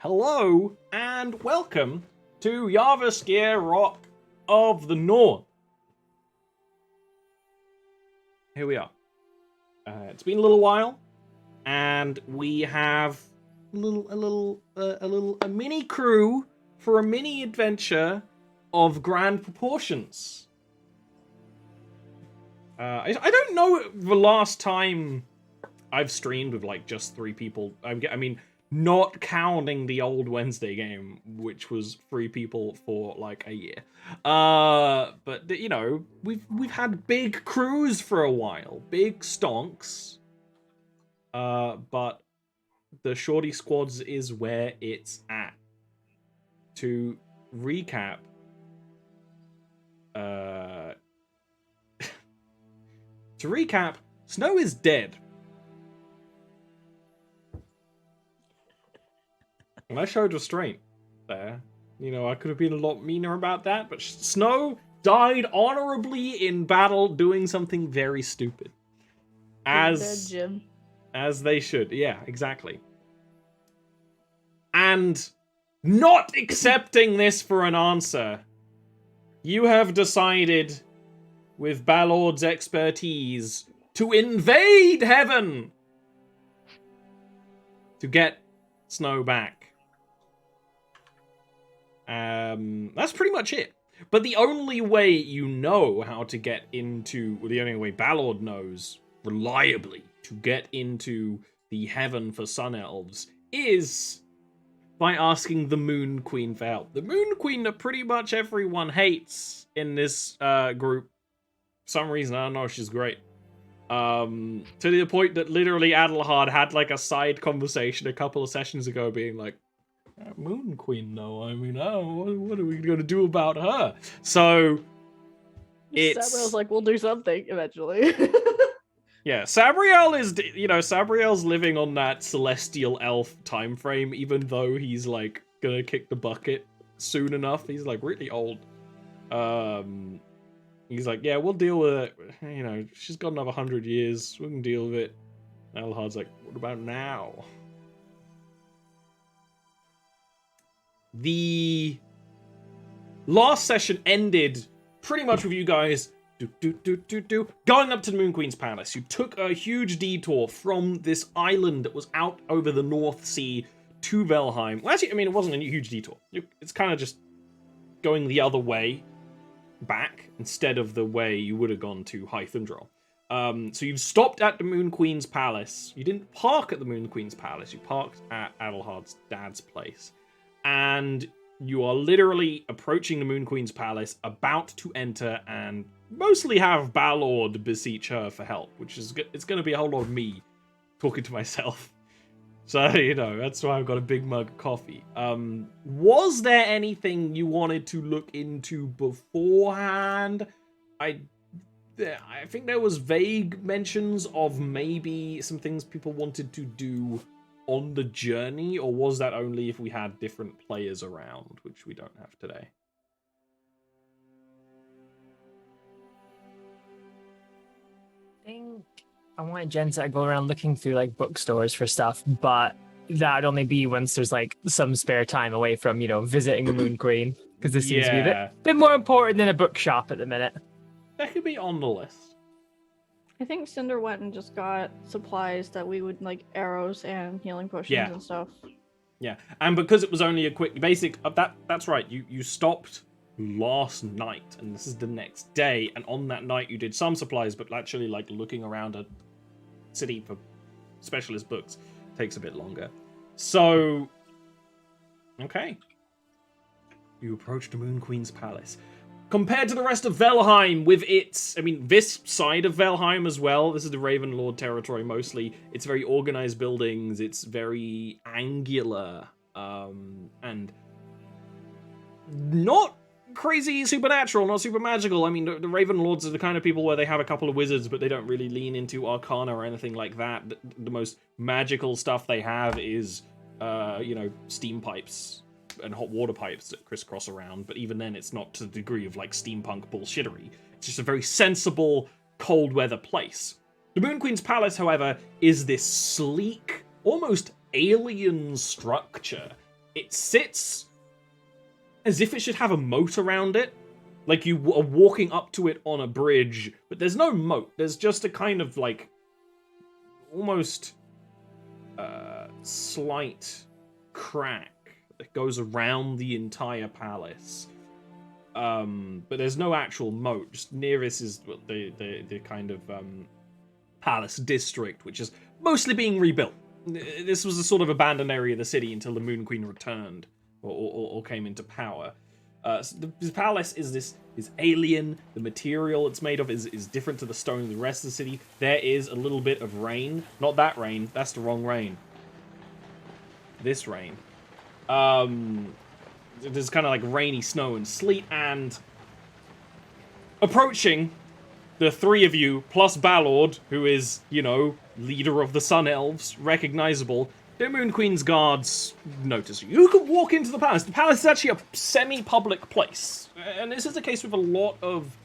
Hello and welcome to Jarviskjir Rock of the North. Here we are. It's been a little while, and we have a mini crew for a mini adventure of grand proportions. I don't know the last time I've streamed with like just 3 people. I mean, not counting the old Wednesday game, which was 3 people for like a year. But you know, we've had big crews for a while, big stonks. But the shorty squads is where it's at. To recap, Snow is dead. And I showed restraint there. You know, I could have been a lot meaner about that, but Snow died honorably in battle doing something very stupid. As they should. Yeah, exactly. And not accepting this for an answer, you have decided, with Balord's expertise, to invade heaven to get Snow back. That's pretty much it. But the only way you know how to get into, well, the only way Balord knows reliably to get into the heaven for Sun Elves is by asking the Moon Queen for help. The Moon Queen that pretty much everyone hates in this group. For some reason, I don't know, she's great. To the point that literally Adelhard had like a side conversation a couple of sessions ago being like, Moon Queen, though. I mean, what are we going to do about her? So, it's... Sabriel's like, we'll do something eventually. Yeah, Sabriel is, you know, Sabriel's living on that celestial elf time frame, even though he's, like, gonna kick the bucket soon enough. He's, like, really old. He's like, yeah, we'll deal with it. You know, she's got another 100 years. We can deal with it. Adelhard's like, what about now? The last session ended pretty much with you guys going up to the Moon Queen's palace. You took a huge detour from this island that was out over the North Sea to Valheim. Well, actually, I mean, it wasn't a huge detour. It's kind of just going the other way back instead of the way you would have gone to Hythundrel. So you've stopped at the Moon Queen's palace. You didn't park at the Moon Queen's palace. You parked at Adelhard's dad's place. And you are literally approaching the Moon Queen's palace, about to enter and mostly have Balord beseech her for help, which is, it's going to be a whole lot of me talking to myself. So, you know, that's why I've got a big mug of coffee. Was there anything you wanted to look into beforehand? I think there was vague mentions of maybe some things people wanted to do on the journey, or was that only if we had different players around, which we don't have today? I think I wanted Jen to go around looking through like bookstores for stuff, but that'd only be once there's like some spare time away from, you know, visiting the Moon Queen, because this seems to be a bit more important than a bookshop at the minute. That could be on the list. I think Cinder went and just got supplies that we would, like arrows and healing potions and stuff. Yeah, and because it was only a quick basic, that's right, you stopped last night, and this is the next day, and on that night you did some supplies, but actually like looking around a city for specialist books takes a bit longer. So, okay. You approach the Moon Queen's palace. Compared to the rest of Valheim, with its, I mean, this side of Valheim as well, this is the Ravenlord territory mostly, it's very organized buildings, it's very angular, and not crazy supernatural, not super magical. I mean, the Ravenlords are the kind of people where they have a couple of wizards, but they don't really lean into Arcana or anything like that. The most magical stuff they have is, you know, steam pipes and hot water pipes that crisscross around, but even then it's not to the degree of like steampunk bullshittery. It's just a very sensible cold weather place. The Moon Queen's palace, however, is this sleek, almost alien structure it sits as if it should have a moat around it. Like you are walking up to it on a bridge, but there's no moat. There's just a kind of like almost slight crack that goes around the entire palace. But there's no actual moat. Just near this is the kind of palace district, which is mostly being rebuilt. This was a sort of abandoned area of the city until the Moon Queen returned or came into power. So the palace is alien. The material it's made of is different to the stone of the rest of the city. There is a little bit of rain. Not that rain. That's the wrong rain. This rain. There's kind of like rainy snow and sleet, and approaching the three of you, plus Ballord, who is, you know, leader of the Sun Elves, recognizable. The Moon Queen's guards notice you. You can walk into the palace. The palace is actually a semi-public place. And this is the case with a lot of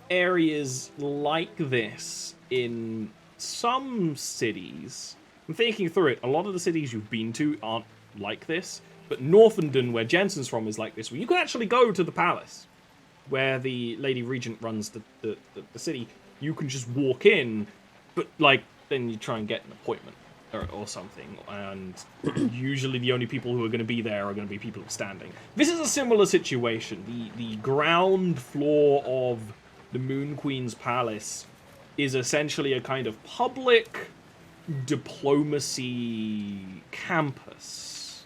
areas like this in some cities. I'm thinking through it. A lot of the cities you've been to aren't like this. But Northenden, where Jensen's from, is like this, where you can actually go to the palace, where the Lady Regent runs the city. You can just walk in, but, like, then you try and get an appointment. Or something, and usually the only people who are going to be there are going to be people who are standing. This is a similar situation. The ground floor of the Moon Queen's palace is essentially a kind of public diplomacy campus.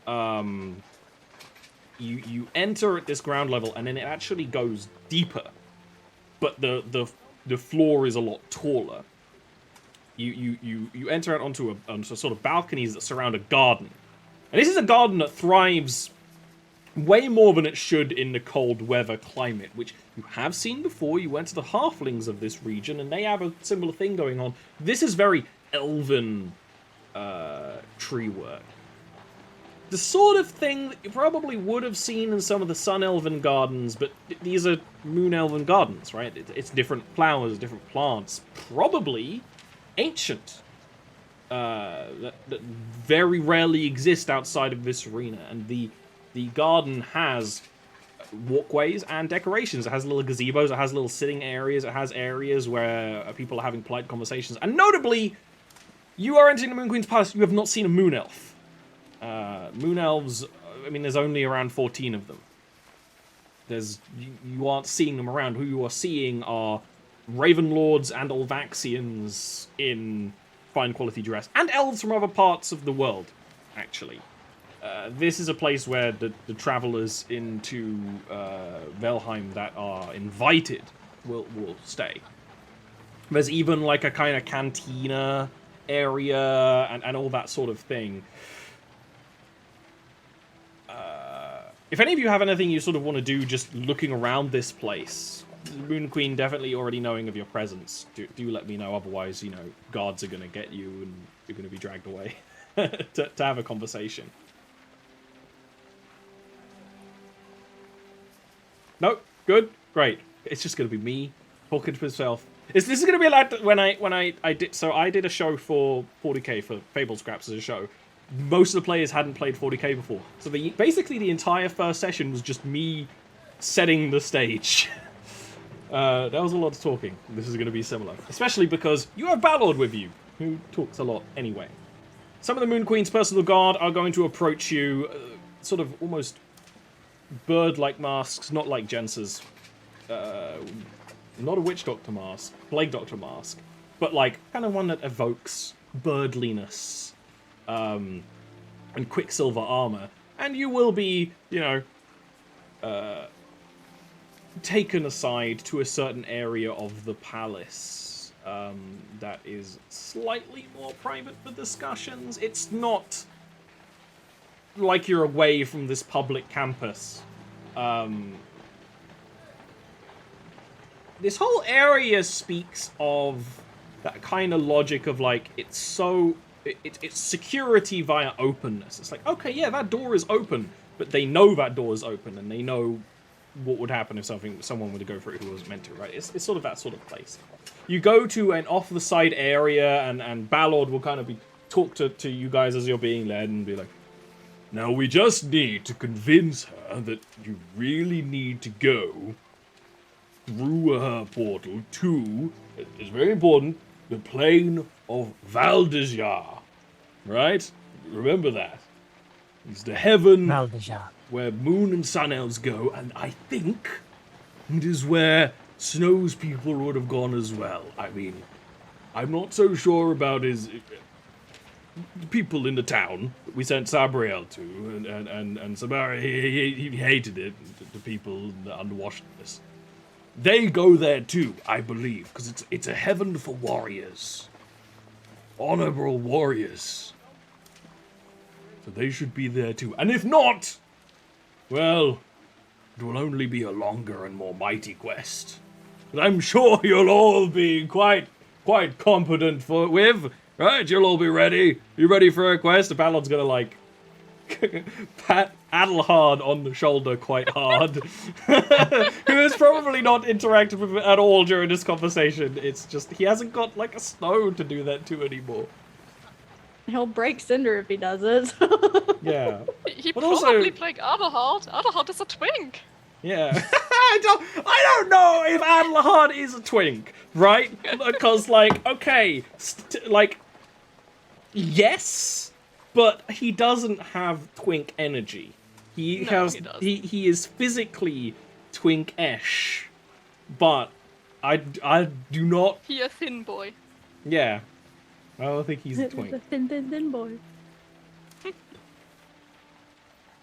You enter at this ground level, and then it actually goes deeper, but the floor is a lot taller. You enter out onto a sort of balconies that surround a garden. And this is a garden that thrives way more than it should in the cold weather climate, which you have seen before. You went to the halflings of this region, and they have a similar thing going on. This is very elven tree work. The sort of thing that you probably would have seen in some of the Sun Elven gardens, but these are Moon Elven gardens, right? It's different flowers, different plants. Probably ancient, that very rarely exist outside of this arena, and the garden has walkways and decorations. It has little gazebos, it has little sitting areas, it has areas where people are having polite conversations, and notably, you are entering the Moon Queen's palace, you have not seen a moon elf. Moon elves, I mean, there's only around 14 of them. You aren't seeing them around. Who you are seeing are Ravenlords and Olvaxians in fine quality dress, and elves from other parts of the world, actually. This is a place where the travelers into Velheim that are invited will stay. There's even like a kind of cantina area and all that sort of thing. If any of you have anything you sort of want to do just looking around this place, the Moon Queen definitely already knowing of your presence, do let me know. Otherwise, you know, guards are going to get you and you're going to be dragged away to have a conversation. Nope, good, great. It's just going to be me talking to myself. This is going to be like when I did a show for 40k for Fable Scraps as a show. Most of the players hadn't played 40k before, so basically the entire first session was just me setting the stage. That was a lot of talking. This is going to be similar, especially because you have Ballord with you, who talks a lot anyway. Some of the Moon Queen's personal guard are going to approach you, sort of almost bird-like masks, not like Jensen's, not a witch doctor mask, plague doctor mask, but like kind of one that evokes birdliness. And Quicksilver armor, and you will be, you know, taken aside to a certain area of the palace that is slightly more private for discussions. It's not like you're away from this public campus. This whole area speaks of that kind of logic of like, it's so... It's security via openness. It's like, okay, yeah, that door is open, but they know that door is open, and they know what would happen if someone were to go through it who wasn't meant to, right? It's sort of that sort of place. You go to an off-the-side area, and Ballord will kind of talk to you guys as you're being led, and be like, Now we just need to convince her that you really need to go through her portal to, it's very important, the plane of Valdezjar. Right? Remember that. It's the heaven Valdezjar. where moon and sun elves go, and I think it is where Snow's people would have gone as well. I mean, I'm not so sure about his people in the town that we sent Sabriel to, and Sabara, he hated it, the people in the underwashedness. They go there too, I believe, because it's a heaven for warriors. Honorable warriors. So they should be there too. And if not, well, it will only be a longer and more mighty quest. But I'm sure you'll all be quite competent with, right? You'll all be ready. You ready for a quest? The Balon's gonna, like, pat Adelhard on the shoulder quite hard. Who has probably not interacted with him at all during this conversation. It's just, he hasn't got, like, a Snow to do that to anymore. He'll break Cinder if he does it. Yeah. He But probably also- played Adelhard. Adelhard is a twink. Yeah. I don't know if Adelhard is a twink, right? Because, like, okay, like, yes, but he doesn't have twink energy. He doesn't. he is physically twink-ish, but I do not. He a thin boy. Yeah, I don't think he's a twink. The thin boy.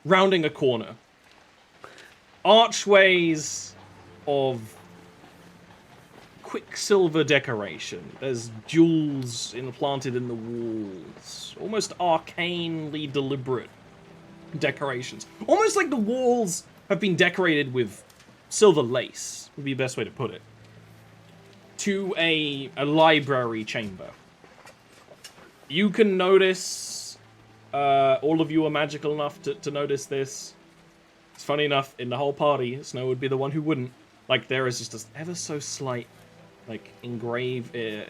Rounding a corner. Archways of quicksilver decoration. There's jewels implanted in the walls. Almost arcanely deliberate decorations. Almost like the walls have been decorated with silver lace, would be the best way to put it. To a library chamber. You can notice, all of you are magical enough to notice this. It's funny enough, in the whole party, Snow would be the one who wouldn't. Like, there is just a ever so slight, like, engraving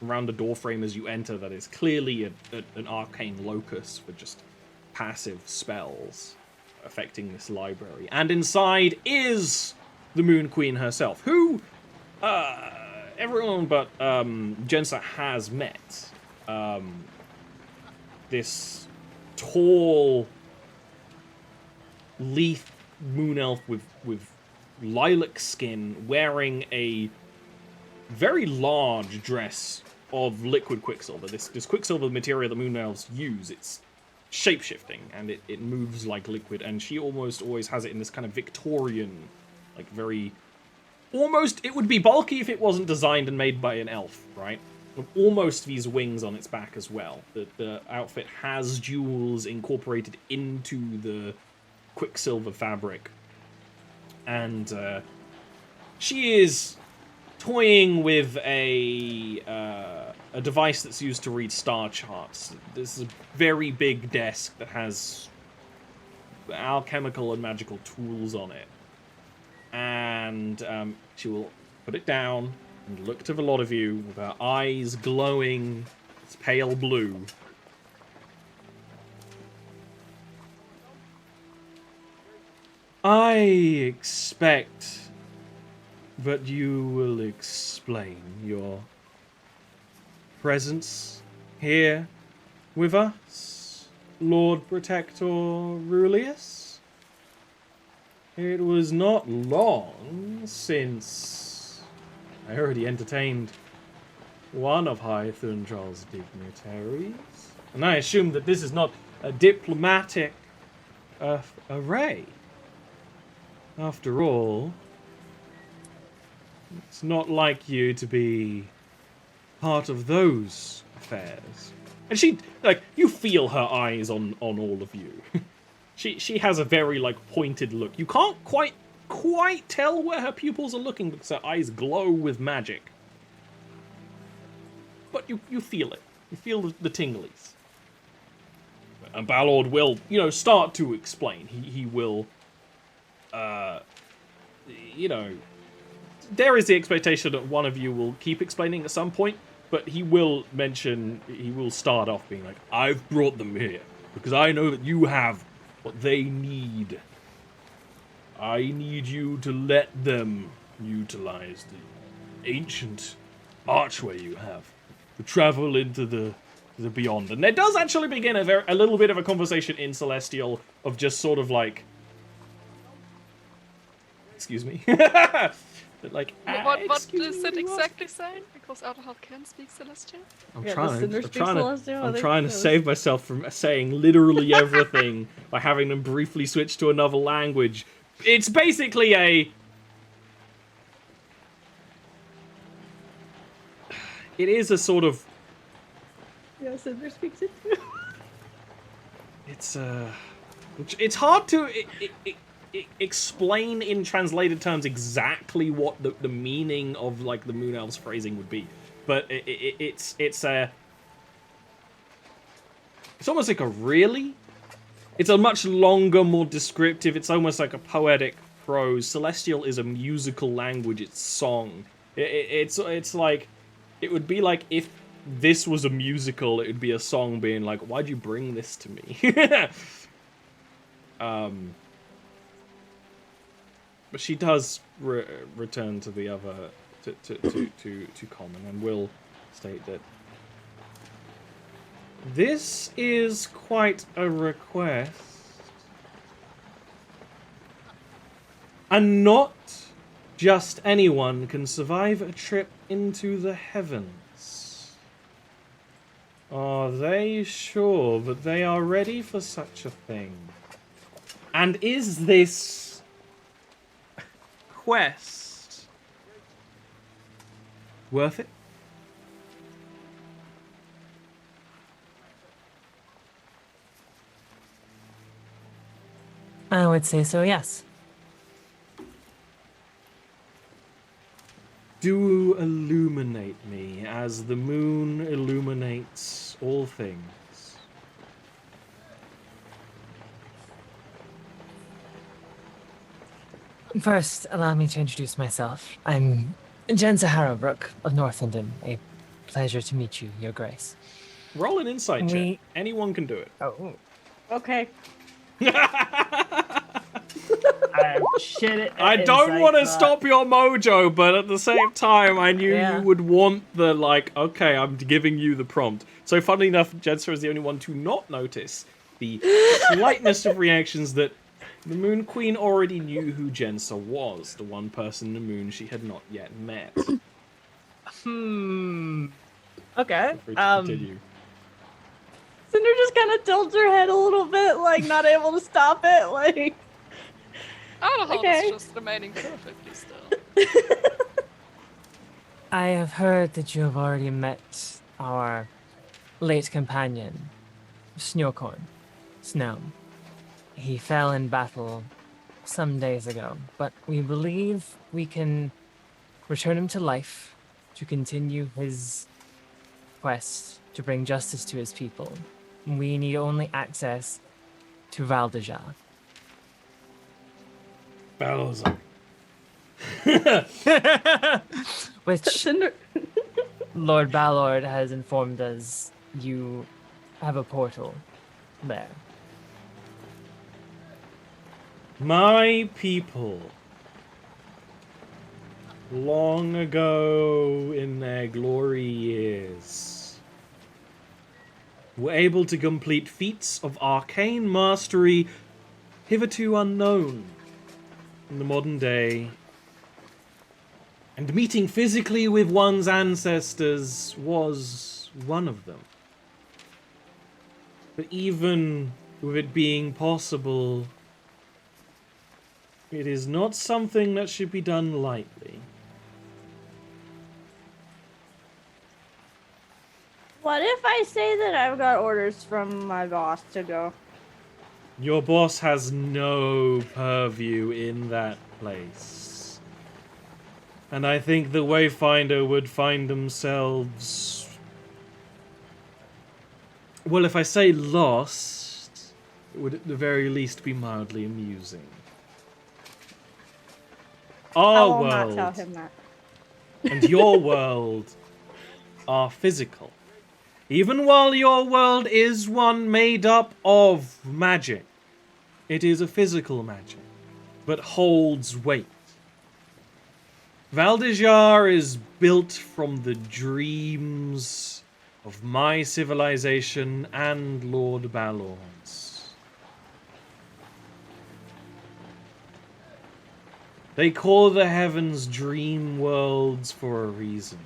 around the doorframe as you enter that is clearly an arcane locus for just passive spells affecting this library. And inside is the Moon Queen herself, who everyone but Jensa has met. This tall leaf moon elf with lilac skin, wearing a very large dress of liquid quicksilver. This quicksilver material that moon elves use, it's shape-shifting, and it moves like liquid, and she almost always has it in this kind of Victorian, like very... Almost, it would be bulky if it wasn't designed and made by an elf, right? With almost these wings on its back as well. The outfit has jewels incorporated into the quicksilver fabric. And she is toying with a device that's used to read star charts. This is a very big desk that has alchemical and magical tools on it. And she will put it down and look to the lot of you with her eyes glowing pale blue. I expect that you will explain your presence here with us, Lord Protector Rulius. It was not long since I already entertained one of High Thunjal's dignitaries, and I assume that this is not a diplomatic array. After all, it's not like you to be part of those affairs. And she, like, you feel her eyes on all of you. She has a very, like, pointed look. You can't quite tell where her pupils are looking because her eyes glow with magic. But you feel it. You feel the tinglies. And Ballard will, start to explain. He will... there is the expectation that one of you will keep explaining at some point, but he will start off being like, I've brought them here because I know that you have what they need. I need you to let them utilize the ancient archway you have to travel into the beyond. And there does actually begin a little bit of a conversation in Celestial of just sort of like, excuse me, but like, What excuse is me, it what? exactly saying? Because Outerheart can speak Celestial. I'm Yeah, trying. the Cinder I'm speaks trying to. Celestial, I I'm think trying to that was- save myself from saying literally everything by having them briefly switch to another language. It's basically a. It is a sort of. Yeah, Cinder speaks it too. It's hard to explain in translated terms exactly what the meaning of like the Moon Elves phrasing would be, but it's almost like a really. It's a much longer, more descriptive. It's almost like a poetic prose. Celestial is a musical language. It's song. It's like it would be like if this was a musical. It would be a song being like, "Why'd you bring this to me?" But she does return to the other to common and will state that this is quite a request, and not just anyone can survive a trip into the heavens. Are they sure that they are ready for such a thing? And is this quest worth it? I would say so, yes. Do illuminate me as the moon illuminates all things. First, allow me to introduce myself. I'm Jensa Harrowbrook of Northendon. A pleasure to meet you, Your Grace. Roll an insight check. We- Anyone can do it. Oh. Okay. Shit. I don't want to stop your mojo, but at the same time, I knew Yeah. you would want the, like, okay, I'm giving you the prompt. So, funnily enough, Jensa is the only one to not notice the slightness of reactions that the Moon Queen already knew who Jensa was, the one person in the moon she had not yet met. Okay. Feel free to continue. Cinder just kind of tilts her head a little bit, like not able to stop it. Like, Outerheart Okay. is just remaining perfectly still. I have heard that you have already met our late companion, Snowcorn. Snow. He fell in battle some days ago, but we believe we can return him to life to continue his quest to bring justice to his people. We need only access to Valdejar. Balozar. Which Cinder. Lord Ballard has informed us you have a portal there. My people, long ago in their glory years, were able to complete feats of arcane mastery hitherto unknown in the modern day. And meeting physically with one's ancestors was one of them. But even with it being possible, it is not something that should be done lightly. What if I say that I've got orders from my boss to go? Your boss has no purview in that place. And I think the Wayfinder would find themselves... Well, if I say lost, it would at the very least be mildly amusing. I Our will not world tell him that. and your world are physical. Even while your world is one made up of magic, it is a physical magic, but holds weight. VODs is built from the dreams of my civilization and Lord Balor's. They call the heavens dream worlds for a reason.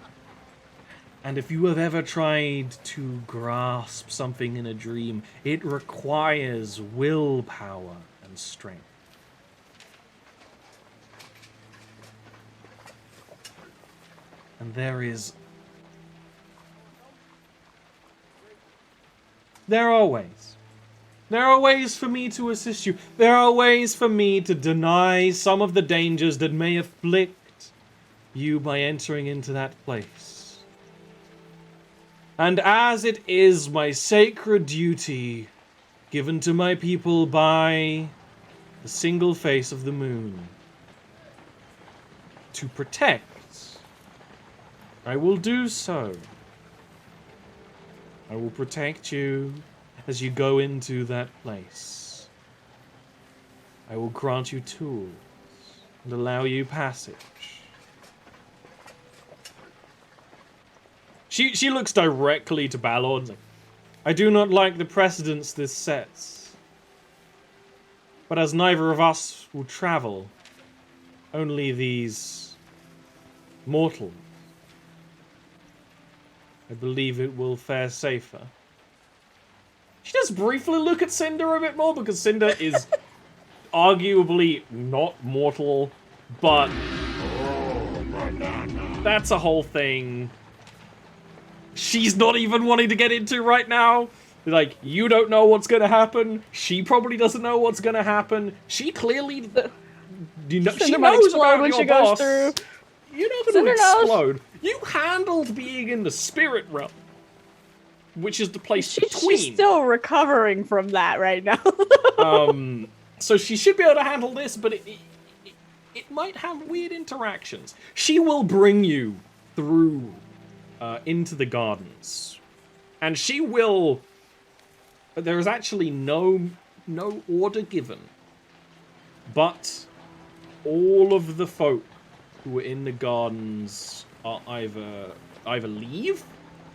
And if you have ever tried to grasp something in a dream, it requires willpower and strength. And there are ways. There are ways for me to assist you. There are ways for me to deny some of the dangers that may afflict you by entering into that place. And as it is my sacred duty given to my people by the single face of the moon to protect, I will do so. I will protect you as you go into that place. I will grant you tools and allow you passage. She looks directly to Balor and is like, I do not like the precedence this sets. But as neither of us will travel, only these mortals, I believe it will fare safer. She does briefly look at Cinder a bit more, because Cinder is arguably not mortal, but that's a whole thing she's not even wanting to get into right now. Like, you don't know what's gonna happen. She probably doesn't know what's gonna happen. She clearly, she knows about when your she boss. goes through. You're not gonna Cinder knows. explode. You handled being in the spirit realm, which is the place between. She's still recovering from that right now. So she should be able to handle this, but it might have weird interactions. She will bring you through into the gardens, and she will. There is actually no order given, but all of the folk who are in the gardens are either leave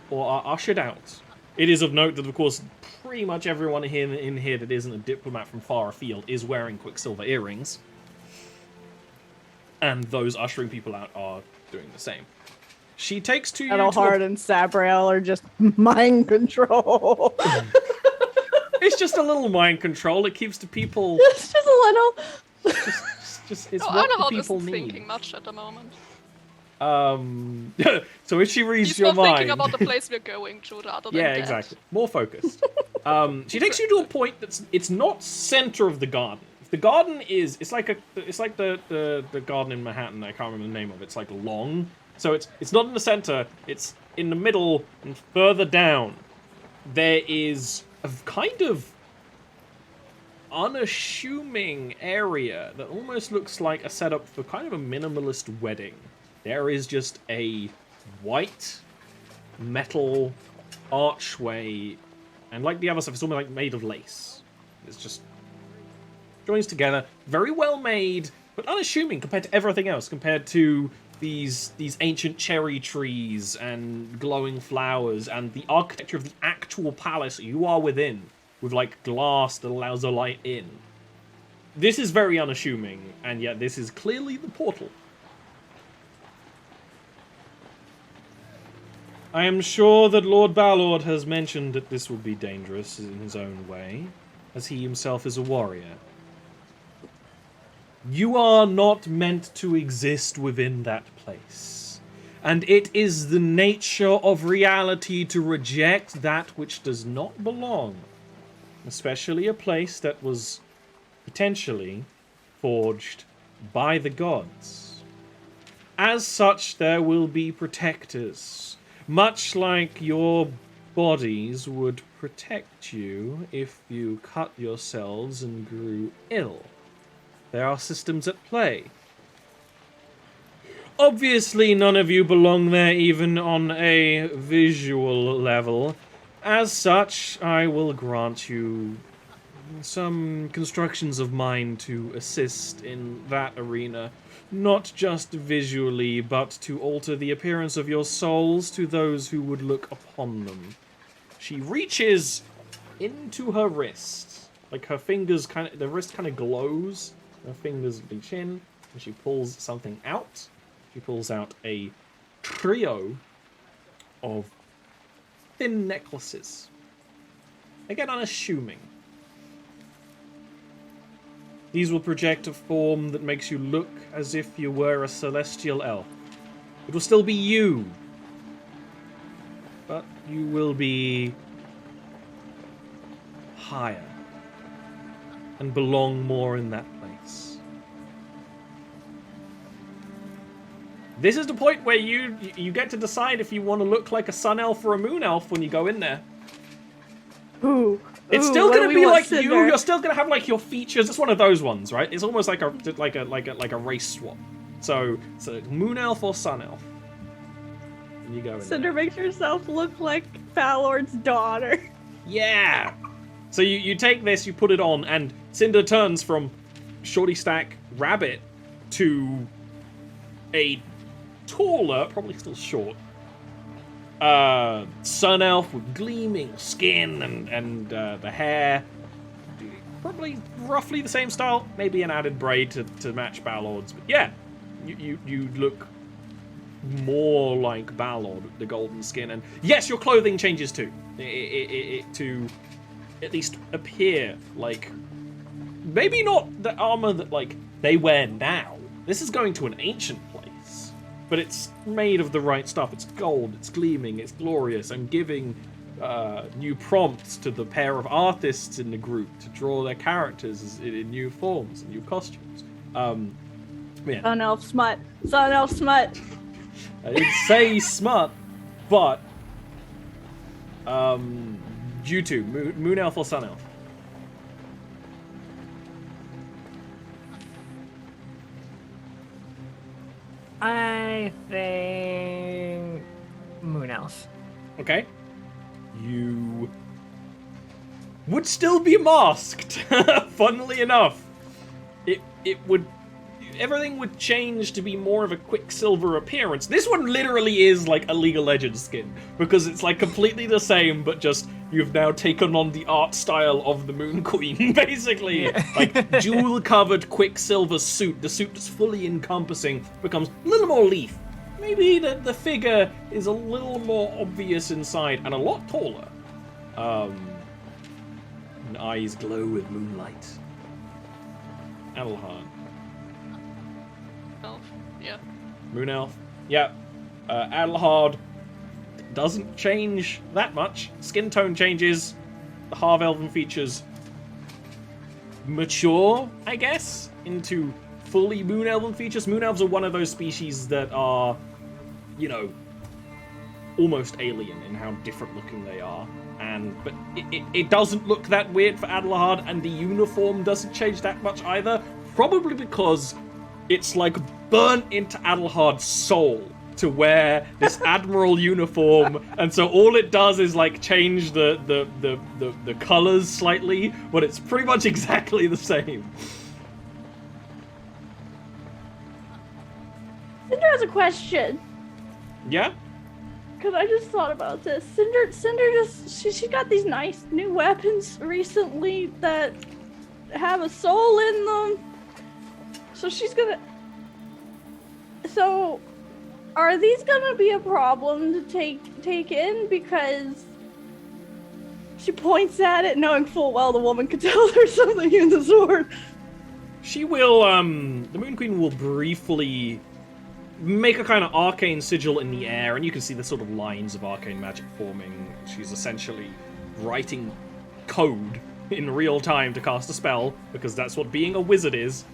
or are ushered out. It is of note that, of course, pretty much everyone in here that isn't a diplomat from far afield is wearing quicksilver earrings, and those ushering people out are doing the same. She takes to you. Edelhard and Sabriel are just mind control. It's just a little mind control. It keeps the people. It's just a little. It's Oh, what the Arnold people isn't need. thinking much at the moment. So if she reads He's your more mind, thinking about the place we're going to rather than yeah, that. exactly, more focused. She takes you to a point it's not center of the garden. The garden it's like the garden in Manhattan. I can't remember the name of it. It's like long. So it's not in the center, it's in the middle, and further down, there is a kind of unassuming area that almost looks like a setup for kind of a minimalist wedding. There is just a white metal archway, and like the other stuff, it's almost like made of lace. It's just joins together, very well made, but unassuming compared to everything else, compared to these ancient cherry trees and glowing flowers and the architecture of the actual palace you are within, with like glass that allows the light in. This is very unassuming, and yet this is clearly the portal. I am sure that Lord Balord has mentioned that this will be dangerous in his own way, as he himself is a warrior. You are not meant to exist within that place. And it is the nature of reality to reject that which does not belong. Especially a place that was potentially forged by the gods. As such, there will be protectors. Much like your bodies would protect you if you cut yourselves and grew ill. There are systems at play. Obviously, none of you belong there even on a visual level, As such, I will grant you some constructions of mine to assist in that arena. Not just visually, but to alter the appearance of your souls to those who would look upon them. She reaches into her wrist. Like her fingers the wrist kind of glows. Her fingers reach in, and she pulls something out. She pulls out a trio of thin necklaces. Again, unassuming. These will project a form that makes you look as if you were a celestial elf. It will still be you, but you will be higher and belong more in that place. This is the point where you get to decide if you want to look like a sun elf or a moon elf when you go in there. Ooh. It's Ooh, still what gonna do we be want like Cinder? you. You're still gonna have like your features. It's one of those ones, right? It's almost like a race swap. So moon elf or sun elf. And you go in Cinder there. makes herself look like Falord's daughter. Yeah. So you take this, you put it on, and Cinder turns from shorty stack rabbit to a taller, probably still short, sun elf with gleaming skin and the hair. Probably roughly the same style, maybe an added braid to match Balord's. But yeah, you look more like Balord with the golden skin. And yes, your clothing changes too. To at least appear like, maybe not the armor that like they wear now. This is going to an ancient place, but it's made of the right stuff. It's gold, it's gleaming, it's glorious, and giving new prompts to the pair of artists in the group to draw their characters in new forms and new costumes. Yeah. Sun elf smut. Sun elf smut. I didn't say smut, but you two, moon elf or sun elf? I think moon elf. Okay. You would still be masked. Funnily enough, it would. Everything would change to be more of a Quicksilver appearance. This one literally is like a League of Legends skin, because it's like completely the same, but just you've now taken on the art style of the Moon Queen, basically. Yeah. Like jewel-covered Quicksilver suit. The suit that's fully encompassing becomes a little more leaf. Maybe the figure is a little more obvious inside and a lot taller. And eyes glow with moonlight. Adelhard. Elf. Yeah. Moon Elf. Yeah. Adelhard doesn't change that much. Skin tone changes. The half-elven features mature, I guess, into fully Moon Elven features. Moon Elves are one of those species that are, you know, almost alien in how different looking they are. But it doesn't look that weird for Adelhard, and the uniform doesn't change that much either. Probably because it's like burnt into Adelhard's soul to wear this admiral uniform, and so all it does is like change the colors slightly, but it's pretty much exactly the same. Cinder has a question. Yeah? Cause I just thought about this. Cinder she got these nice new weapons recently that have a soul in them. So So are these gonna be a problem to take in? Because she points at it knowing full well the woman could tell there's something in the sword. She will, the Moon Queen will briefly make a kind of arcane sigil in the air, and you can see the sort of lines of arcane magic forming. She's essentially writing code in real time to cast a spell, because that's what being a wizard is.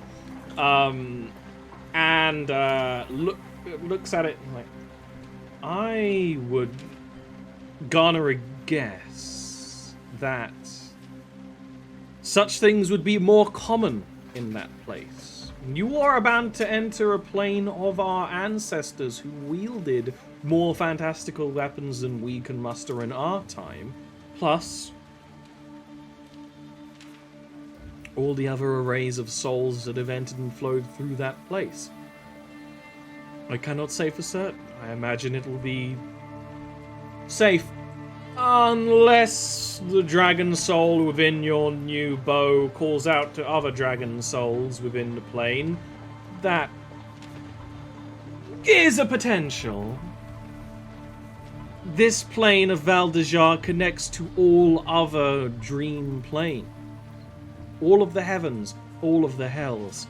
Looks at it like, I would garner a guess that such things would be more common in that place. You are about to enter a plane of our ancestors who wielded more fantastical weapons than we can muster in our time, Plus, all the other arrays of souls that have entered and flowed through that place. I cannot say for certain. I imagine it will be safe. Unless the dragon soul within your new bow calls out to other dragon souls within the plane. That is a potential. This plane of Valdejar connects to all other dream planes. All of the heavens, all of the hells,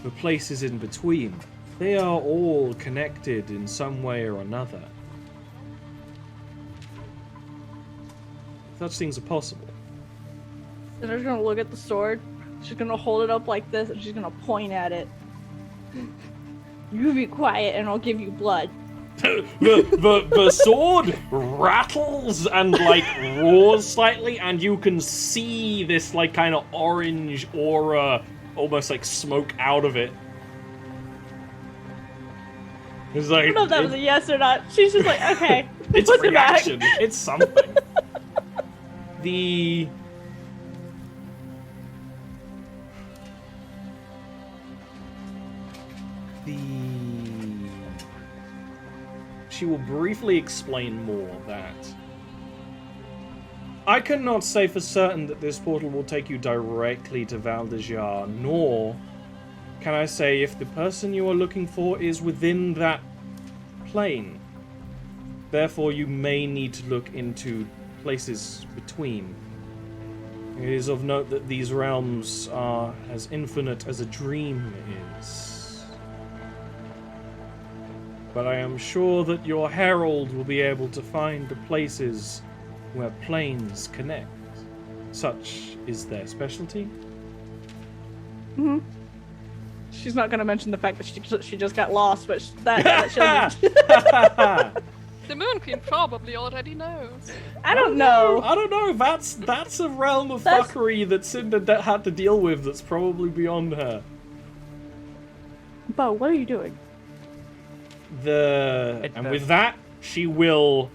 the places in between. They are all connected in some way or another. Such things are possible. Cinder's gonna look at the sword. She's gonna hold it up like this, and she's gonna point at it. You be quiet, and I'll give you blood. the sword rattles and like roars slightly, and you can see this like kind of orange aura, almost like smoke out of it. It's like, I don't know if that was a yes or not. She's just like, okay. It's puts it back. reaction. It's something. The she will briefly explain more that I cannot say for certain that this portal will take you directly to Valdejar, nor can I say if the person you are looking for is within that plane. Therefore, you may need to look into places between. It is of note that these realms are as infinite as a dream is. But I am sure that your herald will be able to find the places where planes connect. Such is their specialty. Mm-hmm. She's not gonna mention the fact that she just got lost, but she'll... The Moon Queen probably already knows. I don't know. I don't know. That's a realm of fuckery that Cinder had to deal with. That's probably beyond her. Bo, what are you doing? And with that, she will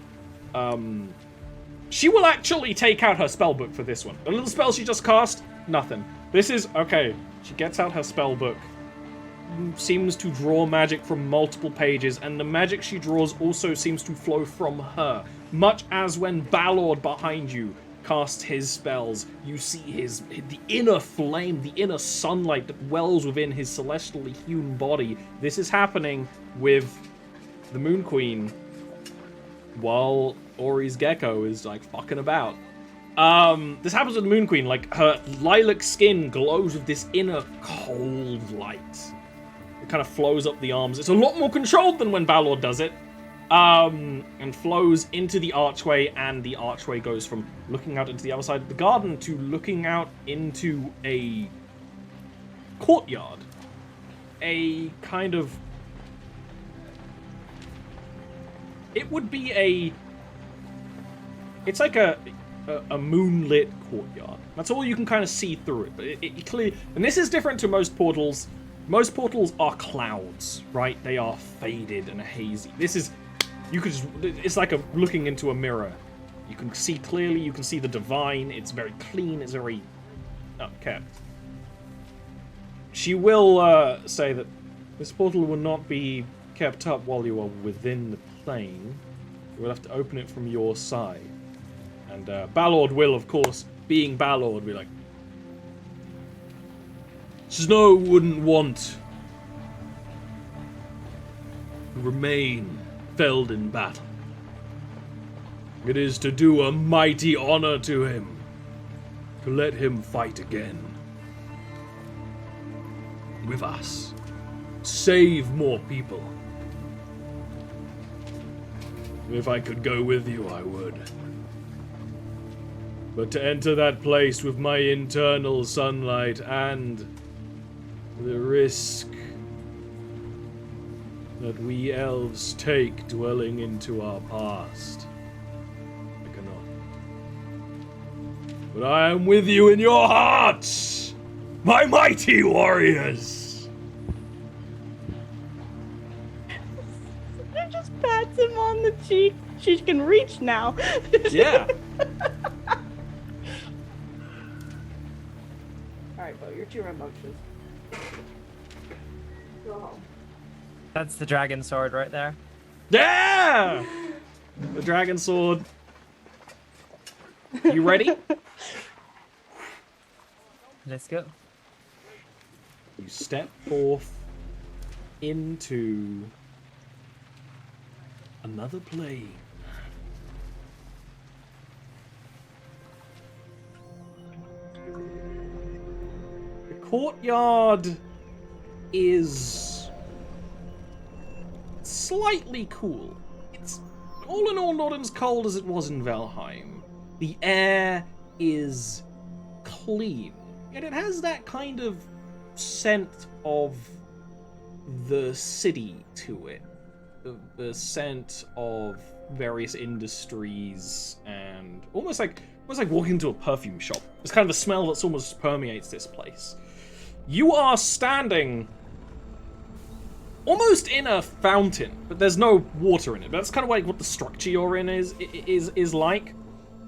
actually take out her spellbook for this one. The little spell she just cast, nothing. This is okay. She gets out her spellbook. Seems to draw magic from multiple pages, and the magic she draws also seems to flow from her. Much as when Ballord behind you casts his spells, you see the inner flame, the inner sunlight that wells within his celestially hewn body. This is happening with the Moon Queen while Ori's gecko is like fucking about. This happens with the Moon Queen, like her lilac skin glows with this inner cold light. It kind of flows up the arms. It's a lot more controlled than when Ballord does it. And flows into the archway, and the archway goes from looking out into the other side of the garden to looking out into a courtyard. A kind of... It would be it's like a moonlit courtyard. That's all you can kind of see through it. But it clearly... And this is different to most portals. Most portals are clouds, right? They are faded and hazy. This is... You could just... It's like looking into a mirror. You can see clearly, you can see the divine. It's very clean, it's very upkept. She will say that this portal will not be kept up while you are within the plane. You will have to open it from your side. And Ballord will, of course, being Ballord, be like, Snow wouldn't want to remain felled in battle. It is to do a mighty honor to him, to let him fight again. With us. Save more people. If I could go with you, I would. But to enter that place with my internal sunlight and the risk that we elves take dwelling into our past, I cannot. But I am with you in your hearts, my mighty warriors! She just pats him on the cheek. She can reach now. Yeah. Alright, Bo, you're too rambunctious. Go home. That's the dragon sword right there. Yeah! The dragon sword. You ready? Let's go. You step forth into another plane. The courtyard is slightly cool. It's all in all not as cold as it was in Valheim. The air is clean, yet it has that kind of scent of the city to it. The scent of various industries and almost like walking into a perfume shop. It's kind of a smell that's almost permeates this place. You are standing almost in a fountain, but there's no water in it. But that's kind of like what the structure you're in is like.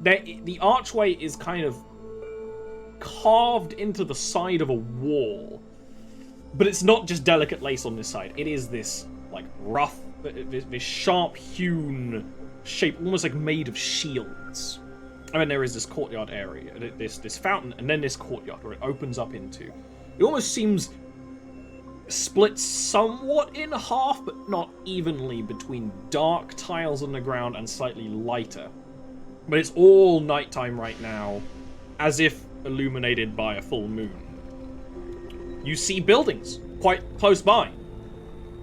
The archway is kind of carved into the side of a wall, but it's not just delicate lace on this side. It is this like rough, this sharp-hewn shape, almost like made of shields. And then there is this courtyard area, this fountain, and then this courtyard where it opens up into. It almost seems split somewhat in half, but not evenly, between dark tiles on the ground and slightly lighter. But it's all nighttime right now, as if illuminated by a full moon. You see buildings quite close by.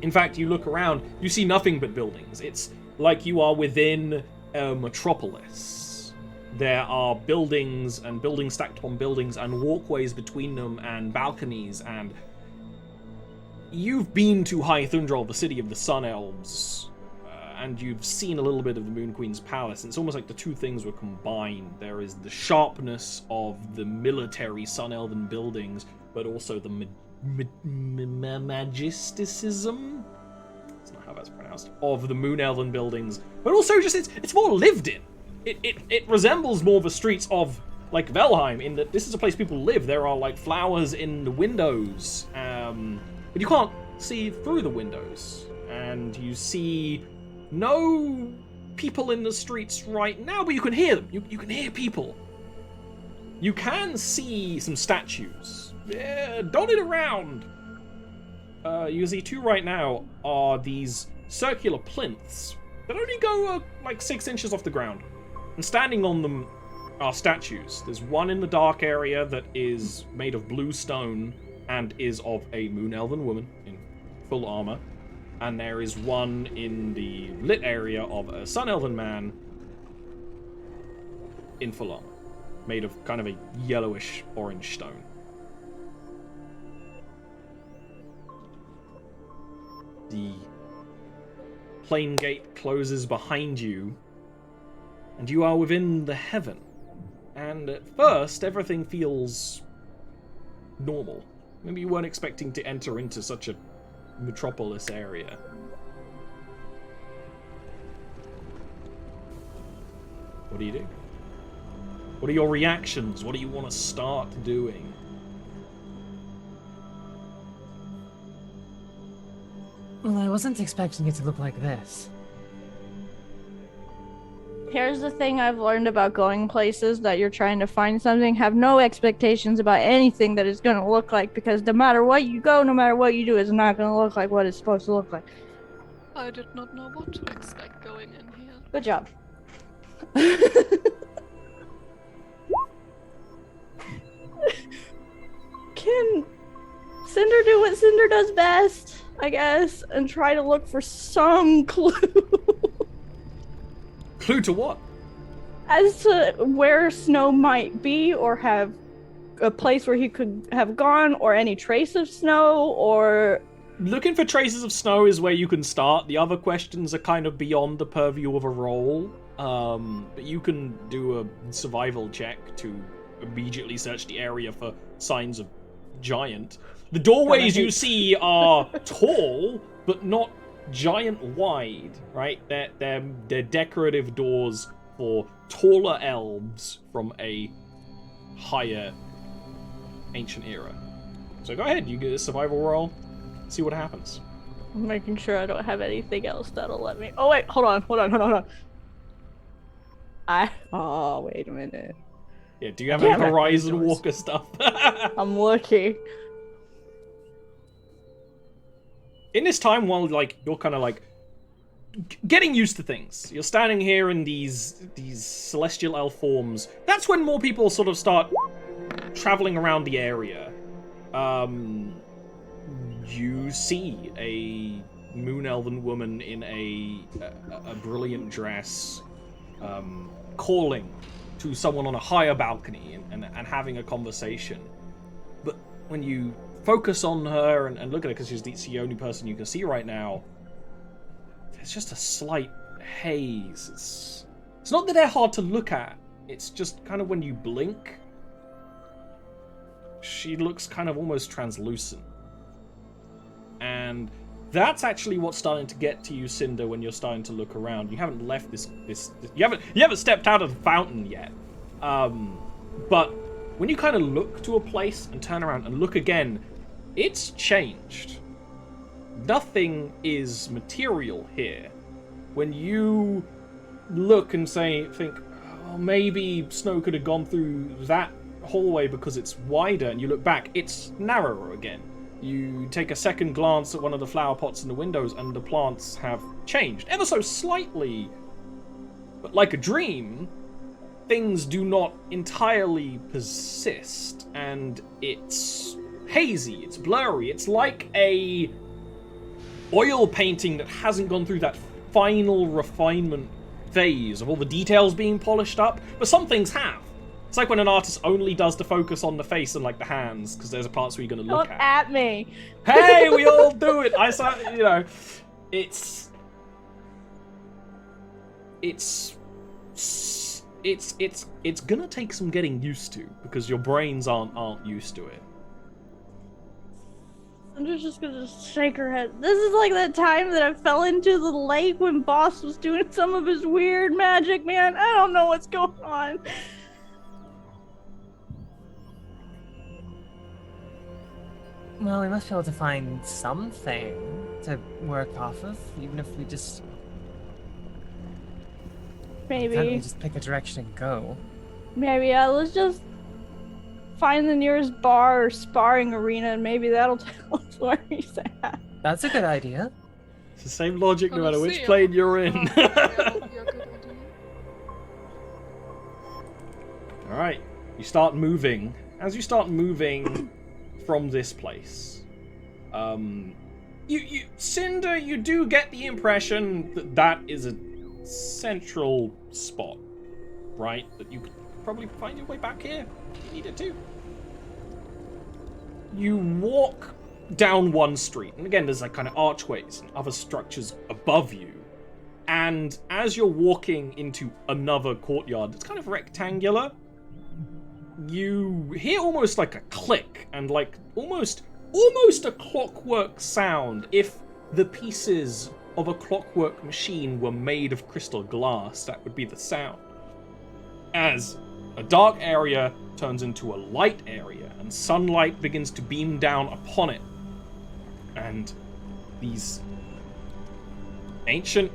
In fact, you look around, you see nothing but buildings. It's like you are within a metropolis. There are buildings and buildings stacked on buildings and walkways between them and balconies, and you've been to High Thundral, the city of the Sun Elves, and you've seen a little bit of the Moon Queen's palace, and it's almost like the two things were combined. There is the sharpness of the military Sun Elven buildings, but also the magisticism, that's not how that's pronounced, of the Moon Elven buildings, but also just it's more lived in. It resembles more the streets of like Valheim in that this is a place people live. There are like flowers in the windows, but you can't see through the windows, and you see no people in the streets right now, but you can hear them. You can hear people. You can see some statues dotted around. You see two right now are these circular plinths that only go like 6 inches off the ground. And standing on them are statues. There's one in the dark area that is made of blue stone and is of a Moon Elven woman in full armor. And there is one in the lit area of a Sun Elven man in full armor, made of kind of a yellowish orange stone. The plane gate closes behind you, and you are within the heaven. And at first, everything feels normal. Maybe you weren't expecting to enter into such a metropolis area. What do you do? What are your reactions? What do you want to start doing? Well, I wasn't expecting it to look like this. Here's the thing I've learned about going places that you're trying to find something. Have no expectations about anything that it's going to look like, because no matter what you go, no matter what you do, it's not going to look like what it's supposed to look like. I did not know what to expect going in here. Good job. Can Cinder do what Cinder does best, I guess, and try to look for some clue? Clue to what? As to where Snow might be, or have a place where he could have gone, or any trace of Snow, or... Looking for traces of Snow is where you can start. The other questions are kind of beyond the purview of a roll. But you can do a survival check to immediately search the area for signs of giant. The doorways you see are tall, but not giant wide, right? They're decorative doors for taller elves from a higher ancient era. So go ahead, you get a survival roll, see what happens. I'm making sure I don't have anything else that'll let me. Oh wait, hold on. Oh, wait a minute. Yeah, do you have any Damn it. Horizon Walker stuff? I'm looking. In this time, while like you're kind of like getting used to things, you're standing here in these celestial elf forms. That's when more people sort of start traveling around the area. You see a moon elven woman in a brilliant dress, calling to someone on a higher balcony and having a conversation. But when you focus on her and look at her, because she's the only person you can see right now, there's just a slight haze. It's not that they're hard to look at, it's just kind of when you blink, she looks kind of almost translucent. And that's actually what's starting to get to you, Cinder, when you're starting to look around. You haven't left this you haven't stepped out of the fountain yet. But when you kind of look to a place and turn around and look again, it's changed. Nothing is material here. When you look and think, oh, maybe snow could have gone through that hallway because it's wider, and you look back, it's narrower again. You take a second glance at one of the flower pots in the windows, and the plants have changed ever so slightly. But like a dream, things do not entirely persist, and it's hazy, it's blurry. It's like a oil painting that hasn't gone through that final refinement phase of all the details being polished up, but some things have. It's like when an artist only does the focus on the face and like the hands, because there's parts where you're going to look Don't at me. Hey, we all do it. I saw, it's gonna take some getting used to, because your brains aren't used to it. I'm just gonna shake her head. This is like that time that I fell into the lake when Boss was doing some of his weird magic, man. I don't know what's going on. Well, we must be able to find something to work off of, even if we just... Can't we Maybe. just pick a direction and go? Maybe, yeah, let's just find the nearest bar or sparring arena, and maybe that'll tell us where he's at. That's a good idea. It's the same logic no matter which Colosseum. plane you're in. Yeah, good idea. Alright, you start moving. As you start moving from this place, Cinder, you do get the impression that that is a central spot, right? That you could probably find your way back here if you needed to. You walk down one street, and again, there's like kind of archways and other structures above you. And as you're walking into another courtyard, it's kind of rectangular. You hear almost like a click and like almost a clockwork sound. If the pieces of a clockwork machine were made of crystal glass, that would be the sound. As a dark area turns into a light area and sunlight begins to beam down upon it. And these ancient,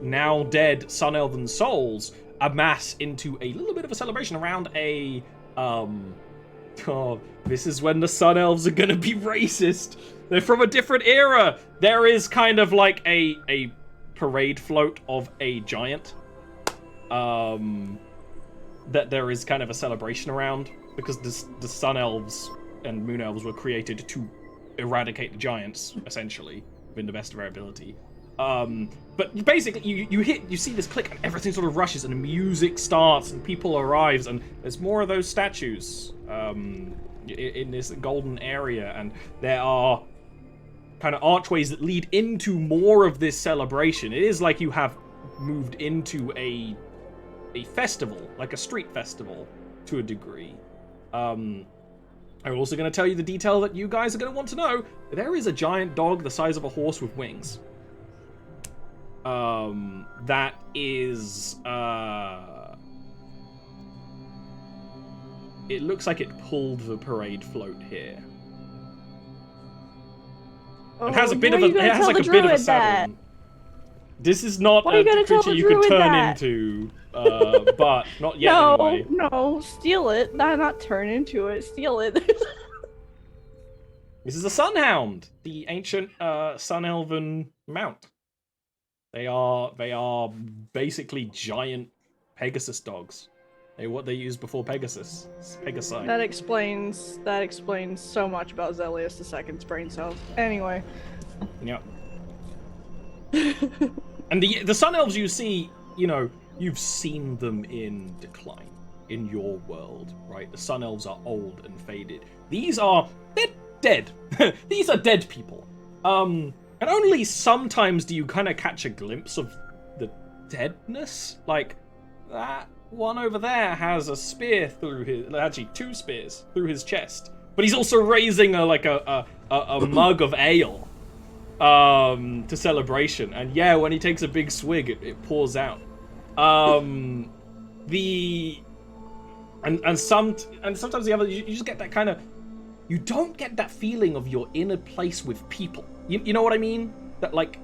now dead Sun Elven souls amass into a little bit of a celebration around a, oh, this is when the Sun Elves are gonna be racist. They're from a different era. There is kind of like a parade float of a giant. That there is kind of a celebration around, because the Sun Elves and Moon Elves were created to eradicate the giants, essentially, within the best of their ability. But basically, you see this click, and everything sort of rushes, and the music starts, and people arrives, and there's more of those statues in this golden area, and there are kind of archways that lead into more of this celebration. It is like you have moved into a festival, like a street festival, to a degree. I'm also going to tell you the detail that you guys are going to want to know. There is a giant dog the size of a horse with wings. That is it looks like it pulled the parade float here. It has a bit of a, it has like a bit of a saddle. This is not a creature you could turn into, but not yet anyway. No, steal it. Not turn into it. Steal it. This is a Sunhound, the ancient Sun Elven mount. They are basically giant Pegasus dogs. They're what they used before Pegasus. It's Pegasi. That explains so much about Zelius II's brain cells. Anyway. Yeah. And the Sun Elves you see, you know, you've seen them in decline in your world, right? The Sun Elves are old and faded. They're dead. These are dead people. And only sometimes do you kind of catch a glimpse of the deadness. Like, that one over there has a spear through his, actually 2 spears through his chest. But he's also raising a mug of ale to celebration. And yeah, when he takes a big swig, it pours out. And sometimes the other, you just get that kind of, you don't get that feeling of you're in a place with people. You know what I mean? That like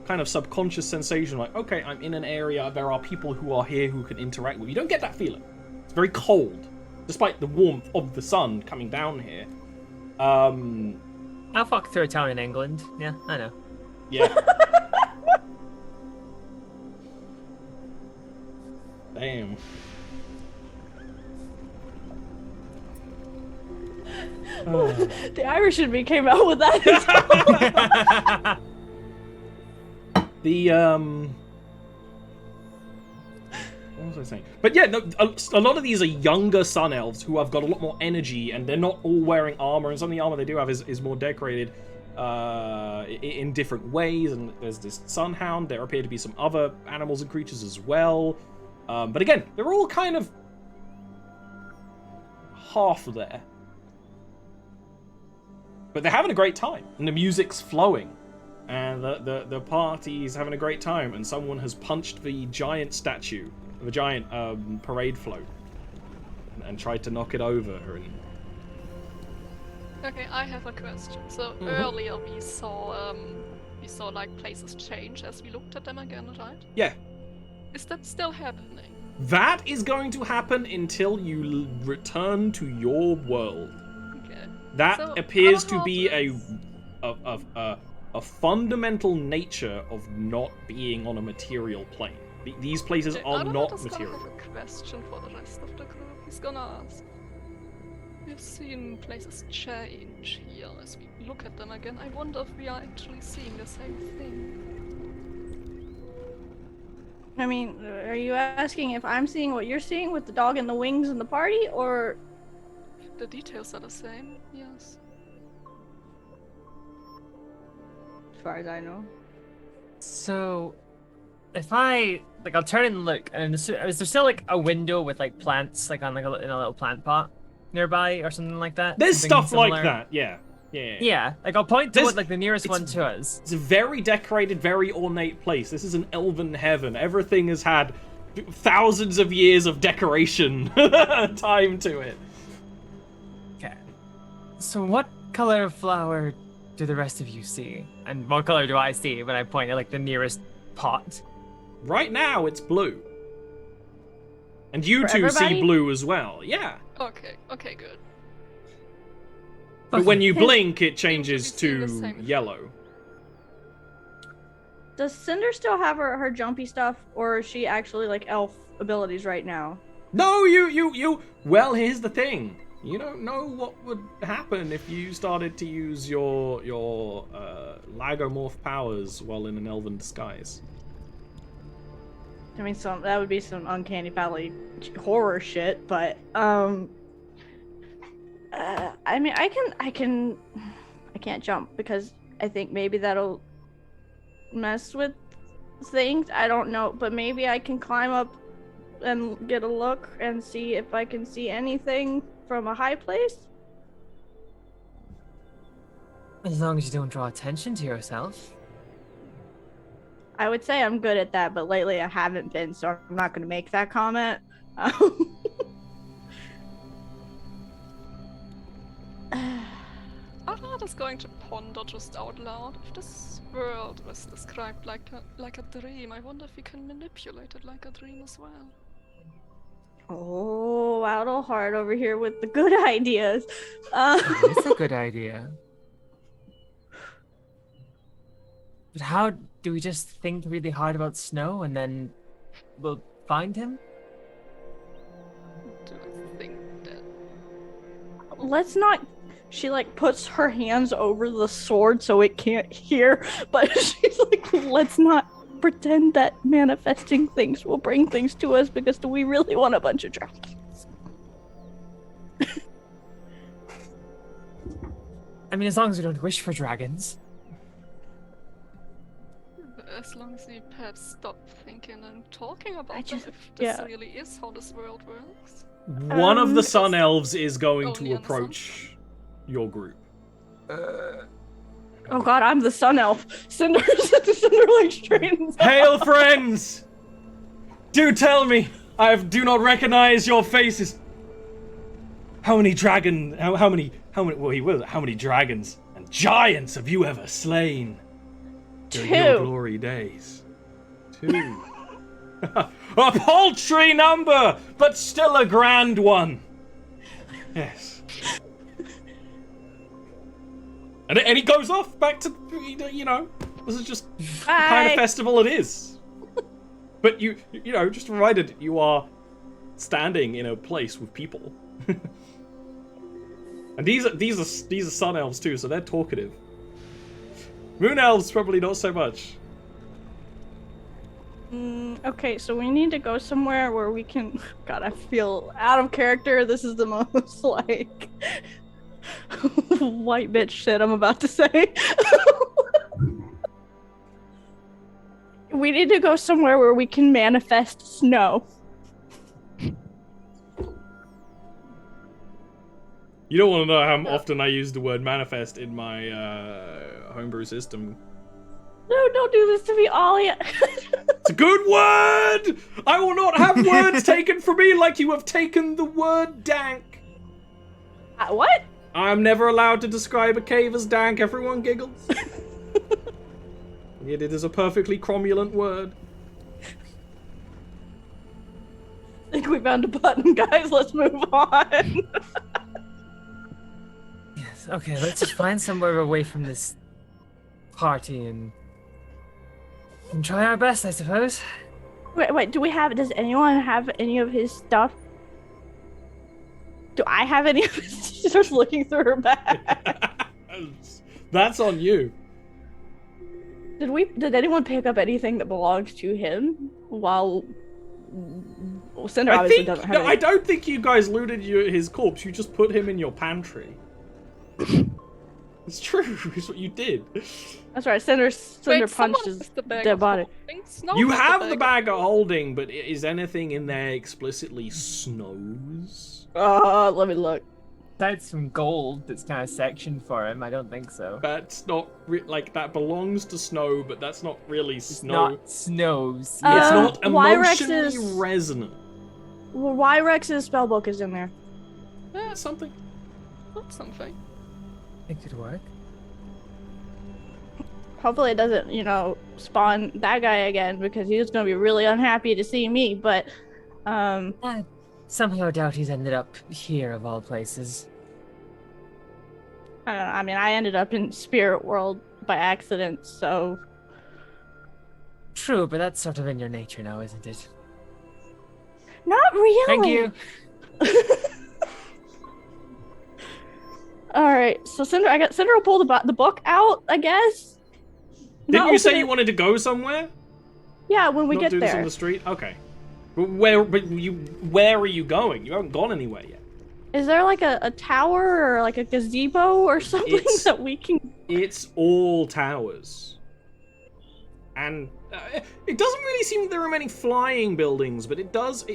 kind of subconscious sensation, like, okay, I'm in an area, there are people who are here who can interact with. You don't get that feeling. It's very cold, despite the warmth of the sun coming down here. I'll fuck through a town in England. Yeah, I know. Yeah. Damn. The Irish in me came out with that. What was I saying? But yeah, no, a lot of these are younger Sun Elves who have got a lot more energy, and they're not all wearing armor, and some of the armor they do have is more decorated in different ways, and there's this Sunhound. There appear to be some other animals and creatures as well. But again, they're all kind of half there. But they're having a great time, and the music's flowing, and the party's having a great time, and someone has punched the giant statue, the giant parade float, and tried to knock it over. And... Okay, I have a question. So earlier we saw like places change as we looked at them again, right? Yeah. Is that still happening? That is going to happen until you return to your world. That so appears to be a fundamental nature of not being on a material plane. These places are not material. I have a question for the rest of the group. He's gonna ask. We've seen places change here as we look at them again. I wonder if we are actually seeing the same thing. I mean, are you asking if I'm seeing what you're seeing with the dog and the wings and the party, or... The details are the same, yes. As far as I know. So, if I'll turn and look, and is there still like a window with like plants, like on like in a little plant pot nearby or something like that? There's something stuff similar? like that, yeah. Yeah, like I'll point to what like the nearest one to us. It's a very decorated, very ornate place. This is an elven heaven. Everything has had thousands of years of decoration time to it. Okay. So what color of flower do the rest of you see? And what color do I see when I point at like the nearest pot? Right now it's blue. And you two see blue as well, yeah. Okay, good. But when you blink, it changes to yellow. Does Cinder still have her jumpy stuff, or is she actually like elf abilities right now? No, you. Well, here's the thing. You don't know what would happen if you started to use your lagomorph powers while in an elven disguise. I mean, that would be some uncanny valley horror shit, but I mean, I can't jump because I think maybe that'll mess with things. I don't know, but maybe I can climb up and get a look and see if I can see anything from a high place. As long as you don't draw attention to yourself. I would say I'm good at that, but lately I haven't been, so I'm not going to make that comment. my heart is going to ponder just out loud. If this world was described like a dream, I wonder if we can manipulate it like a dream as well. Oh, Outl Heart over here with the good ideas. It's a good idea. But how do we just think really hard about Snow and then we'll find him? Do I think that? Let's not. She like puts her hands over the sword so it can't hear, but she's like, let's not pretend that manifesting things will bring things to us, because do we really want a bunch of dragons? I mean, as long as we don't wish for dragons. As long as we perhaps stop thinking and talking about just- if this yeah. really is how this world works. One of the Sun Elves is going Only to on the sun? approach your group. Oh god, I'm the sun elf. Cinder like straightens up. Hail, friends! Do tell me, I do not recognize your faces. How many dragons and giants have you ever slain during your Two. glory days? 2. A paltry number, but still a grand one. Yes. And he goes off back to, this is just the kind of Bye. festival it is. But just provided you are standing in a place with people. And these are sun elves too, so they're talkative. Moon elves probably not so much. Okay, so we need to go somewhere where we can. God, I feel out of character. This is the most like white bitch shit I'm about to say. We need to go somewhere where we can manifest snow. You don't want to know how often I use the word manifest in my homebrew system. No, don't do this to me, Alia. It's a good word! I will not have words taken from me like you have taken the word dank. What? I'm never allowed to describe a cave as dank. Everyone giggles. Yet it is a perfectly cromulent word. I think we found a button, guys. Let's move on. Yes, okay, let's just find somewhere away from this party and try our best, I suppose. Wait, does anyone have any of his stuff? Do I have any of his? She starts looking through her bag. That's on you. Did anyone pick up anything that belongs to him while Cinder obviously doesn't have I don't think you guys looted his corpse. You just put him in your pantry. It's true. It's what you did. That's right. Cinder Wait, punched someone his has the bag dead of body. holding. Snow You has have the bag of holding, but is anything in there explicitly Snow's? Let me look. That's some gold that's kind of sectioned for him. I don't think so. That's not that belongs to Snow, but that's not really It's Snow. not Snow's. It's not emotionally Yrex's- resonant. Well, Yrex's spellbook is in there. That's something. That's something. It could work. Hopefully it doesn't, spawn that guy again, because he's gonna be really unhappy to see me, but I somehow doubt he's ended up here of all places. I don't know. I mean, I ended up in spirit world by accident, so True, but that's sort of in your nature now, isn't it? not really. Thank you. All right, so Cinder will pull the book out, I guess. Didn't Not you say open you it- wanted to go somewhere? Yeah, when we Not get do this on there. the street? Okay. But where are you going? You haven't gone anywhere yet. Is there like a tower or like a gazebo or something It's- that we can? It's all towers. And it doesn't really seem that there are many flying buildings, but it does.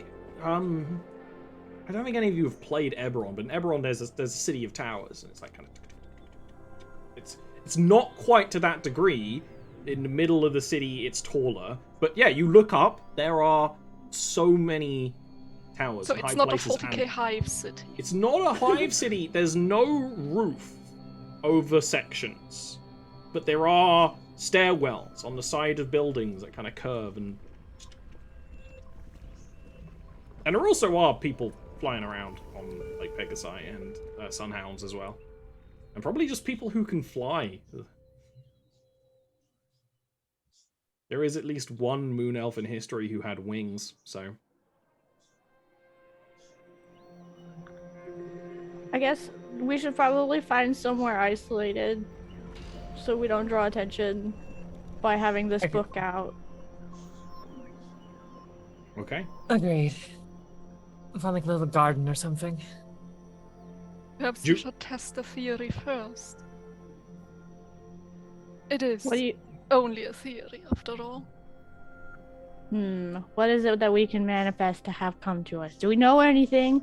I don't think any of you have played Eberron, but in Eberron there's a city of towers, and it's like kind of. It's not quite to that degree. In the middle of the city, it's taller. But yeah, you look up, there are so many towers. So and it's high not a places 40k and- hive city. It's not a hive city. There's no roof. over sections, but there are stairwells on the side of buildings that kind of curve, and there also are people flying around on like Pegasi and Sunhounds as well, and probably just people who can fly. There is at least one moon elf in history who had wings, so I guess we should probably find somewhere isolated so we don't draw attention by having this book out. okay. Agreed. Find like a little garden or something. Perhaps you should test the theory first. It is What do you... only a theory, after all. What is it that we can manifest to have come to us? Do we know anything?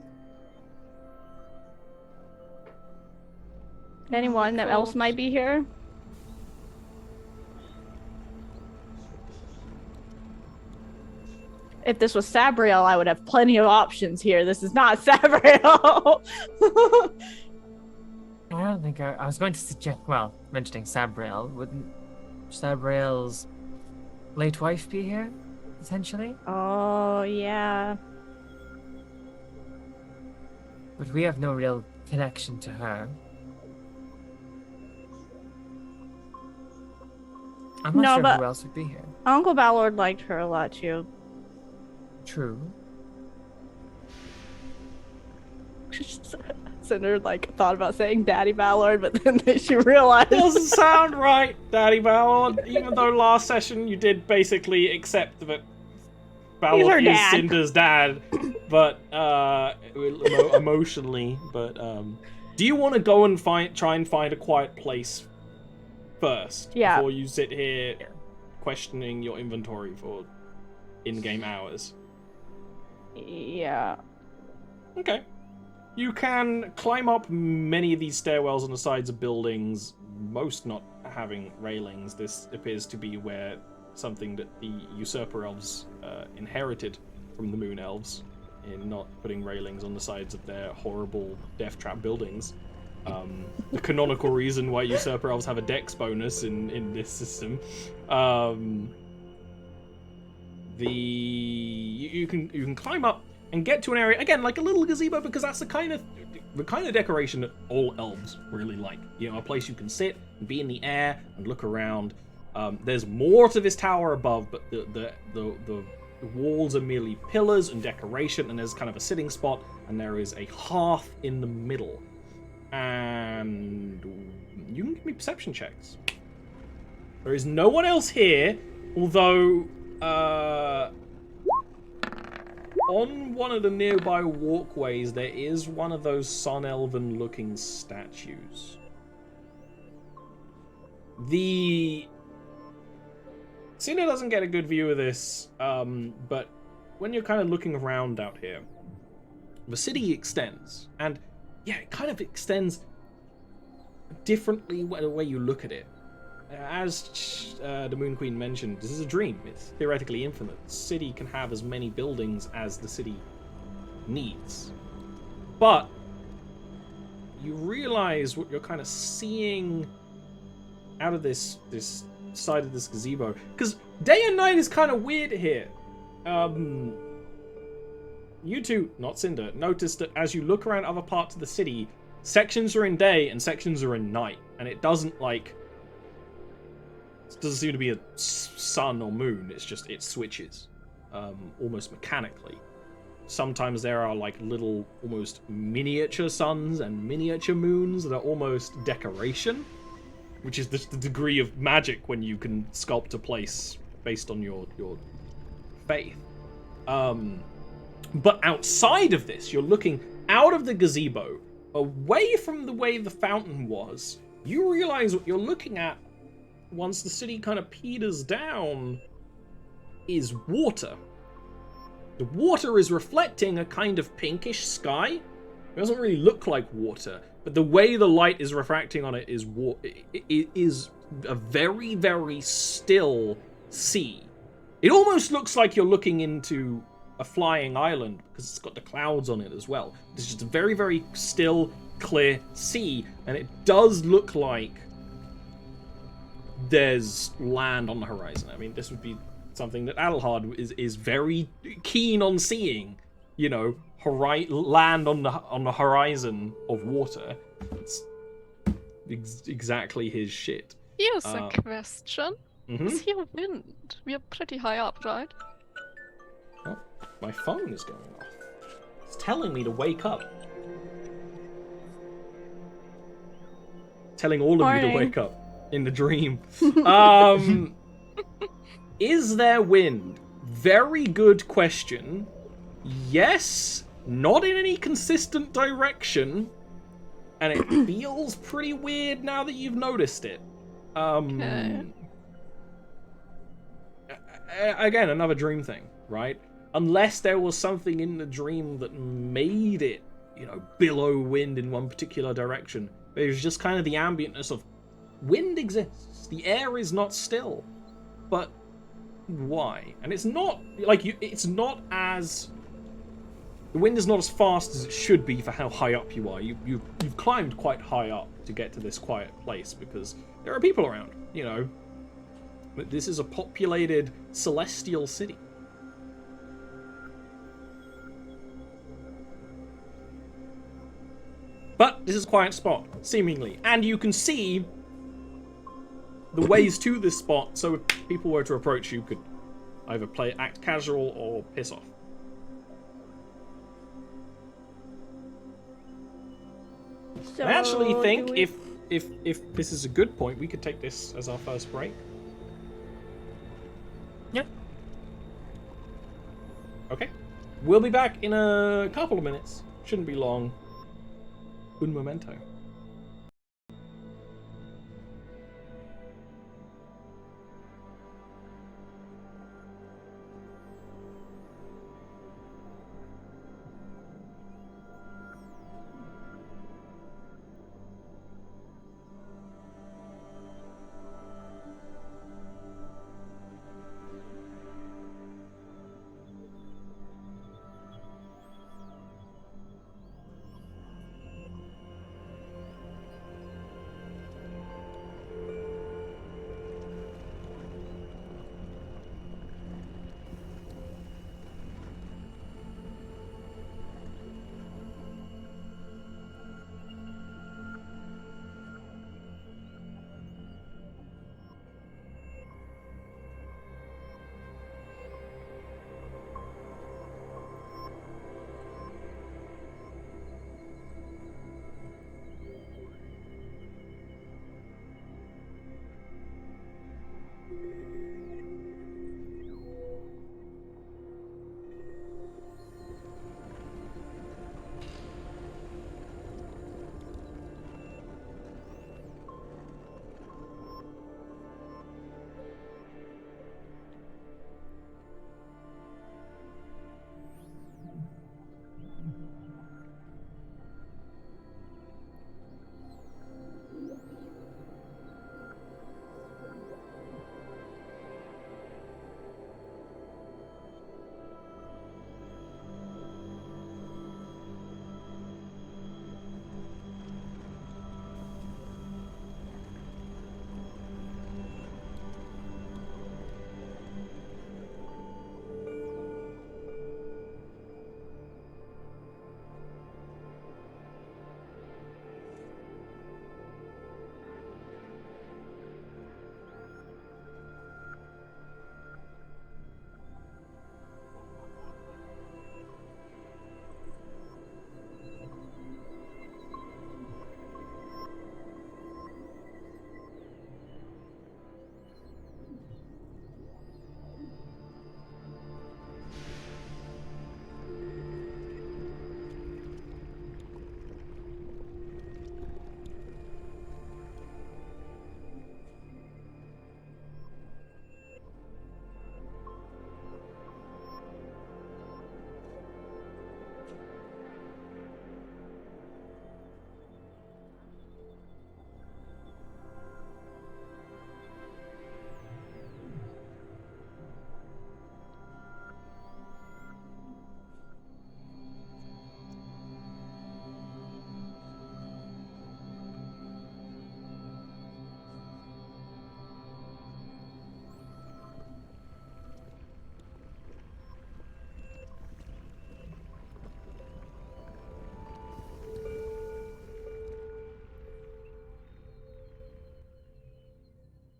Anyone that else might be here? If this was Sabriel, I would have plenty of options here. This is not Sabriel. I don't think I was going to suggest, well, mentioning Sabriel, wouldn't Sabriel's late wife be here, potentially? Oh, yeah. But we have no real connection to her. I'm not sure who else would be here. Uncle Ballard liked her a lot, too. True. Cinder thought about saying Daddy Ballard, but then she realized Doesn't sound right, Daddy Ballard. Even though last session you did basically accept that Ballard is dad. Cinder's dad, but emotionally. But do you want to go and try and find a quiet place first before you sit here questioning your inventory for in-game hours? Yeah. Okay. You can climb up many of these stairwells on the sides of buildings, most not having railings. This appears to be where something that the usurper elves inherited from the moon elves in not putting railings on the sides of their horrible death trap buildings. The canonical reason why usurper elves have a dex bonus in this system. You can climb up and get to an area again, like a little gazebo, because that's the kind of decoration that all elves really like. You know, a place you can sit and be in the air and look around. There's more to this tower above, but the walls are merely pillars and decoration, and there's kind of a sitting spot, and there is a hearth in the middle. And you can give me perception checks. There is no one else here, although on one of the nearby walkways there is one of those Sun Elven looking statues. Cena doesn't get a good view of this, but when you're kind of looking around out here, the city extends, and yeah, it kind of extends differently the way you look at it. As the Moon Queen mentioned, this is a dream. It's theoretically infinite. The city can have as many buildings as the city needs. But you realize what you're kind of seeing out of this side of this gazebo. Because day and night is kind of weird here. You two, not Cinder, notice that as you look around other parts of the city, sections are in day and sections are in night. And it doesn't seem to be a sun or moon. It's just, it switches almost mechanically. Sometimes there are little almost miniature suns and miniature moons that are almost decoration, which is the degree of magic when you can sculpt a place based on your faith. But outside of this, you're looking out of the gazebo, away from the way the fountain was. You realize what you're looking at once the city kind of peters down is water. The water is reflecting a kind of pinkish sky. It doesn't really look like water, but the way the light is refracting on it is it is a very, very still sea. It almost looks like you're looking into a flying island because it's got the clouds on it as well. It's just a very, very still, clear sea, and it does look like there's land on the horizon. I mean, this would be something that Adelhard is very keen on seeing. You know, land on the horizon of water. It's exactly his shit. Here's a question. Mhm. Is here wind? We are pretty high up, right? Oh, my phone is going off. It's telling me to wake up. Telling all of you to Morning. wake up in the dream. Is there wind? Very good question. Yes, not in any consistent direction. And it feels pretty weird now that you've noticed it. Okay. Again, another dream thing, right? Unless there was something in the dream that made it, you know, billow wind in one particular direction. It was just kind of the ambientness of wind exists. The air is not still. But why? And it's not like it's not as the wind is not as fast as it should be for how high up you are. You've climbed quite high up to get to this quiet place because there are people around, you know. But this is a populated celestial city. But this is a quiet spot, seemingly. And you can see the ways to this spot, so if people were to approach you, could either act casual or piss off. So I actually think do we- if this is a good point, we could take this as our first break. Yeah. Okay. We'll be back in a couple of minutes. Shouldn't be long. Un momento.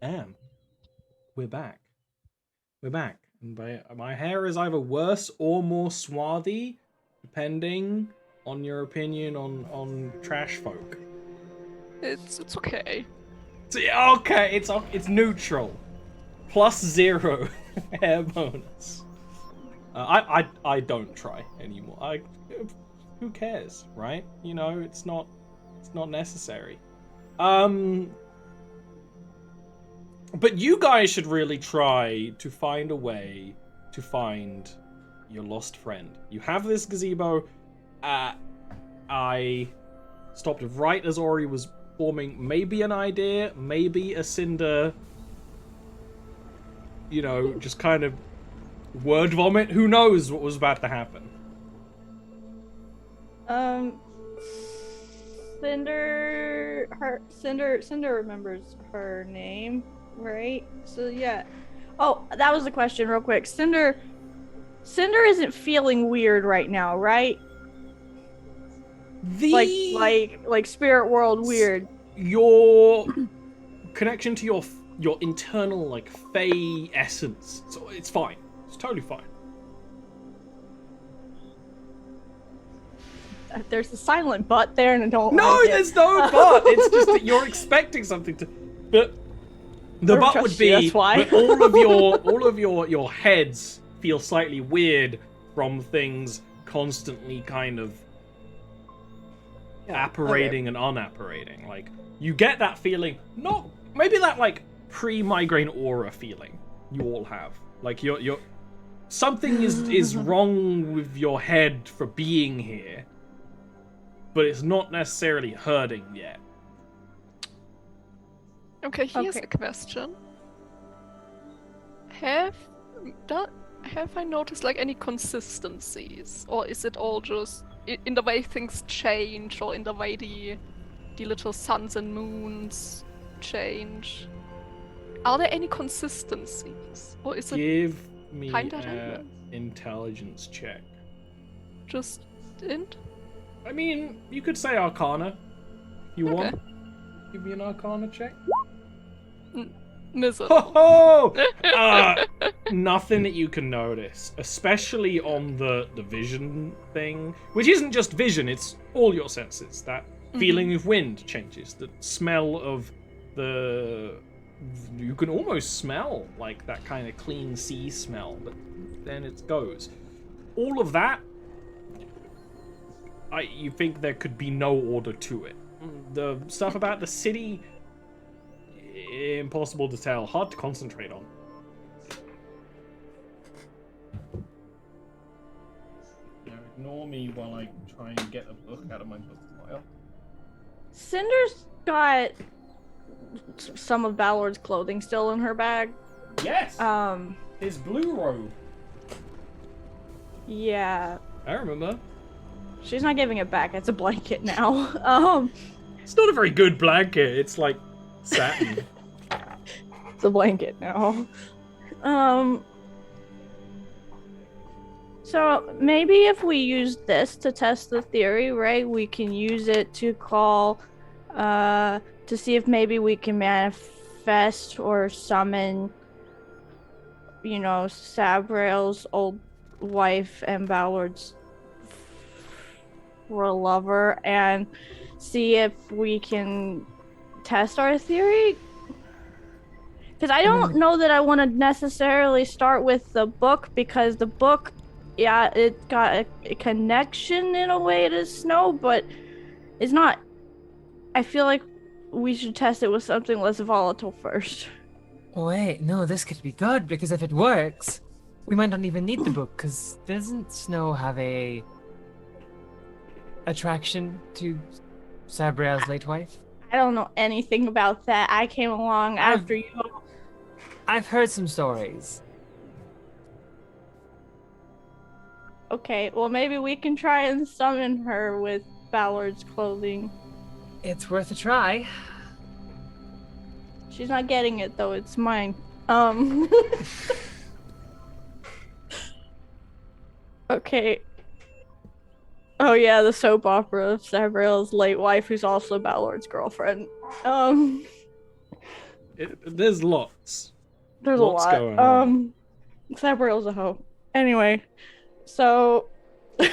am. We're back. We're back. And my hair is either worse or more swarthy, depending on your opinion on trash folk. It's okay. Okay, it's neutral. +0 hair bonus. I don't try anymore. Who cares, right? You know, it's not necessary. But you guys should really try to find a way to find your lost friend. You have this gazebo. I stopped right as Ori was forming maybe an idea, maybe a cinder, you know, just kind of word vomit. Who knows what was about to happen? Cinder remembers her name, right? So yeah. Oh, that was the question real quick. Cinder isn't feeling weird right now, right? Like spirit world weird. Your connection to your internal like Fey essence. So it's fine. It's totally fine. There's a silent butt there, and I don't. No, like there's no but. It's just that you're expecting something to. But the butt would be. That's why. But all of your heads feel slightly weird from things constantly kind of apparating and unapparating. Like you get that feeling. Not maybe that like pre-migraine aura feeling you all have. Like you're something is wrong with your head for being here. But it's not necessarily hurting yet. Okay, here's a question. Have I noticed like any consistencies, or is it all just in the way things change, or in the way the little suns and moons change? Are there any consistencies, or is it Give me kinda an random? intelligence check. Just int? I mean, you could say Arcana. You Okay. want? Give me an Arcana check. Miserable. Ho ho! Nothing that you can notice, especially on the vision thing, which isn't just vision; it's all your senses. That feeling of wind changes. The smell of you can almost smell like that kind of clean sea smell, but then it goes. All of that. You think there could be no order to it. The stuff about the city, impossible to tell, hard to concentrate on. Now ignore me while I try and get a book out of my book pile. Cinder's got some of Ballard's clothing still in her bag. Yes! His blue robe. Yeah. I remember. She's not giving it back. It's a blanket now. It's not a very good blanket. It's like satin. It's a blanket now. So maybe if we use this to test the theory, right? We can use it to call, to see if maybe we can manifest or summon, you know, Sabrail's old wife and Ballard's lover, and see if we can test our theory. Because I don't know that I want to necessarily start with the book, because the book, yeah, it got a connection in a way to Snow, but it's not. I feel like we should test it with something less volatile first. Wait, no, this could be good, because if it works, we might not even need the book, because doesn't Snow have a attraction to Sabrail's late wife? I don't know anything about that. I came along after you. I've heard some stories. Okay, well maybe we can try and summon her with Ballard's clothing. It's worth a try. She's not getting it though, it's mine. Okay. Oh yeah, the soap opera of Sabrail's late wife, who's also Ballard's girlfriend. There's lots. There's What's a lot. going on? Sabriel's a hoe. Anyway, so I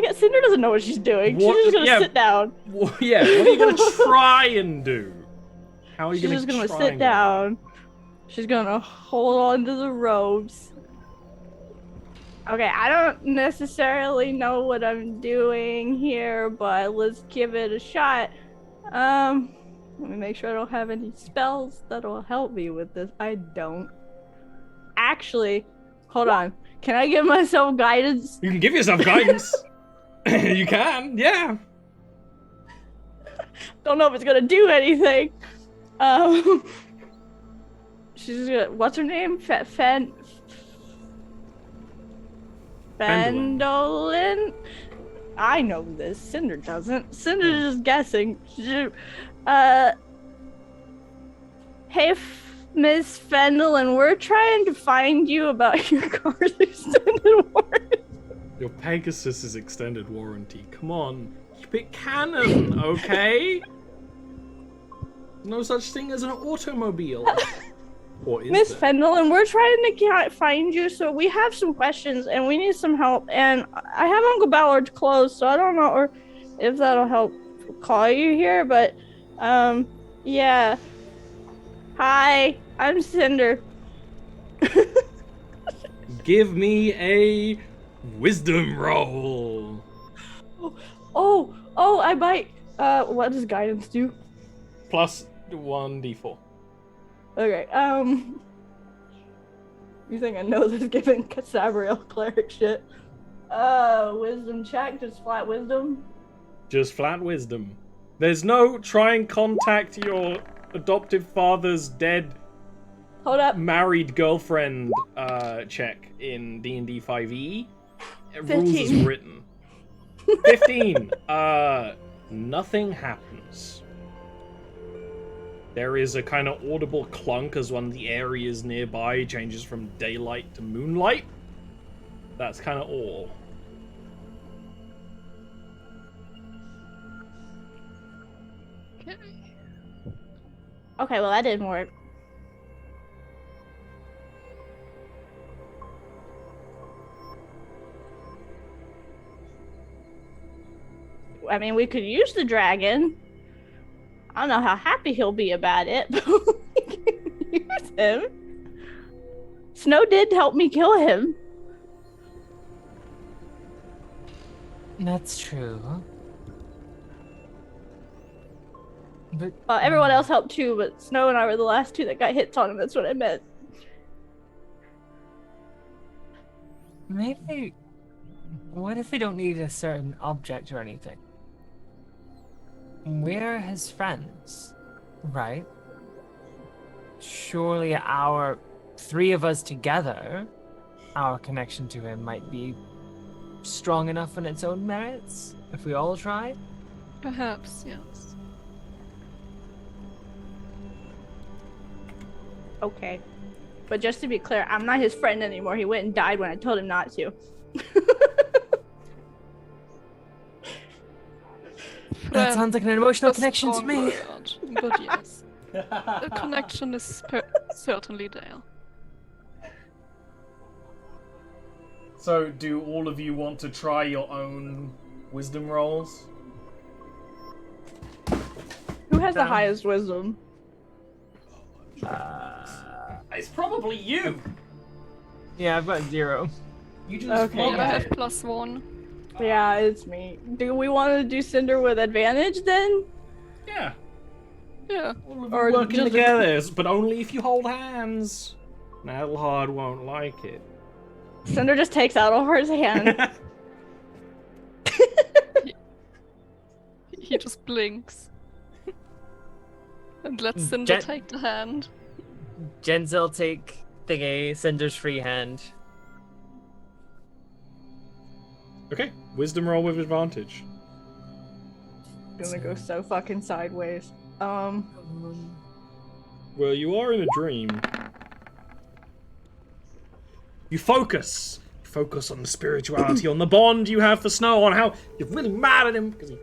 guess Cinder doesn't know what she's doing. What- She's just gonna yeah. sit down. Well, yeah, what are you gonna try and do? How are you She's gonna just gonna try sit and down. She's gonna hold on to the ropes. Okay, I don't necessarily know what I'm doing here, but let's give it a shot. Let me make sure I don't have any spells that'll help me with this. I don't. Actually, hold on. Can I give myself guidance? You can give yourself guidance. You can, yeah. Don't know if it's gonna do anything. She's gonna, what's her name? Fendolin? I know this. Cinder doesn't. Cinder's just guessing. Hey, Miss Fendolin, we're trying to find you about your car's extended warranty. Your Pegasus's extended warranty. Come on, keep it canon, okay? No such thing as an automobile. Or is Miss there? Fendolin, we're trying to find you, so we have some questions and we need some help. And I have Uncle Ballard's clothes, so I don't know or if that'll help call you here, but yeah. Hi, I'm Cinder. Give me a wisdom roll. Oh, I might. What does guidance do? Plus 1d4. Okay, you think I know this given Sabriel cleric shit? Wisdom check, just flat wisdom? Just flat wisdom. There's no try and contact your adoptive father's dead Hold up. married girlfriend check in D&D 5e. Rules as 15. written. 15. Nothing happens. There is a kind of audible clunk as one of the areas nearby changes from daylight to moonlight. That's kind of all. Okay. Okay, well that didn't work. I mean, we could use the dragon. I don't know how happy he'll be about it, but we can use him. Snow did help me kill him. That's true. But Everyone else helped too, but Snow and I were the last two that got hits on him. That's what I meant. maybe. What if we don't need a certain object or anything? We're his friends, right? Surely our three of us together, our connection to him might be strong enough on its own merits if we all tried. Perhaps, yes. Okay. But just to be clear, I'm not his friend anymore. He went and died when I told him not to. That sounds like an emotional A connection to strong me. word, but yes, the connection is certainly there. So, do all of you want to try your own wisdom rolls? Who has the highest wisdom? It's probably you. Yeah, I've got 0. You just Okay. I have +1. Yeah, it's me. Do we want to do Cinder with advantage then? Yeah. Yeah. All of Or you working just- together, but only if you hold hands. Nailhard won't like it. Cinder just takes out over his hand. He just blinks. And lets Cinder Jet- take the hand. Jenzel take thingy, Cinder's free hand. Okay, wisdom roll with advantage. Gonna go so fucking sideways. Well, you are in a dream. You focus. You focus on the spirituality, on the bond you have for Snow, on how you're really mad at him because he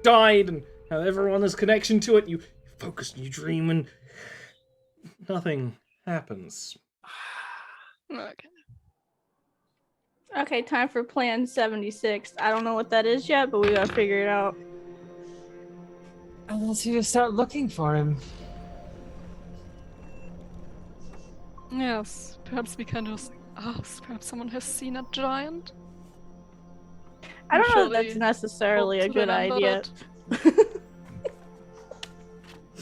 died, and how everyone has connection to it. You focus on your dream and nothing happens. Okay. Okay, time for Plan 76. I don't know what that is yet, but we gotta figure it out. Unless you just start looking for him. Yes, perhaps we can just ask. Perhaps someone has seen a giant. I don't know if Surely that's necessarily a won't good remember idea. it.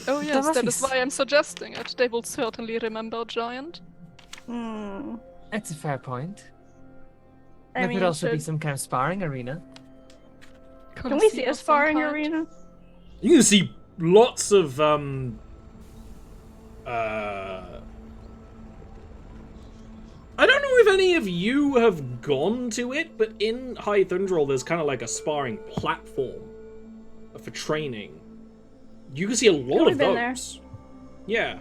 Oh yes, must that be is why I'm suggesting it. They will certainly remember a giant. Hmm. That's a fair point. I There mean, could also be should- some kind of sparring arena. Can we see a Colosseum of some sparring kind. arena? You can see lots of I don't know if any of you have gone to it, but in High Thunderall there's kind of like a sparring platform for training. You can see a lot we've of been those. Yeah.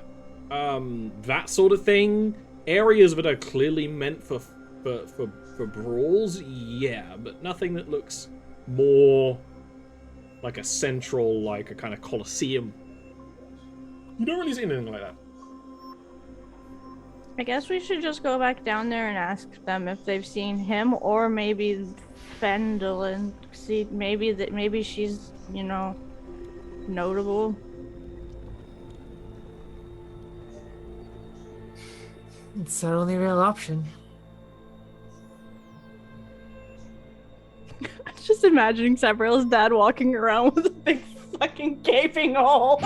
That sort of thing. Areas that are clearly meant for brawls, yeah, but nothing that looks more like a central, like a kind of Colosseum. You don't really see anything like that. I guess we should just go back down there and ask them if they've seen him, or maybe Fendel, and see maybe she's, you know, notable. It's our only real option. I'm just imagining Sabriel's dad walking around with a big fucking gaping hole.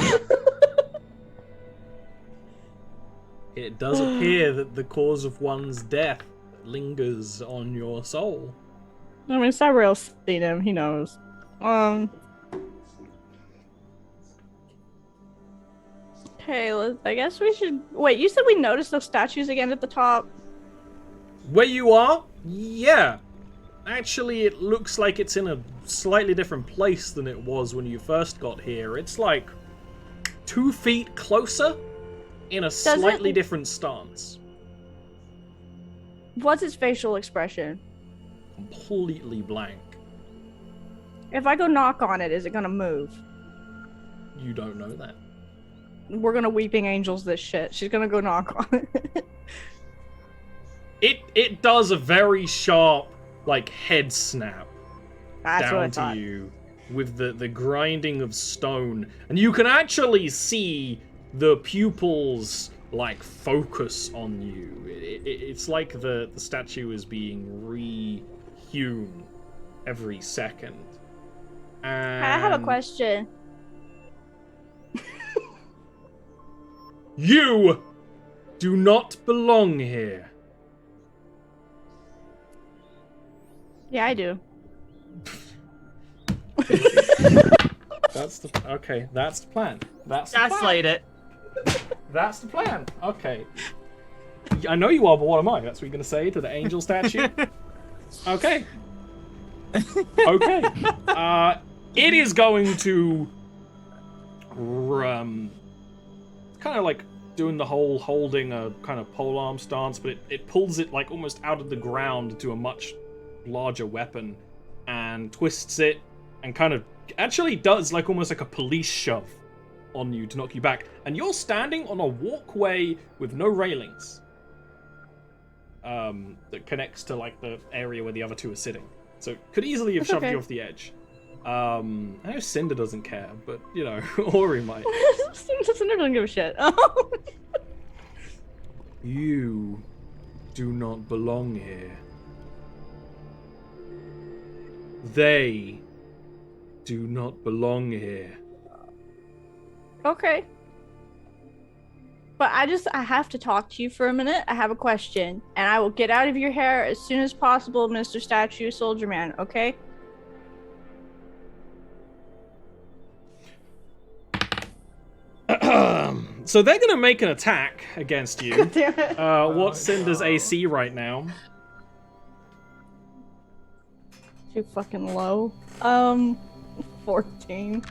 It does appear that the cause of one's death lingers on your soul. I mean, Sabriel's seen him. He knows. Okay, I guess we should... Wait, you said we noticed those statues again at the top? Where you are? Yeah. Actually, it looks like it's in a slightly different place than it was when you first got here. It's like 2 feet closer in a slightly different stance. What's its facial expression? Completely blank. If I go knock on it, is it gonna move? You don't know that. We're gonna Weeping Angels this shit. She's gonna go knock on it. It does a very sharp, like, head snap That's what I down thought. to you with the grinding of stone. And you can actually see the pupils, like, focus on you. It's like the statue is being rehewn every second. And I have a question. You do not belong here. Yeah, I do. That's the okay. That's the plan. That's the Gaslight it. That's the plan. Okay. I know you are, but what am I? That's what you're gonna say to the angel statue. Okay. Okay. It is going to kind of like doing the whole holding a kind of polearm stance, but it pulls it like almost out of the ground to a much larger weapon and twists it and kind of actually does like almost like a police shove on you to knock you back. And you're standing on a walkway with no railings that connects to like the area where the other two are sitting. So it could easily have shoved you off the edge. I know Cinder doesn't care, but you know, Ori might. Cinder doesn't give a shit. You do not belong here. They do not belong here. Okay. But I have to talk to you for a minute. I have a question, and I will get out of your hair as soon as possible, Mr. Statue Soldier Man, okay? So they're gonna make an attack against you. Damn it. What's Cinder's AC right now? Too fucking low. 14.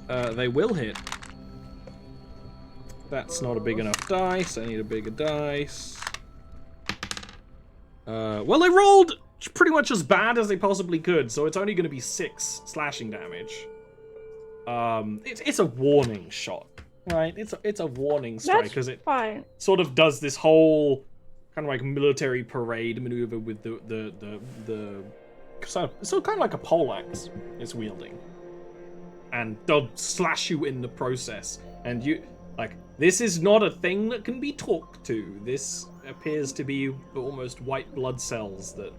They will hit. That's not a big enough dice. I need a bigger dice. Well, they rolled pretty much as bad as they possibly could, so it's only going to be 6 slashing damage. It's a warning shot, right? It's a warning strike That's because it fine. sort of does this whole kind of like military parade maneuver with the so kind of like a poleaxe it's wielding, and they'll slash you in the process. And you like, this is not a thing that can be talked to. This appears to be almost white blood cells that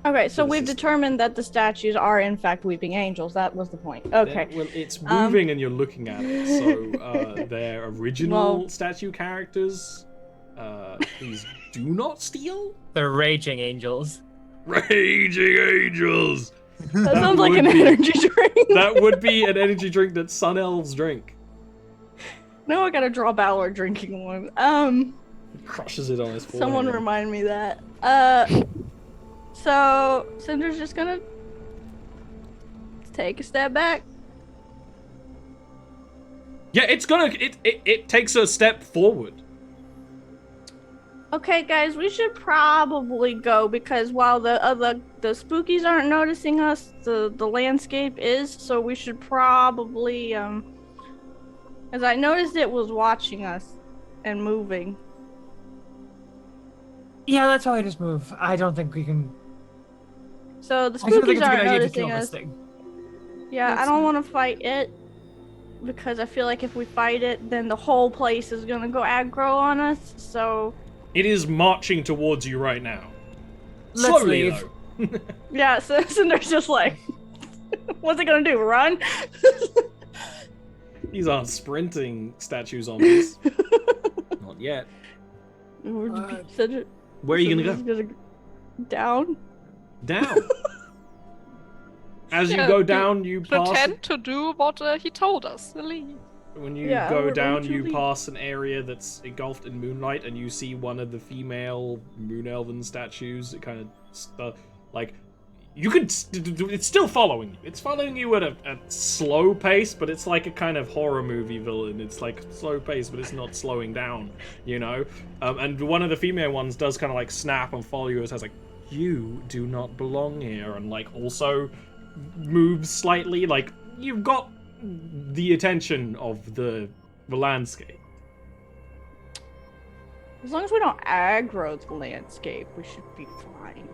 Okay, so the we've system. determined that the statues are in fact weeping angels. That was the point. Okay. Well, it's moving and you're looking at it, so they're original statue characters. Please do not steal. They're raging angels. Raging angels. That sounds like an would be- energy drink. That would be an energy drink that sun elves drink. No, I gotta draw Balor drinking one. Crushes it on his forehead. Someone remind me that. So Cinder's just gonna take a step back. Yeah, it takes a step forward. Okay, guys, we should probably go because while the spookies aren't noticing us, the landscape is. So we should probably as I noticed it was watching us and moving. Yeah, let's probably just move. I don't think we can. So the I don't think spookies it's a good aren't idea to kill noticing this us. thing. Yeah, I Let's don't want to fight it because I feel like if we fight it, then the whole place is gonna go aggro on us. So It is marching towards you right now. Let's Slowly, leave. though. yeah, so Cinder's just like, what's it gonna do? Run? These aren't sprinting statue zombies. Not yet. Cinder, Where are you gonna Cinder's go? gonna down. Down. As you Yeah, go down, you pass. Pretend to do what he told us. Leave. When you Yeah, go we're down, going to you leave. pass an area that's engulfed in moonlight, and you see one of the female moon elven statues. It kind of like you could. It's still following you. It's following you at a slow pace, but it's like a kind of horror movie villain. It's like slow pace, but it's not slowing down. You know. And one of the female ones does kind of like snap and follow you. It says like, "You do not belong here," and like also moves slightly. Like you've got the attention of the landscape. As long as we don't aggro the landscape, we should be fine.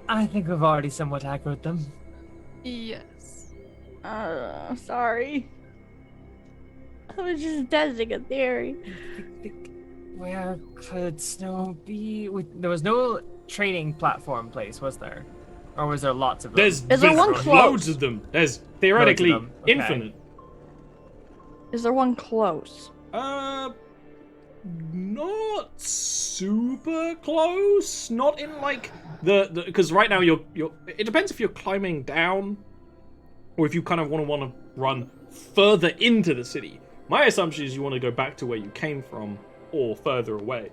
I think we've already somewhat aggroed them. Yes. Sorry. I was just testing a theory. Where could Snow be? There was no training platform place, was there? Or was there lots of them? There's there one loads close? of them. There's theoretically Loads of them, okay. infinite. Is there one close? Not super close. Not in like the because right now you're. It depends if you're climbing down, or if you kind of want to run further into the city. My assumption is you want to go back to where you came from, or further away,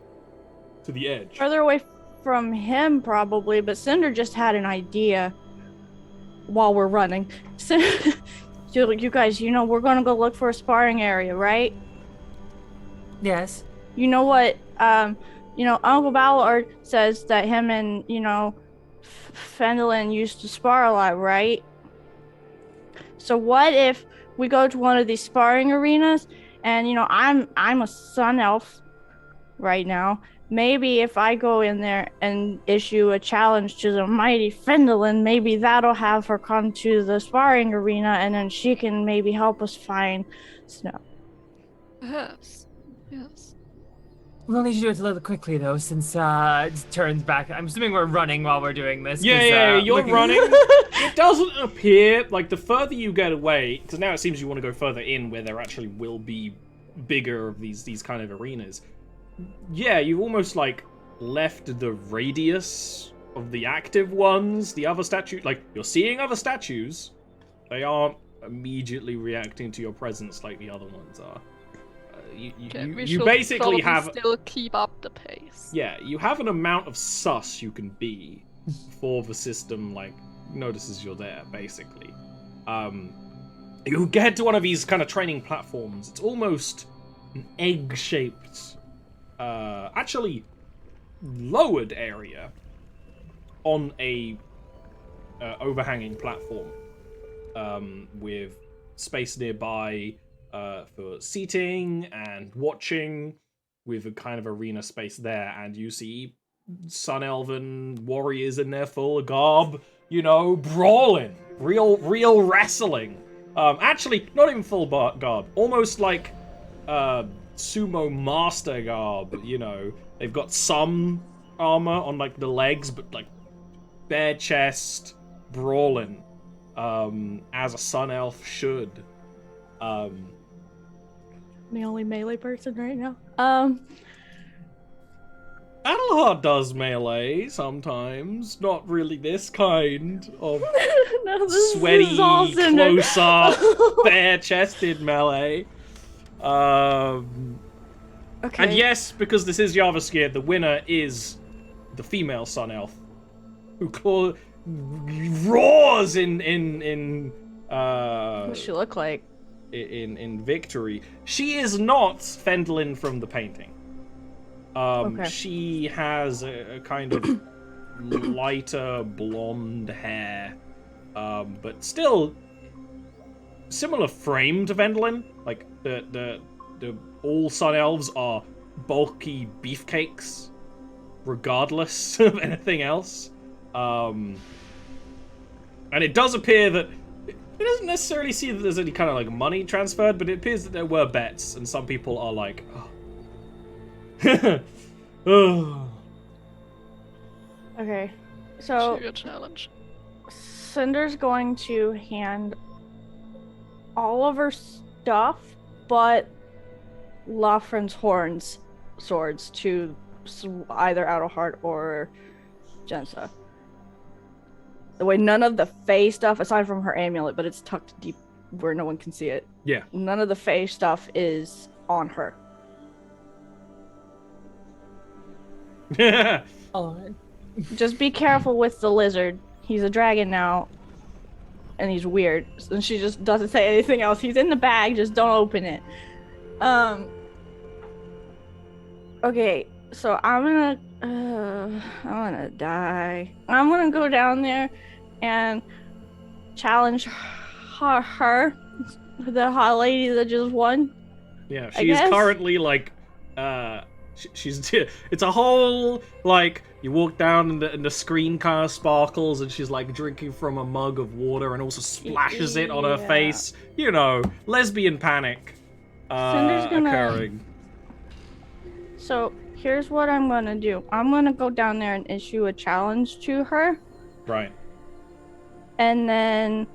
to the edge. Further away from him, probably, but Cinder just had an idea while we're running. So, you guys, we're gonna go look for a sparring area, right? Yes. You know what, Uncle Ballard says that him and, Fendelin used to spar a lot, right? So what if we go to one of these sparring arenas and, I'm a sun elf right now. Maybe if I go in there and issue a challenge to the mighty Fendelin, maybe that'll have her come to the sparring arena and then she can maybe help us find Snow. Perhaps. Yes. We'll need to do it a little quickly though, since it turns back. I'm assuming we're running while we're doing this. Yeah, you're looking- running. It doesn't appear like the further you get away, because now it seems you want to go further in where there actually will be bigger of these kind of arenas. Yeah, you've almost like left the radius of the active ones. The other statue, like you're seeing other statues, they aren't immediately reacting to your presence like the other ones are. You We you should basically probably have still keep up the pace. yeah, you have an amount of sus you can be before the system like notices you're there. Basically, you get to one of these kind of training platforms. It's almost an egg-shaped, actually lowered area on a overhanging platform. with space nearby for seating and watching, with a kind of arena space there, and you see Sun Elven warriors in their full garb, you know, brawling, real wrestling. Actually, not even full garb, almost like sumo master garb. You know, they've got some armor on like the legs, but like bare chest, brawling, as a Sun Elf should. The only melee person right now. Adelhard does melee sometimes, not really this kind of No, this sweaty, is all Cinder. close-up, bare-chested melee. Okay. And yes, because this is Jarviskjir, the winner is the female Sun Elf, who roars in What's she look like? in victory. She is not Fendlin from the painting. Okay. She has a kind of lighter blonde hair, but still similar frame to Vendlin. Like the all Sun Elves are bulky beefcakes, regardless of anything else. And it does appear that it doesn't necessarily see that there's any kind of like money transferred, but it appears that there were bets, and some people are like, oh. Okay. So Trigger challenge. Cinder's going to hand all of her stuff, but Lofren's horns swords to either Adelhard or Jensa. The way none of the Fae stuff, aside from her amulet, but it's tucked deep where no one can see it. Yeah. None of the Fae stuff is on her. Oh, Just be careful with the lizard. He's a dragon now, and he's weird. And she just doesn't say anything else. He's in the bag, just don't open it. Okay, so I'm gonna die. I'm gonna go down there and challenge her, the hot lady that just won. Yeah, I she's guess. currently like, she's. It's a whole like you walk down and the screen kind of sparkles, and she's like drinking from a mug of water and also splashes it on her Yeah. face. You know, lesbian panic Cinder's gonna- occurring. So here's what I'm gonna do. I'm gonna go down there and issue a challenge to her. Right. And then,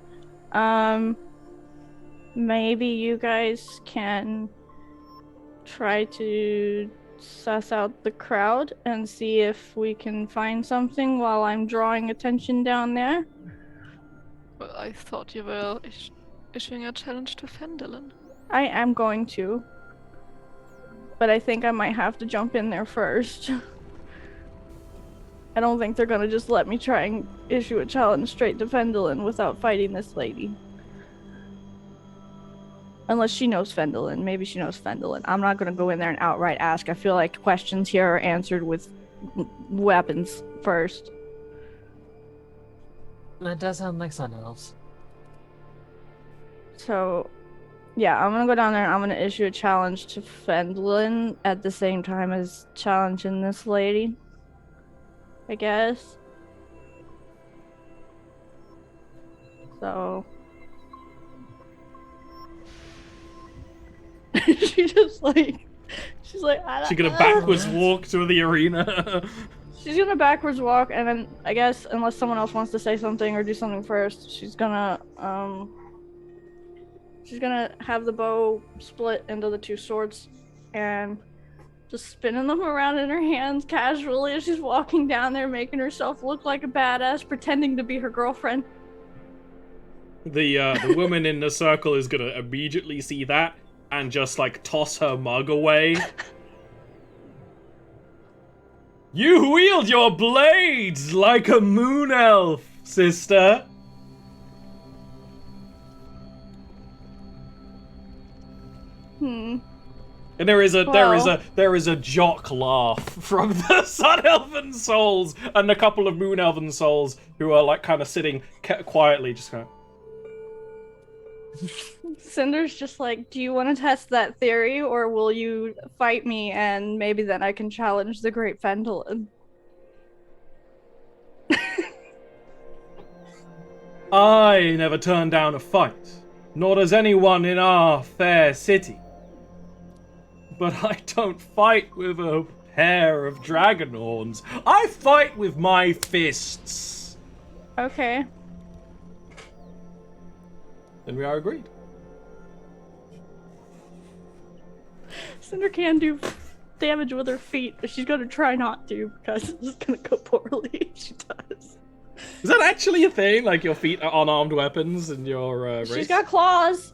maybe you guys can try to suss out the crowd and see if we can find something while I'm drawing attention down there. Well, I thought you were issuing a challenge to Fendelin. I am going to, but I think I might have to jump in there first. I don't think they're gonna just let me try and issue a challenge straight to Fendelin without fighting this lady. Unless she knows Fendelin. Maybe she knows Fendelin. I'm not gonna go in there and outright ask. I feel like questions here are answered with weapons first. that does sound like Sun Elves. So, yeah, I'm gonna go down there and I'm gonna issue a challenge to Fendelin at the same time as challenging this lady. I guess. So. She's like, I don't She's gonna know. backwards walk to the arena. She's gonna backwards walk, and then I guess unless someone else wants to say something or do something first, she's gonna have the bow split into the two swords and just spinning them around in her hands casually as she's walking down there, making herself look like a badass, pretending to be her girlfriend. The woman in the circle is gonna immediately see that and just like toss her mug away. You wield your blades like a moon elf, sister. And there is a jock laugh from the Sun Elven souls and a couple of Moon Elven souls who are like kind of sitting quietly, just kind of. Cinder's just like, do you want to test that theory, or will you fight me and maybe then I can challenge the Great Fendolin? I never turn down a fight, nor does anyone in our fair city. But I don't fight with a pair of dragon horns. I fight with my fists. Okay. Then we are agreed. Cinder can do damage with her feet, but she's gonna try not to because it's gonna go poorly if she does. Is that actually a thing? Like your feet are unarmed weapons in your race? She's got claws.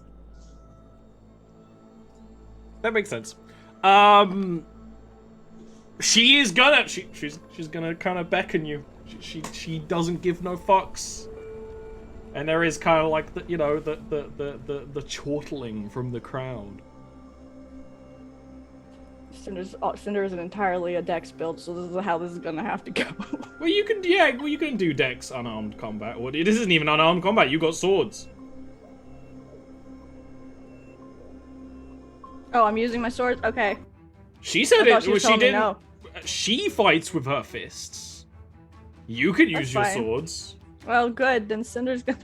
That makes sense. She is gonna she's gonna kind of beckon you. She doesn't give no fucks. And there is kind of like the the chortling from the crowd. Cinder isn't entirely a dex build, so this is how this is gonna have to go. Well, you can do dex unarmed combat. Well, this isn't even unarmed combat. You got swords. Oh, I'm using my sword. Okay. She said I thought it. Well, she didn't. no. She fights with her fists. You can use your fine. swords. Well, good. Then Cinder's gonna.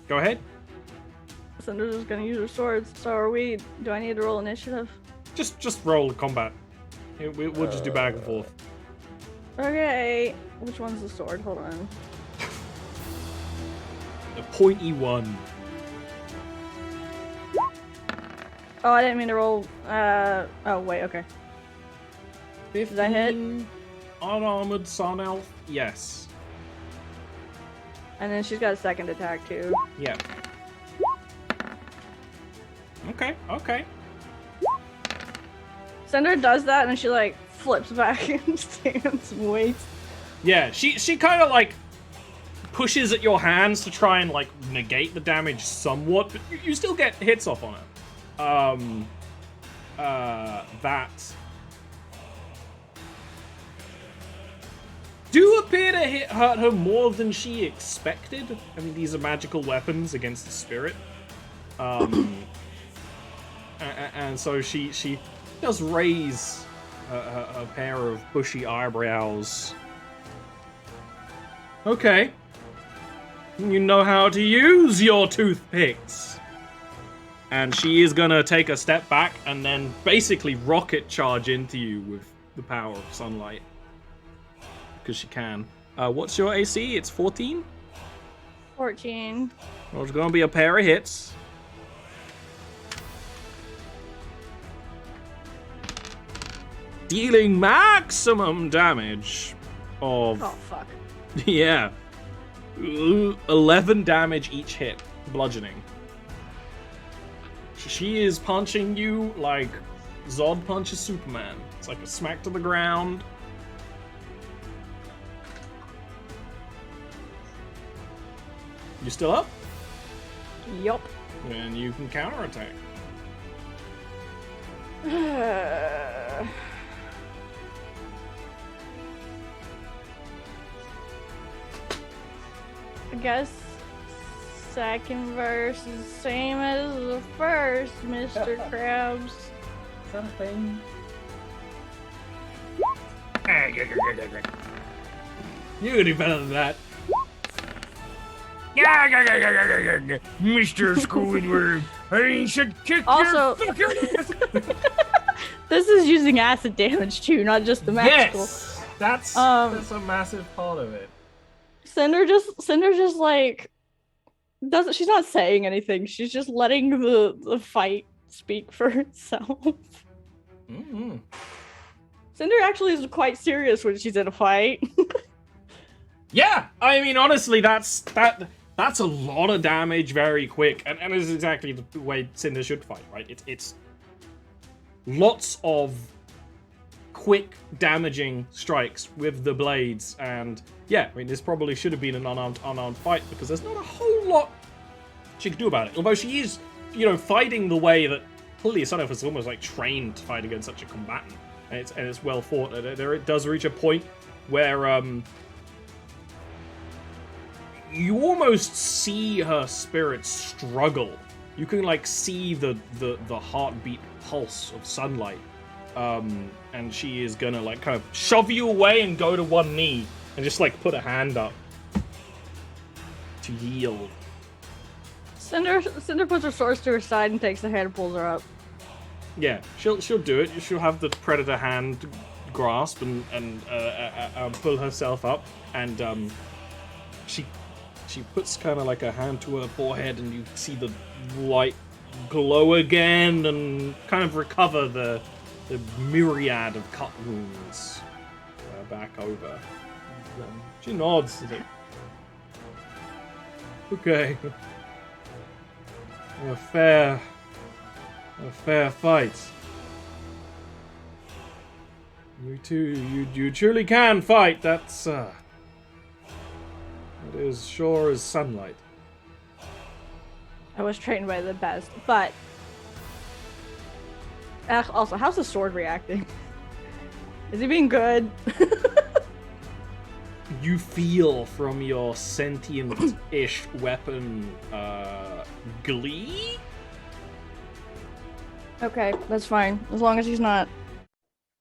Go ahead. Cinder's just gonna use her swords. So are we? Do I need to roll initiative? Just roll the combat. We'll just do back and forth. Okay. Which one's the sword? Hold on. The pointy one. Oh, I didn't mean to roll. Oh wait. Okay. 15 that hit? Unarmored sun elf. Yes. And then she's got a second attack too. Yeah. Okay. Okay. Cinder does that, and she like flips back and stands and waits. Yeah. She kind of like pushes at your hands to try and like negate the damage somewhat, but you still get hits off on it. That do appear to hurt her more than she expected. I mean, these are magical weapons against the spirit. And so she does raise a pair of bushy eyebrows. Okay. You know how to use your toothpicks. And she is gonna take a step back and then basically rocket charge into you with the power of sunlight. Because she can. What's your AC? It's 14? 14. Well, it's gonna be a pair of hits. Dealing maximum damage of... Oh fuck. Yeah. 11 damage each hit. Bludgeoning. She is punching you like Zod punches Superman. It's like a smack to the ground. You still up? Yup. And you can counterattack. I guess second verse is the same as the first, Mr. Krabs. Is that a thing? You can do better than that. Mr. Squidward, I should kick Also- your fucking ass. This is using acid damage too, not just the magical. Yes! That's a massive part of it. Cinder just like doesn't. She's not saying anything. She's just letting the fight speak for itself. Mm-hmm. Cinder actually is quite serious when she's in a fight. Yeah! I mean, honestly, that's a lot of damage very quick. And it's exactly the way Cinder should fight, right? It's lots of quick damaging strikes with the blades. And yeah, I mean, this probably should have been an unarmed fight because there's not a whole lot she could do about it. Although she is, fighting the way that clearly Sun Elf is almost like trained to fight against such a combatant. And it's well fought. There it does reach a point where you almost see her spirit struggle. You can like see the heartbeat pulse of sunlight. And she is gonna like kind of shove you away and go to one knee and just like put a hand up to yield. Cinder puts her swords to her side and takes the hand and pulls her up. Yeah, she'll do it. She'll have the predator hand grasp and pull herself up, and she puts kind of like a hand to her forehead, and you see the light glow again and kind of recover the myriad of cut wounds back over. She nods. Okay. A fair fight. You truly can fight. That's it is sure as sunlight. I was trained by the best, but also, how's the sword reacting? Is he being good? You feel from your sentient-ish weapon glee? Okay, that's fine. As long as he's not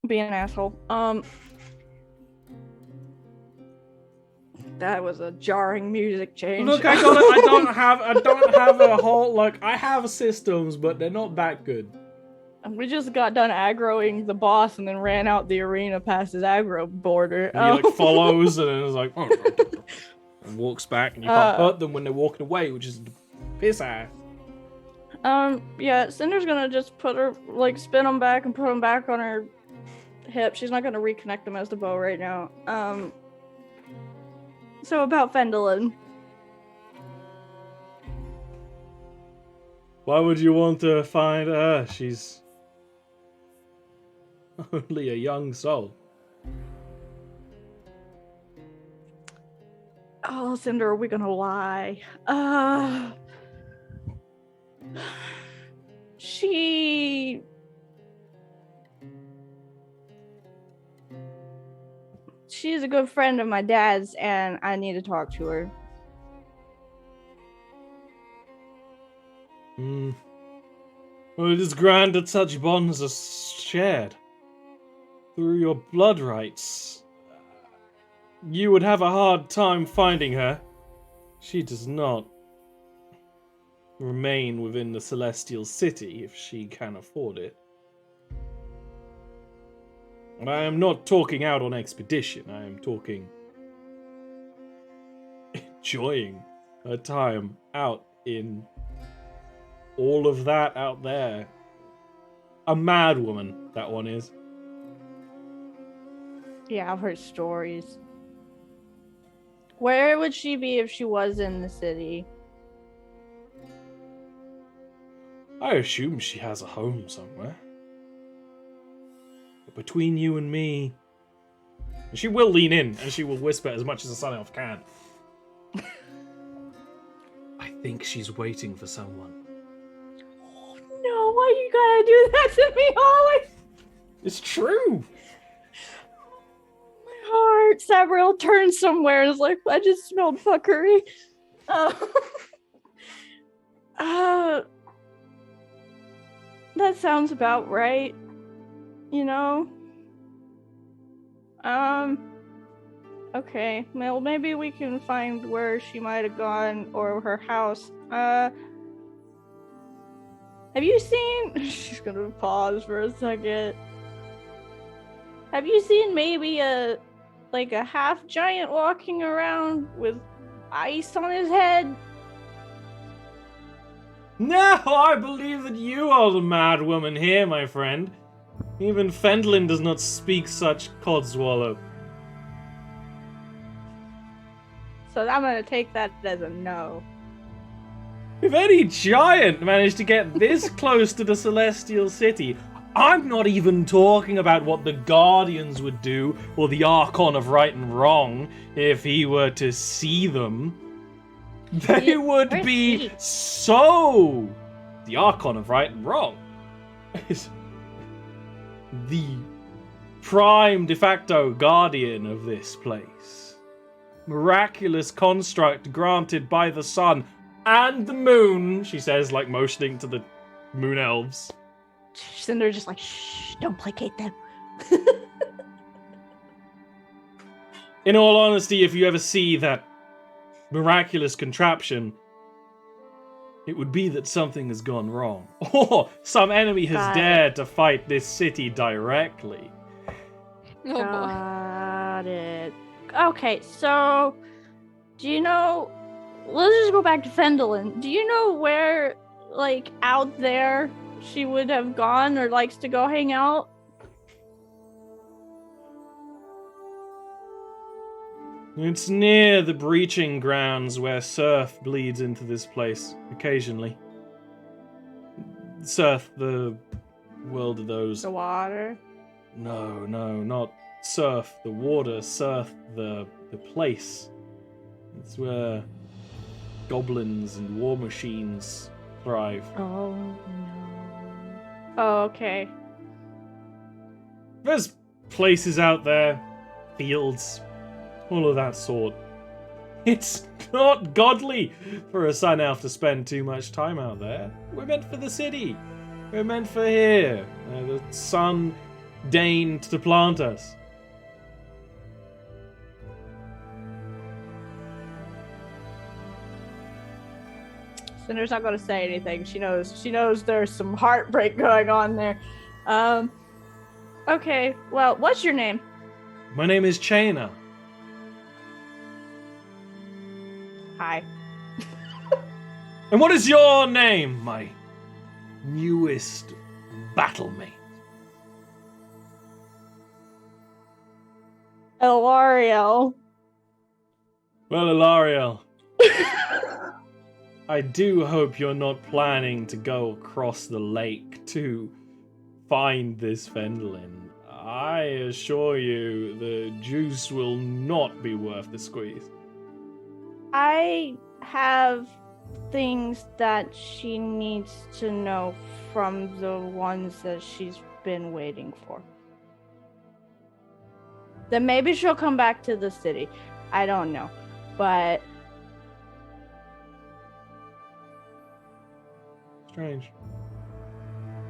being an asshole. That was a jarring music change. Look, I don't have a whole I have systems, but they're not that good. We just got done aggroing the boss and then ran out the arena past his aggro border. And he follows and is like, oh, and walks back, and you can't hurt them when they're walking away, which is piss ass. Yeah, Cinder's gonna just put her, spin him back and put him back on her hip. She's not gonna reconnect him as the bow right now. So about Fendolin. Why would you want to find her? She's only a young soul. Oh, Cinder, are we gonna lie? She's a good friend of my dad's, and I need to talk to her. Well, it is grand that such bonds are shared. Through your blood rights, you would have a hard time finding her. She does not remain within the Celestial City if she can afford it. And I am not talking out on expedition. I am talking enjoying her time out in all of that out there. A mad woman, that one is. Yeah, I've heard stories. Where would she be if she was in the city? I assume she has a home somewhere. But between you and me... And she will lean in, and she will whisper as much as a Sun Elf can. I think she's waiting for someone. Oh, no, why you gotta do that to me, Holly? It's true! My heart. Sabriel turns somewhere and is like, I just smelled fuckery. That sounds about right. You know? Okay. Well, maybe we can find where she might have gone or her house. Have you seen... She's gonna pause for a second. Have you seen maybe a half giant walking around with ice on his head? No, I believe that you are the mad woman here, my friend. Even Fendlin does not speak such codswallow. So I'm gonna take that as a no. If any giant managed to get this close to the Celestial City, I'm not even talking about what the Guardians would do, or the Archon of Right and Wrong, if he were to see them. They would be so... The Archon of Right and Wrong is the prime de facto guardian of this place. miraculous construct granted by the sun and the moon, she says, like motioning to the moon elves. Cinder's just like, shh, don't placate them. In all honesty, if you ever see that miraculous contraption, it would be that something has gone wrong. Or some enemy has dared to fight this city directly. Oh boy. Got it. Okay, so do you know? Let's just go back to Fendelin. Do you know where, like, out there she would have gone or likes to go hang out? It's near the breaching grounds where surf bleeds into this place, occasionally. Surf, the world of those. The water. No, not surf, the water, surf, the place. It's where goblins and war machines thrive. Oh no. Oh, okay. There's places out there, fields, all of that sort. It's not godly for a sun elf to spend too much time out there. We're meant for the city. We're meant for here. The sun deigned to plant us. Cinder's not going to say anything. She knows there's some heartbreak going on there. Okay, well, what's your name? My name is Chaina. Hi. And what is your name, my newest battlemate? Elariel. Well, Ilariel, I do hope you're not planning to go across the lake to find this Fendelin. I assure you the juice will not be worth the squeeze. I have things that she needs to know from the ones that she's been waiting for. Then maybe she'll come back to the city. I don't know. But Strange.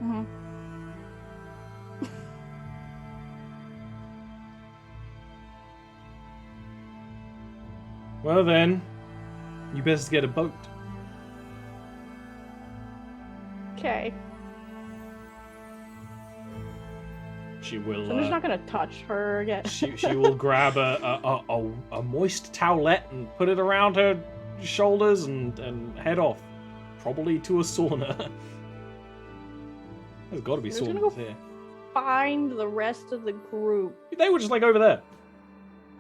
mhm. Well then, you best get a boat. Okay. She will. So I'm just not gonna touch her again. she will grab a moist towelette and put it around her shoulders and head off, probably to a sauna. There's got to be We're gonna saunas go here. Find the rest of the group. They were just like over there.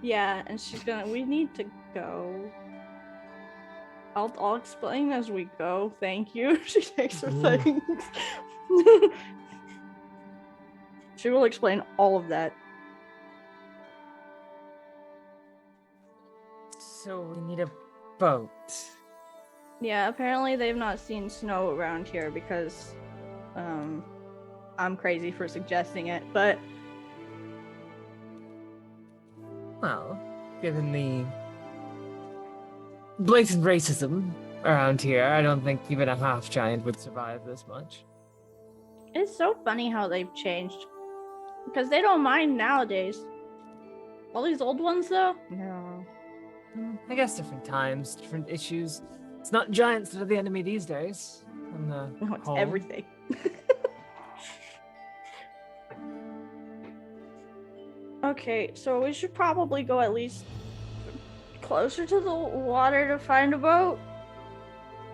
Yeah, and she's gonna. We need to go. I'll explain as we go. Thank you. She takes her things. She will explain all of that. So we need a boat. Yeah, apparently they've not seen snow around here because I'm crazy for suggesting it, but Well, given the blatant racism around here, I don't think even a half giant would survive this much. it's so funny how they've changed. Because they don't mind nowadays. All these old ones though? No. I guess different times, different issues. It's not giants that are the enemy these days. On the No, it's whole. everything. Okay, so we should probably go at least closer to the water to find a boat.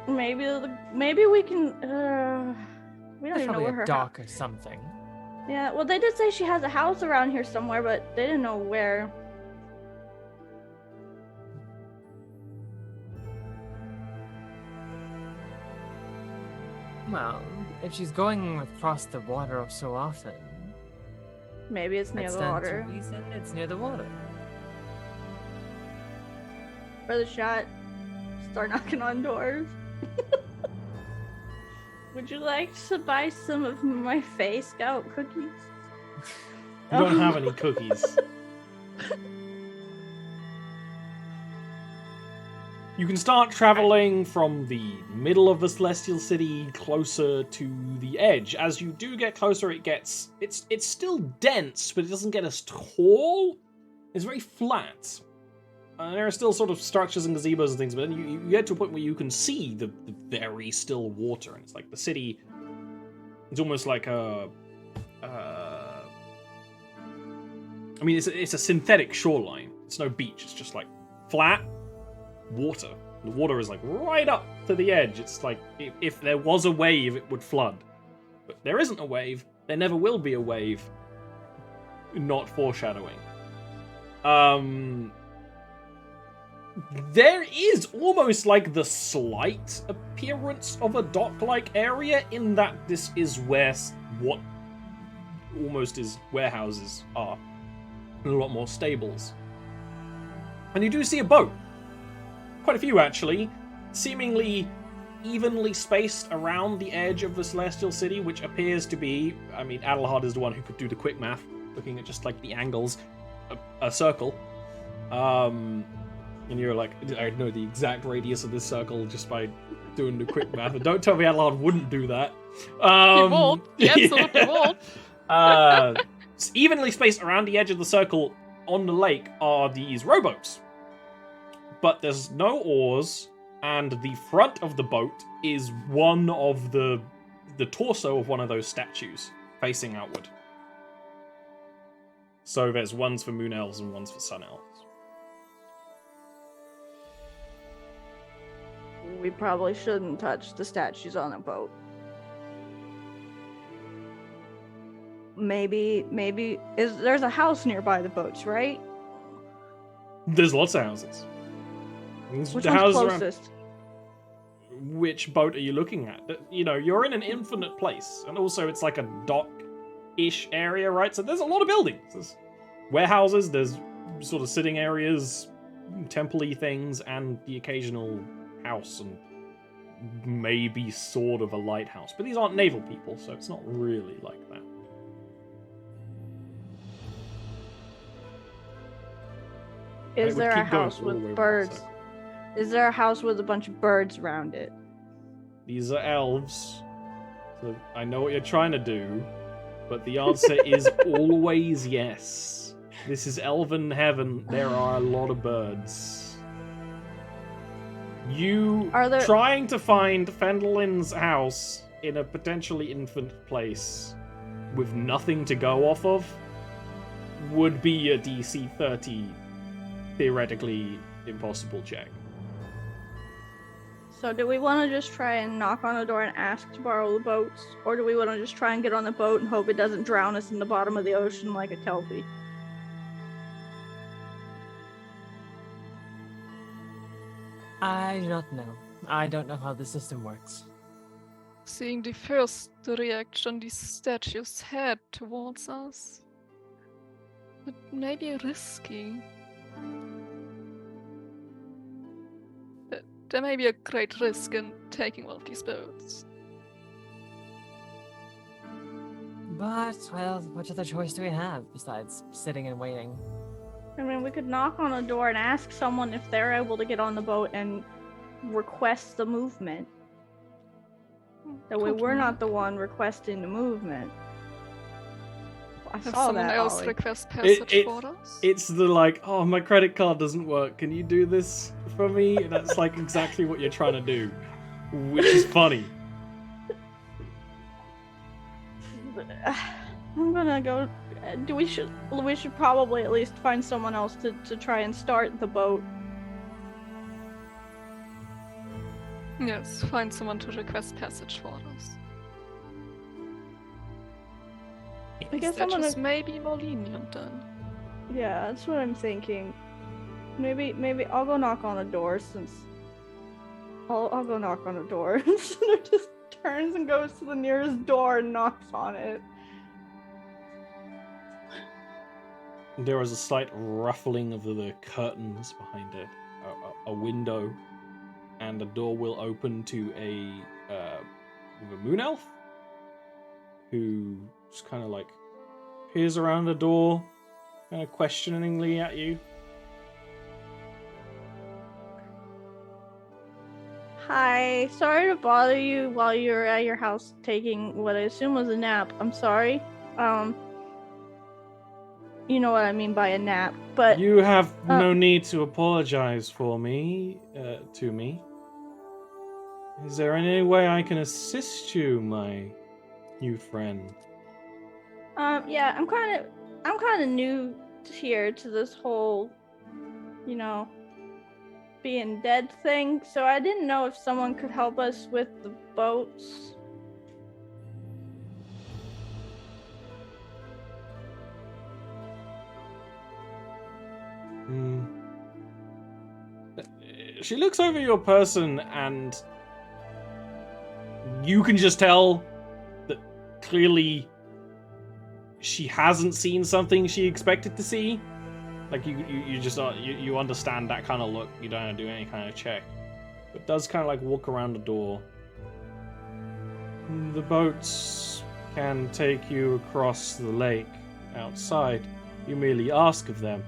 Maybe we can. We don't There's even know probably where a her dock or something. Yeah, well, they did say she has a house around here somewhere, but they didn't know where. Well, if she's going across the water so often, Maybe it's near that the stands water. to reason it's near the water. For the shot, start knocking on doors. Would you like to buy some of my Fey Scout cookies? You don't have any cookies. You can start traveling from the middle of the Celestial City closer to the edge. As you do get closer, it's still dense, but it doesn't get as tall. It's very flat. There are still sort of structures and gazebos and things, but then you get to a point where you can see the very still water, and it's like the city. It's almost like a. I mean, it's a synthetic shoreline. It's no beach. It's just like flat water. The water is like right up to the edge. It's like if there was a wave, it would flood. But there isn't a wave. There never will be a wave. Not foreshadowing. There is almost like the slight appearance of a dock-like area in that this is where what almost is warehouses are. And a lot more stables. And you do see a boat. Quite a few, actually. Seemingly evenly spaced around the edge of the Celestial City, which appears to be... I mean, Adelhard is the one who could do the quick math, looking at just, like, the angles. A circle. And you're like, I know the exact radius of this circle just by doing the quick math. And don't tell me Adelhard wouldn't do that. He won't. He absolutely won't. Evenly spaced around the edge of the circle on the lake are these rowboats. But there's no oars, and the front of the boat is one of the torso of one of those statues, facing outward. So there's ones for moon elves and ones for sun elves. We probably shouldn't touch the statues on a boat. Maybe there's a house nearby the boats, right? There's lots of houses. Which one's closest? Which boat are you looking at? You know, you're in an infinite place, and also it's like a dock-ish area, right? So there's a lot of buildings. There's warehouses, there's sort of sitting areas, temple-y things, and the occasional house, and maybe sort of a lighthouse. But these aren't naval people, so it's not really like that. Is there a house with birds? Is there a house with a bunch of birds around it? These are elves. So I know what you're trying to do, but the answer is always yes. This is elven heaven. There are a lot of birds. You trying to find Fendelin's house in a potentially infinite place with nothing to go off of would be a DC 30 theoretically impossible check. So do we want to just try and knock on the door and ask to borrow the boats? Or do we want to just try and get on the boat and hope it doesn't drown us in the bottom of the ocean like a kelpie? I do not know. I don't know how the system works. Seeing the first reaction these statues had towards us, it may be risky. There may be a great risk in taking one of these boats. But, well, what other choice do we have besides sitting and waiting? I mean, we could knock on a door and ask someone if they're able to get on the boat and request the movement. That way we're not the one requesting the movement. I Have saw someone that, else Ollie. request passage for us? It's the like, oh, my credit card doesn't work. Can you do this for me? And that's like exactly what you're trying to do, which is funny. I'm gonna go. We should probably at least find someone else to try and start the boat. Yes, find someone to request passage for us. I guess I'm Statues gonna. may be more lenient then. Yeah, that's what I'm thinking. Maybe I'll go knock on the door since. I'll go knock on the door. Cinder just turns and goes to the nearest door and knocks on it. There was a slight ruffling of the curtains behind it, a window, and the door will open to a moon elf who just kind of like peers around the door, kind of questioningly at you. Hi, sorry to bother you while you're at your house taking what I assume was a nap. I'm sorry. You know what I mean by a nap, but You have no need to apologize for me, to me. Is there any way I can assist you, my new friend? yeah, I'm kind of new here to this whole, you know, being dead thing, so I didn't know if someone could help us with the boats. She looks over your person and you can just tell that clearly she hasn't seen something she expected to see. Like you just you understand that kind of look. You don't have to do any kind of check, but does kind of like walk around the door. The boats can take you across the lake outside. You merely ask of them.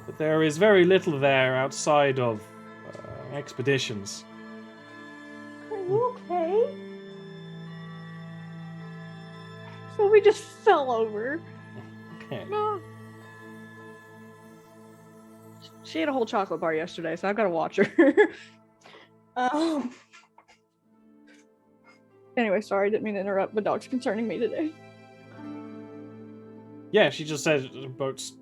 But there is very little there outside of expeditions. Are you okay? So we just fell over. Okay. No. She ate a whole chocolate bar yesterday, so I've got to watch her. Anyway, sorry, didn't mean to interrupt. The dog's concerning me today. Yeah, she just said boats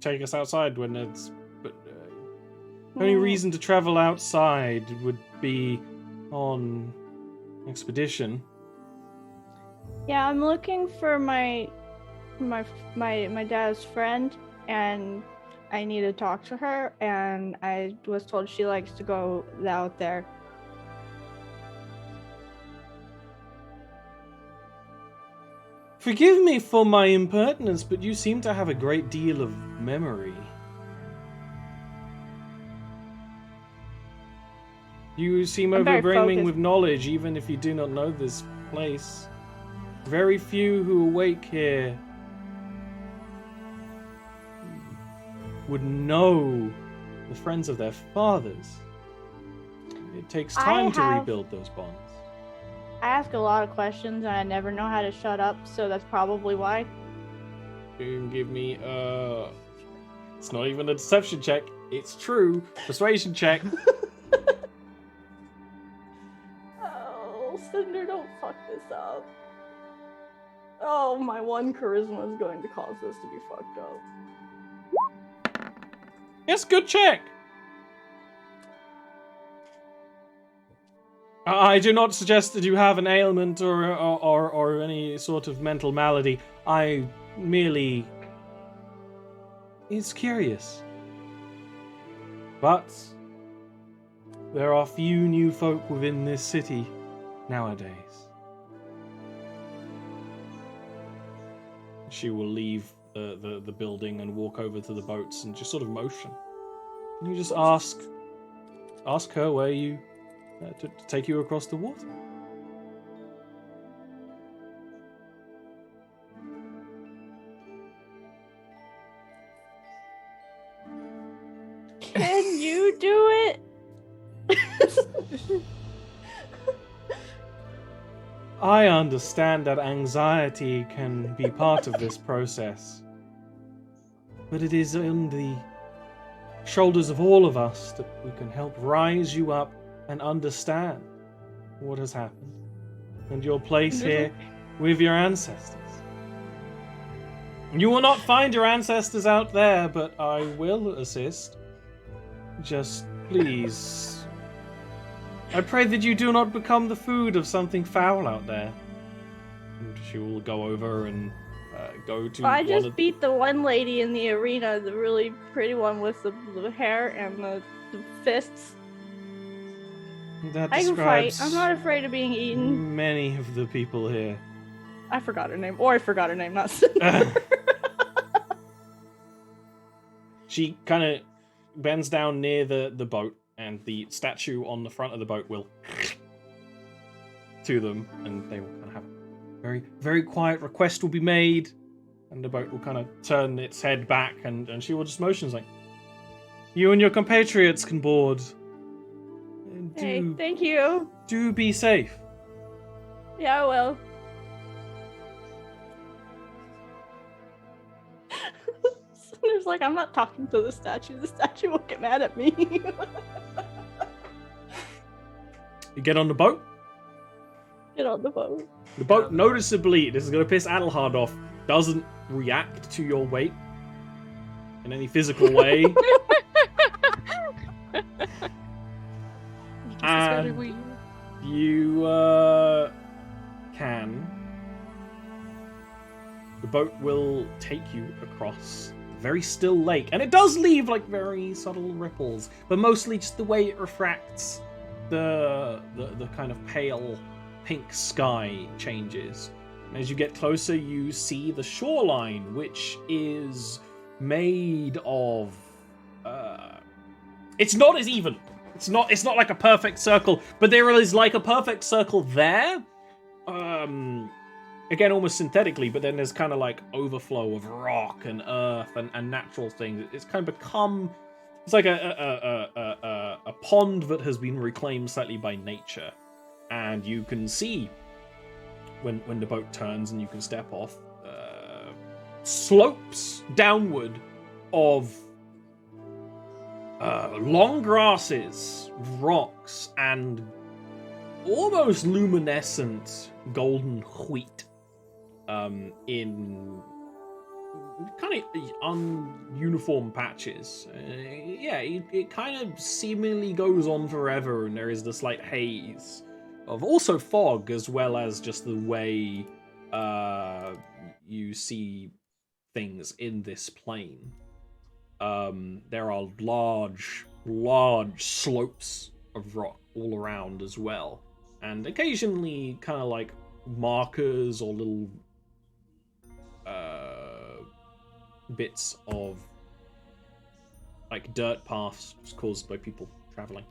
take us outside when it's... But only reason to travel outside would be on expedition. Yeah, I'm looking for my dad's friend, and I need to talk to her, and I was told she likes to go out there. Forgive me for my impertinence, but you seem to have a great deal of memory. You seem I'm very overbrimming focused. with knowledge, even if you do not know this place. Very few who awake here would know the friends of their fathers. It takes time to rebuild those bonds. I ask a lot of questions, and I never know how to shut up, so that's probably why. You can give me, it's not even a deception check. It's true. Persuasion check. Oh, Cinder, don't fuck this up. Oh, my one charisma is going to cause this to be fucked up. Yes, good check. I do not suggest that you have an ailment or any sort of mental malady. I merely is curious. But there are few new folk within this city nowadays. She will leave the building and walk over to the boats and just sort of motion. Can you just ask her where you to take you across the water? Can you do it? I understand that anxiety can be part of this process, but it is on the shoulders of all of us that we can help rise you up and understand what has happened and your place here with your ancestors. You will not find your ancestors out there, but I will assist. Just please, I pray that you do not become the food of something foul out there. And she will go over and go to. I just beat the one lady in the arena, the really pretty one with the hair and the fists. That I can fight. describes I'm not afraid of being eaten. many of the people here. I forgot her name. Or I forgot her name, not Cinder. She kind of bends down near the boat, and the statue on the front of the boat will to them, and they will kind of have a very, very quiet request will be made, and the boat will kind of turn its head back, and she will just motions like, you and your compatriots can board Hey, thank you. Do be safe. Yeah, I will. There's like, I'm not talking to the statue. The statue will get mad at me. You get on the boat. Get on the boat. The boat noticeably, this is going to piss Adelhard off, doesn't react to your weight in any physical way. This is very weird. You can. The boat will take you across a very still lake, and it does leave like very subtle ripples, but mostly just the way it refracts the kind of pale pink sky changes. And as you get closer, you see the shoreline, which is made of. It's not as even. It's not like a perfect circle, but there is like a perfect circle there. Again, almost synthetically, but then there's kind of like overflow of rock and earth and natural things. It's kind of become. It's like a pond that has been reclaimed slightly by nature, and you can see when the boat turns and you can step off slopes downward of long grasses, rocks, and almost luminescent golden wheat in kind of ununiform patches. It kind of seemingly goes on forever, and there is this slight haze of also fog, as well as just the way you see things in this plane. There are large slopes of rock all around as well, and occasionally kind of like markers or little bits of like dirt paths caused by people traveling.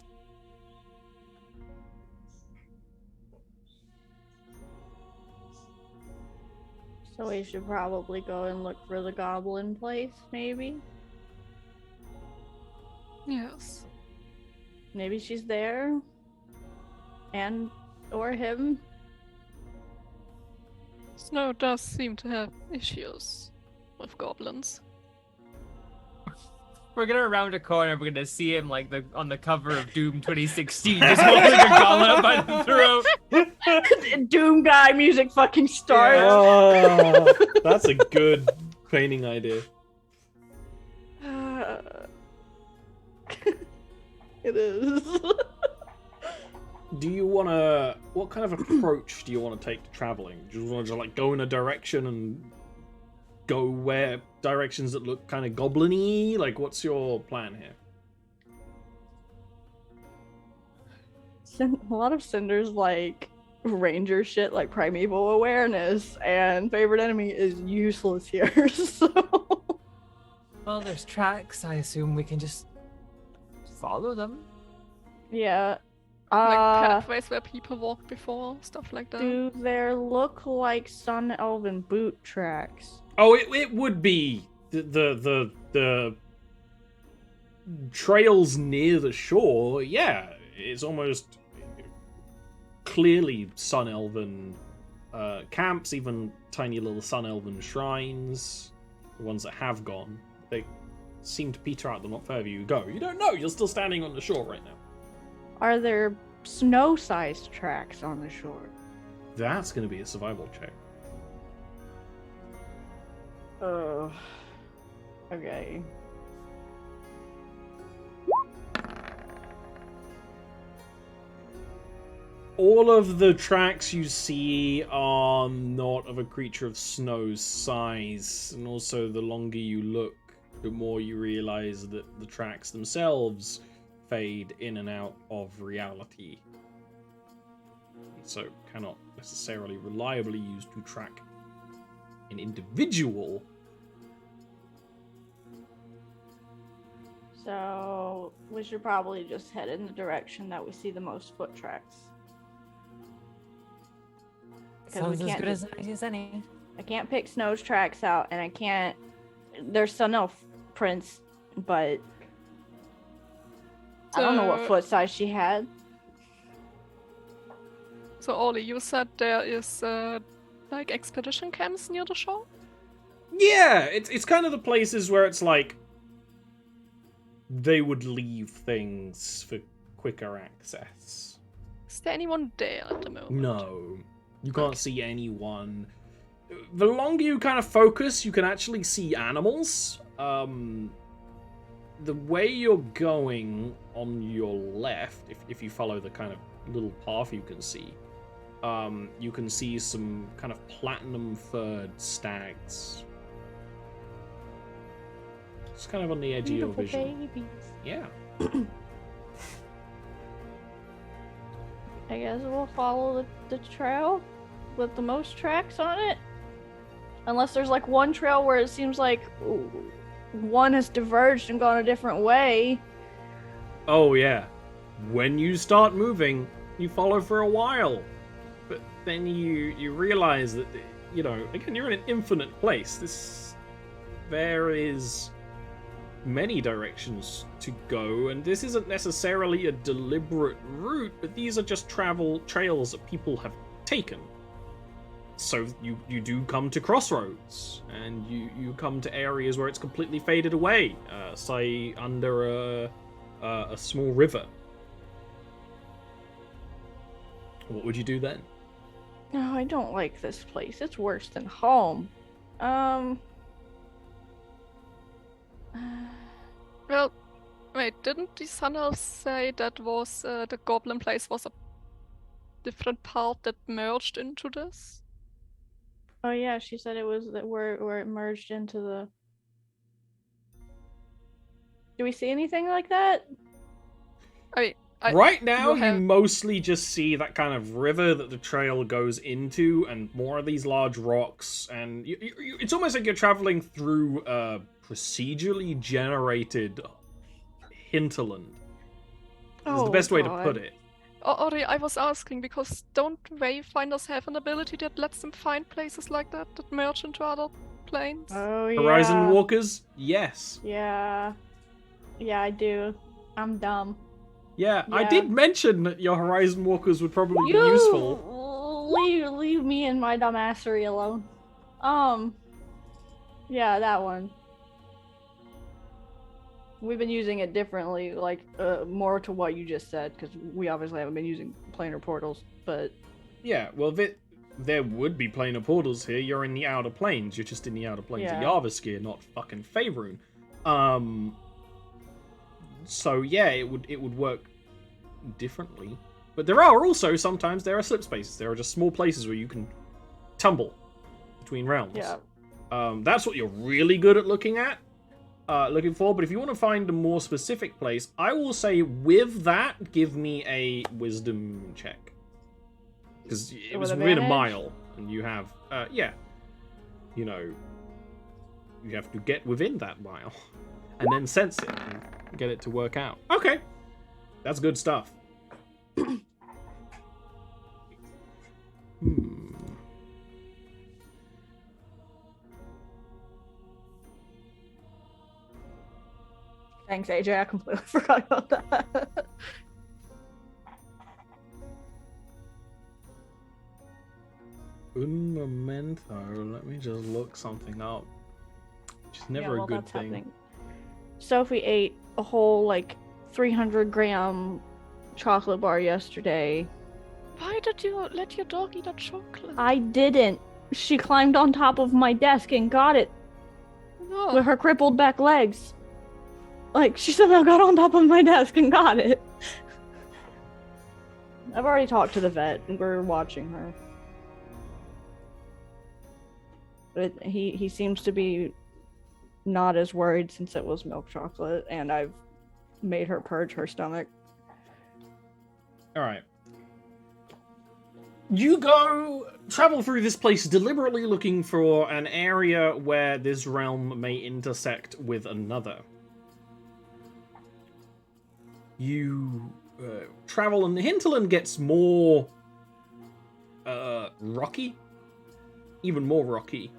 So we should probably go and look for the goblin place, maybe? Yes. Maybe she's there? And or him? Snow does seem to have issues with goblins. We're gonna round a corner. We're gonna see him like on the cover of Doom 2016, just holding a goblin up by the throat. Doom guy music fucking starts. Oh, that's a good painting idea. It is. Do you want to? What kind of approach do you want to take to traveling? Do you want to just like go in a direction and go where directions that look kind of goblin-y? Like, what's your plan here? A lot of Cinder's like ranger shit, like primeval awareness, and favorite enemy is useless here. So. Well, there's tracks. I assume we can just follow them. Yeah. Like pathways where people walked before, stuff like that. Do there look like Sun Elven boot tracks? Oh, it would be the trails near the shore. Yeah, it's almost clearly Sun Elven camps, even tiny little Sun Elven shrines. The ones that have gone, they seem to peter out the more further you go. You don't know. You're still standing on the shore right now. Are there snow-sized tracks on the shore? That's going to be a survival check. Oh. Okay. All of the tracks you see are not of a creature of snow's size, and also the longer you look, the more you realize that the tracks themselves fade in and out of reality, so cannot necessarily reliably used to track an individual. So we should probably just head in the direction that we see the most foot tracks. Sounds as good as any. I can't pick Snow's tracks out, and I can't. There's Sun Elf prints, but I don't know what foot size she had. So, Ollie, you said there is like expedition camps near the shore? Yeah, it's kind of the places where it's like they would leave things for quicker access. Is there anyone there at the moment? No, you can't see anyone. The longer you kind of focus, you can actually see animals. The way you're going on your left, if you follow the kind of little path you can see some kind of platinum-furred stags. It's kind of on the edge of your vision. Babies. Yeah. I guess we'll follow the trail with the most tracks on it. Unless there's like one trail where it seems like one has diverged and gone a different way. Oh yeah. When you start moving, you follow for a while. But then you realize that, you know, again, you're in an infinite place. There is many directions to go, and this isn't necessarily a deliberate route, but these are just travel trails that people have taken. So you do come to crossroads, and you come to areas where it's completely faded away, say under a small river. What would you do then? No, I don't like this place. It's worse than home. Well, wait, didn't the Sun Elf say that was the goblin place was a different part that merged into this? Oh yeah, she said it was that where it merged into the. Do we see anything like that? Right now, you have- you mostly just see that kind of river that the trail goes into, and more of these large rocks, and it's almost like you're traveling through a procedurally generated hinterland. Is the best way to put it. Oh, Ori, I was asking because don't wayfinders have an ability that lets them find places like that merge into other planes? Oh yeah. Horizon Walkers? Yes. Yeah. Yeah, I do. I'm dumb. Yeah, I Yeah. did mention that your Horizon Walkers would probably be useful. Leave me and my dumbassery alone. Yeah, that one. We've been using it differently, like more to what you just said, because we obviously haven't been using planar portals. But Yeah, well, there would be planar portals here. You're in the Outer Planes. You're just in the Outer Planes of Yeah. Jarviskjir, not fucking Faerun. So yeah, it would work differently. But there are also sometimes there are slip spaces. There are just small places where you can tumble between realms. yeah, That's what you're really good at looking for. But if you want to find a more specific place, I will say with that, give me a wisdom check. Because it was within a mile, and you have, you know, you have to get within that mile, and then sense it, and get it to work out. Okay, that's good stuff. thanks, AJ. I completely forgot about that. Un momento, let me just look something up. Which is never a good thing. Happening. Sophie ate a whole 300-gram chocolate bar yesterday. Why did you let your dog eat a chocolate? I didn't. She climbed on top of my desk and got it No. with her crippled back legs. She somehow got on top of my desk and got it. I've already talked to the vet, and we're watching her. But he seems to be not as worried since it was milk chocolate, and I've made her purge her stomach. Alright. You travel through this place deliberately looking for an area where this realm may intersect with another. You travel, and the hinterland gets more rocky. Even more rocky.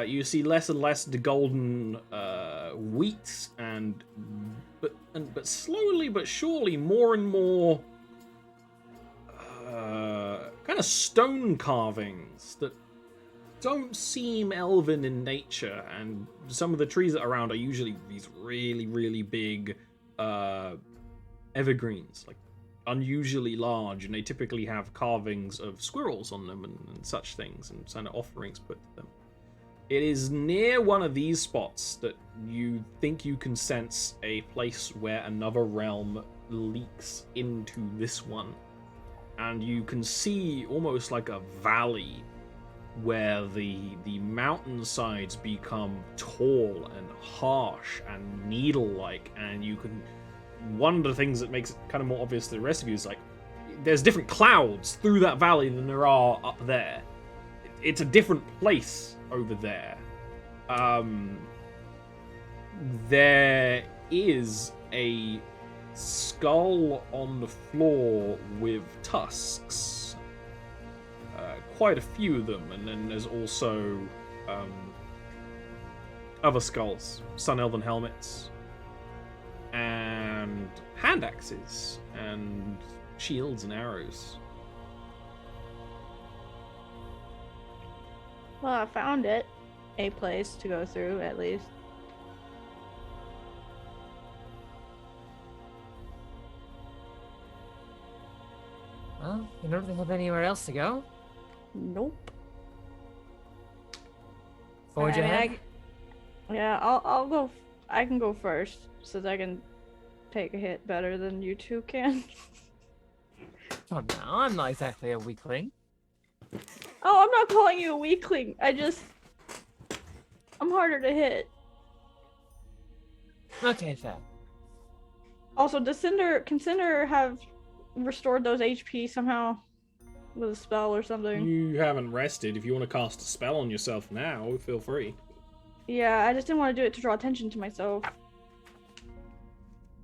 You see less and less the golden wheat, but slowly but surely more and more kind of stone carvings that don't seem elven in nature, and some of the trees that are around are usually these really, really big evergreens, like unusually large, and they typically have carvings of squirrels on them and such things, and kind of offerings put to them. It is near one of these spots that you think you can sense a place where another realm leaks into this one, and you can see almost like a valley where the mountainsides become tall and harsh and needle-like, and you can... One of the things that makes it kind of more obvious to the rest of you is, like, there's different clouds through that valley than there are up there. It's a different place over there. There is a skull on the floor with tusks. Quite a few of them, and then there's also other skulls, Sun Elven helmets, and hand axes, and shields and arrows. Well, I found it. A place to go through, at least. Well, you don't really have anywhere else to go. Nope. Forge ahead. Yeah, I'll go. I can go first, since I can take a hit better than you two can. Oh no, I'm not exactly a weakling. Oh, I'm not calling you a weakling. I'm harder to hit. Okay, fair. Also, can Cinder have restored those HP somehow with a spell or something? You haven't rested. If you want to cast a spell on yourself now, feel free. Yeah, I just didn't want to do it to draw attention to myself.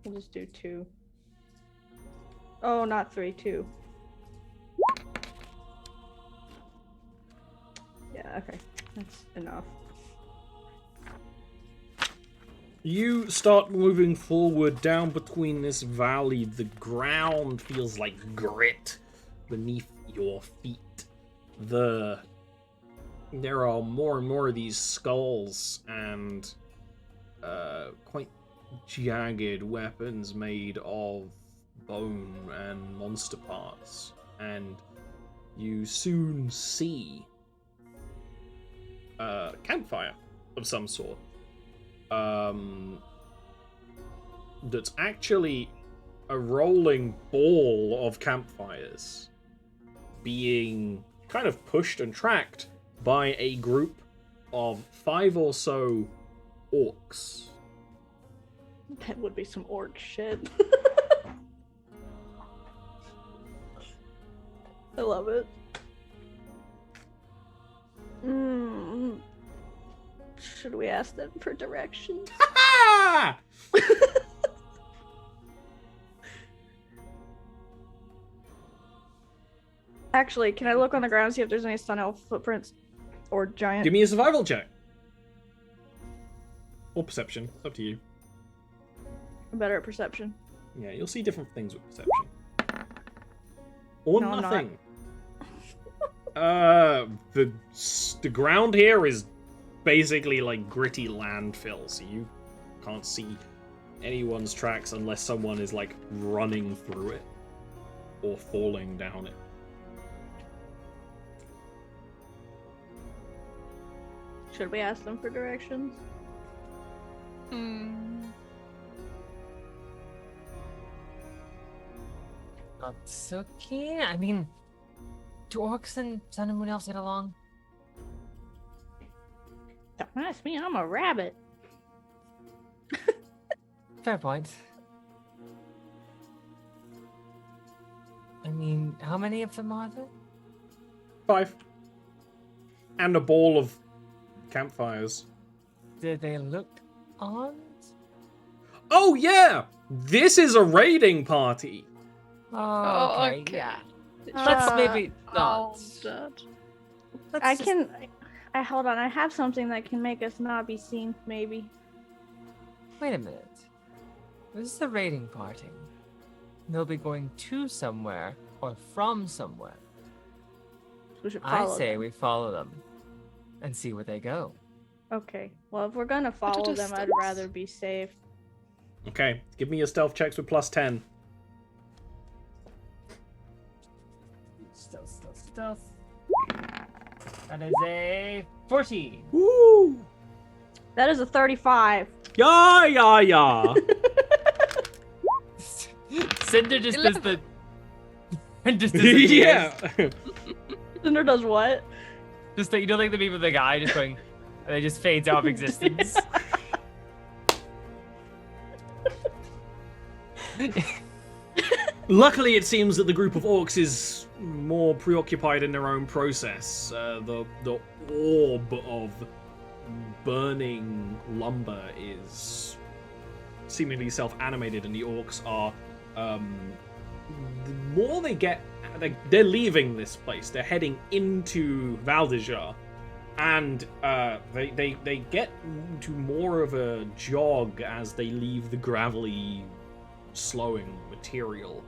We'll just do 2. Oh, not 3, 2. Yeah, okay. That's enough. You start moving forward down between this valley. The ground feels like grit beneath your feet. There are more and more of these skulls and quite jagged weapons made of bone and monster parts. And you soon see a campfire of some sort. That's actually a rolling ball of campfires being kind of pushed and tracked by a group of 5 or so orcs. That would be some orc shit. I love it. Should we ask them for directions? Actually, can I look on the ground and see if there's any Sun Elf footprints? Or giant? Give me a survival check. Or perception. It's up to you. I'm better at perception. Yeah, you'll see different things with perception. Or No, I'm nothing. The ground here is basically like gritty landfill, so you can't see anyone's tracks unless someone is like running through it or falling down it. Should we ask them for directions? Not so keen. I mean, do orcs and Sun and Moon Elves get along? Don't ask me, I'm a rabbit. Fair point. I mean, how many of them are there? 5. And a ball of campfires. Did they look armed? Oh yeah! This is a raiding party! Oh, okay. okay. Yeah. Let's maybe Oh, not. Dad. Let's I hold on, I have something that can make us not be seen, maybe. Wait a minute. This is a raiding party. They'll be going to somewhere or from somewhere. We should I follow say them. we follow them and see where they go. Okay. Well, if we're gonna follow them, I'd distance. rather be safe. Okay, give me your stealth checks with +10. Stealth. That is a 14. Woo! That is a 35. Yeah. Cinder just does the. just Yeah. Cinder does what? Just like, you know, like the meme of the guy just going, and it just fades out of existence. Luckily, it seems that the group of orcs is more preoccupied in their own process. The orb of burning lumber is seemingly self-animated, and the orcs are. The more they get, they're leaving this place. They're heading into VODs, and they get to more of a jog as they leave the gravelly, slowing material.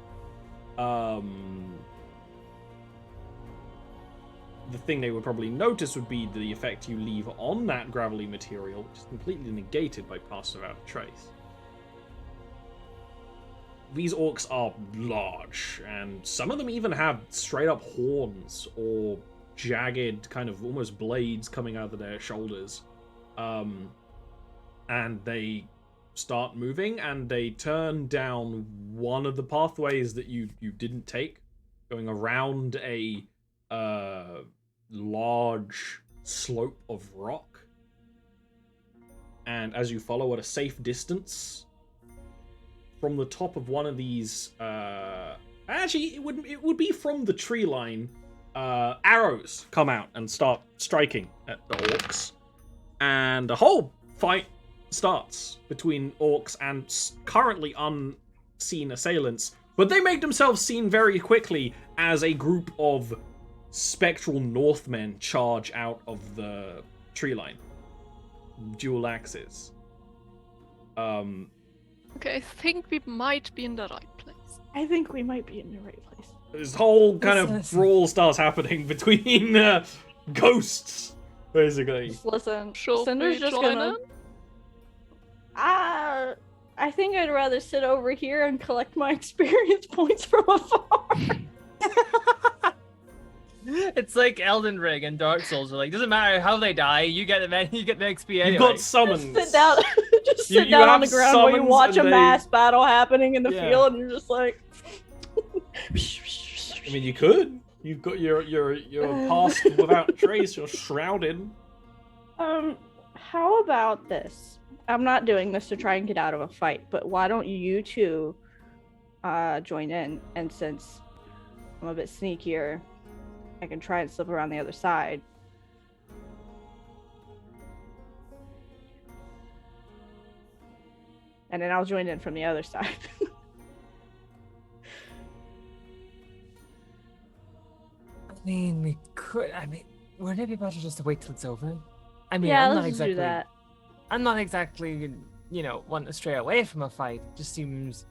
The thing they would probably notice would be the effect you leave on that gravelly material, which is completely negated by Pass Without a Trace. These orcs are large, and some of them even have straight up horns or jagged kind of almost blades coming out of their shoulders. And they start moving, and they turn down one of the pathways that you didn't take, going around a large slope of rock. And as you follow at a safe distance from the top of one of these, actually it would be from the tree line, arrows come out and start striking at the orcs, and a whole fight starts between orcs and currently unseen assailants, but they make themselves seen very quickly as a group of spectral Northmen charge out of the tree line. Dual axes. Okay, I think we might be in the right place. I think we might be in the right place. This whole kind of brawl starts happening between ghosts, basically. Just listen, Should Cinder's we just join gonna. I think I'd rather sit over here and collect my experience points from afar. It's like Elden Ring and Dark Souls. Are like, doesn't matter how they die, you get the XP anyway. You've got summons. Just sit down, You down on have the ground while you summons watch a and they- mass battle happening in the Yeah. field, and you're just like. I mean, you could. You've got your Pass Without Trace. You're shrouded. How about this? I'm not doing this to try and get out of a fight, but why don't you two join in? And since I'm a bit sneakier, I can try and slip around the other side. And then I'll join in from the other side. I mean, we could. I mean, wouldn't it be better just to wait till it's over? I mean, yeah, I'm not let's just exactly. do that. I'm not exactly, wanting to stray away from a fight. It just seems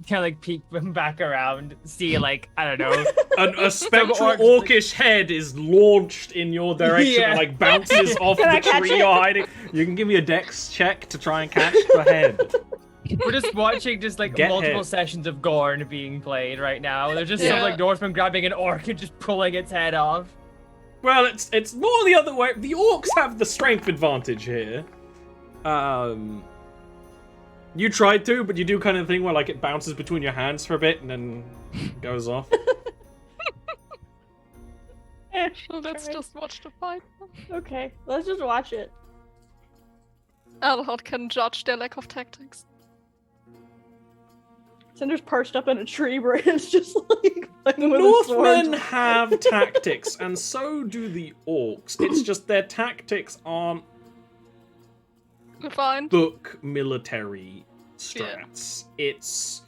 kind of like peek back around, see like, I don't know. A spectral orcs- orcish head is launched in your direction and like bounces off Can I the catch tree it? you're hiding. You can give me a dex check to try and catch the head. We're just watching just like Get multiple hit. sessions of Gorn being played right now. There's just some Yeah. like Northman grabbing an orc and just pulling its head off. Well, it's more the other way. The orcs have the strength advantage here. You tried to, but you do kind of thing where like it bounces between your hands for a bit and then goes off. So let's Try. just watch the fight. Okay, let's just watch it. Erhard can judge their lack of tactics. Cinder's perched up in a tree branch, just like playing with his Northmen swords. have tactics, and so do the orcs. It's just their tactics aren't Fine. book military strats. It's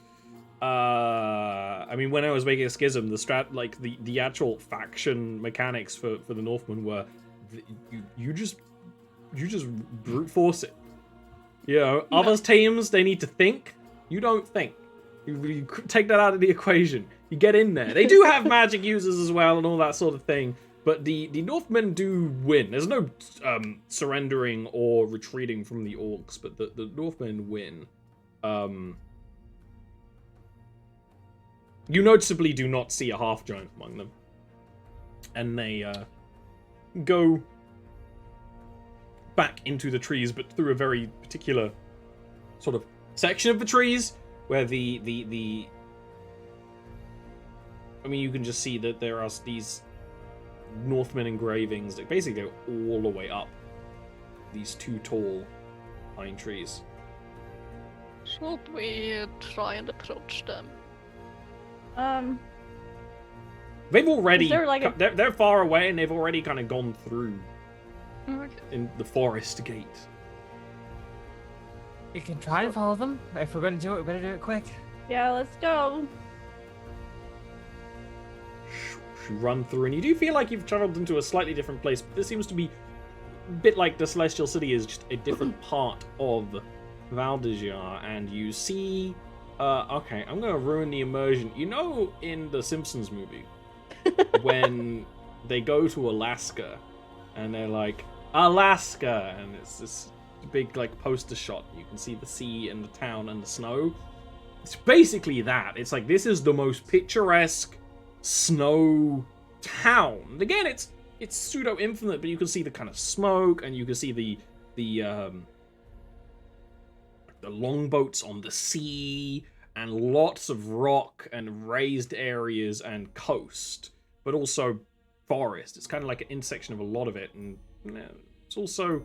I mean, when I was making a schism, the strat, like the actual faction mechanics for the Northmen were you just brute force it. You know, others teams, they need to think. You don't think. You take that out of the equation. You get in there. They do have magic users as well and all that sort of thing, But the Northmen do win. There's no surrendering or retreating from the orcs, but the Northmen win. You noticeably do not see a half-giant among them. And they go back into the trees, but through a very particular sort of section of the trees, where I mean, you can just see that there are these Northmen engravings that basically go all the way up these two tall pine trees. Should we try and approach them? They've already... Is there like they're far away, and they've already kind of gone through Okay. in the forest gate. We can try and follow them. If we're going to do it, we better do it quick. Yeah, let's go. You run through, and you do feel like you've traveled into a slightly different place, but this seems to be a bit like the Celestial City is just a different part of Valdezjar, and you see... okay, I'm gonna ruin the immersion. You know in the Simpsons movie, when they go to Alaska, and they're like, Alaska, and it's this big like poster shot. You can see the sea and the town and the snow. It's basically that. It's like, this is the most picturesque snow town. Again, it's pseudo-infinite, but you can see the kind of smoke, and you can see the longboats on the sea, and lots of rock and raised areas and coast, but also forest. It's kind of like an intersection of a lot of it, and it's also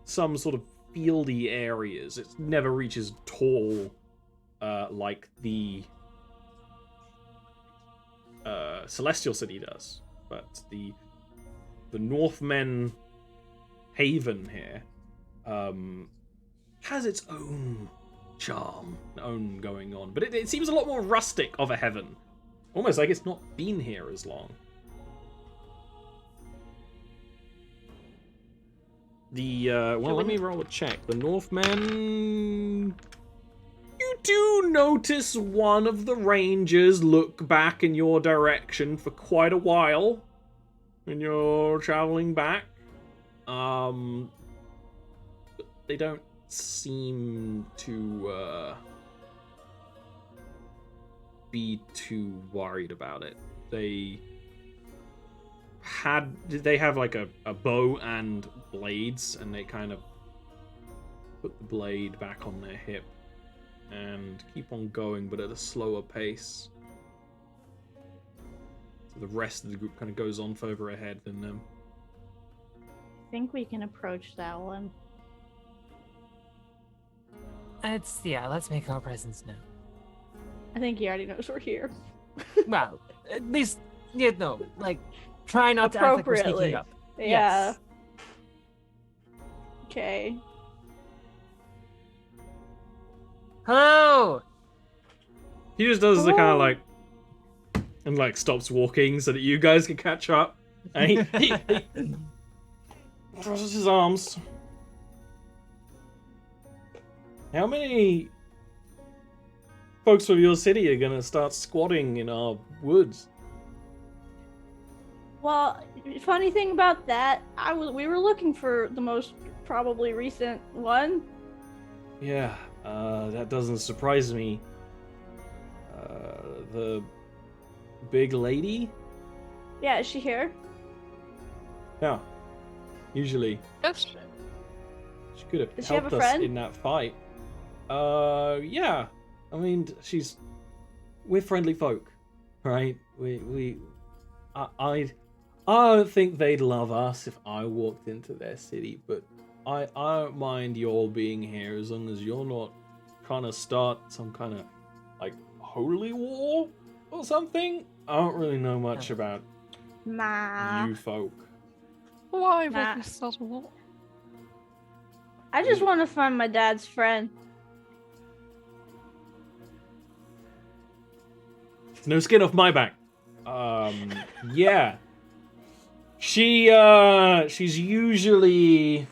some sort of fieldy areas. It never reaches tall like the Celestial City does, but the Northmen haven here has its own charm, own going on, but it seems a lot more rustic of a heaven, almost like it's not been here as long. Let me roll a check. The Northmen... You do notice one of the rangers look back in your direction for quite a while when you're traveling back. They don't seem to be too worried about it. They have like a bow and blades, and they kind of put the blade back on their hip and keep on going, but at a slower pace. So the rest of the group kind of goes on further ahead than them. I think we can approach that one. Let's make our presence known. I think he already knows we're here. Well, at least, try not to act like we're Appropriately. sneaking up. Yeah. Yes. Okay. Hello! He just does the kind of like, and like stops walking so that you guys can catch up. And he crosses his arms. How many folks from your city are gonna start squatting in our woods? Well, funny thing about that, we were looking for the most probably recent one. Yeah, that doesn't surprise me. The big lady? Yeah, is she here? Yeah. Usually. Yes. She could have Does she have helped a us friend? in that fight. Yeah. I mean, we're friendly folk, right? I don't think they'd love us if I walked into their city, but I don't mind y'all being here as long as you're not trying to start some kind of like holy war or something. I don't really know much about Nah. you folk. Why would Nah. we start a war? I just want to find my dad's friend. No skin off my back. Yeah. She's usually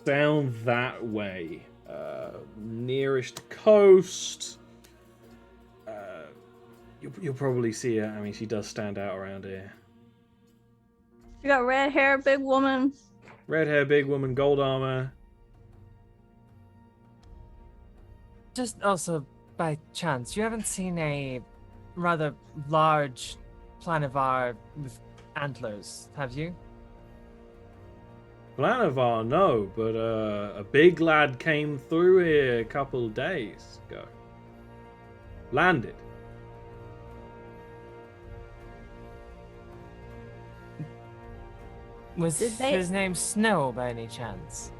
down that way. Nearest the coast. You'll probably see her. I mean, she does stand out around here. You got red hair, big woman. Red hair, big woman, gold armor. Just also, by chance, you haven't seen a rather large planivar with antlers, have you? Planivar, no, but a big lad came through here a couple days ago. Landed. Was Did they- his name Snow by any chance?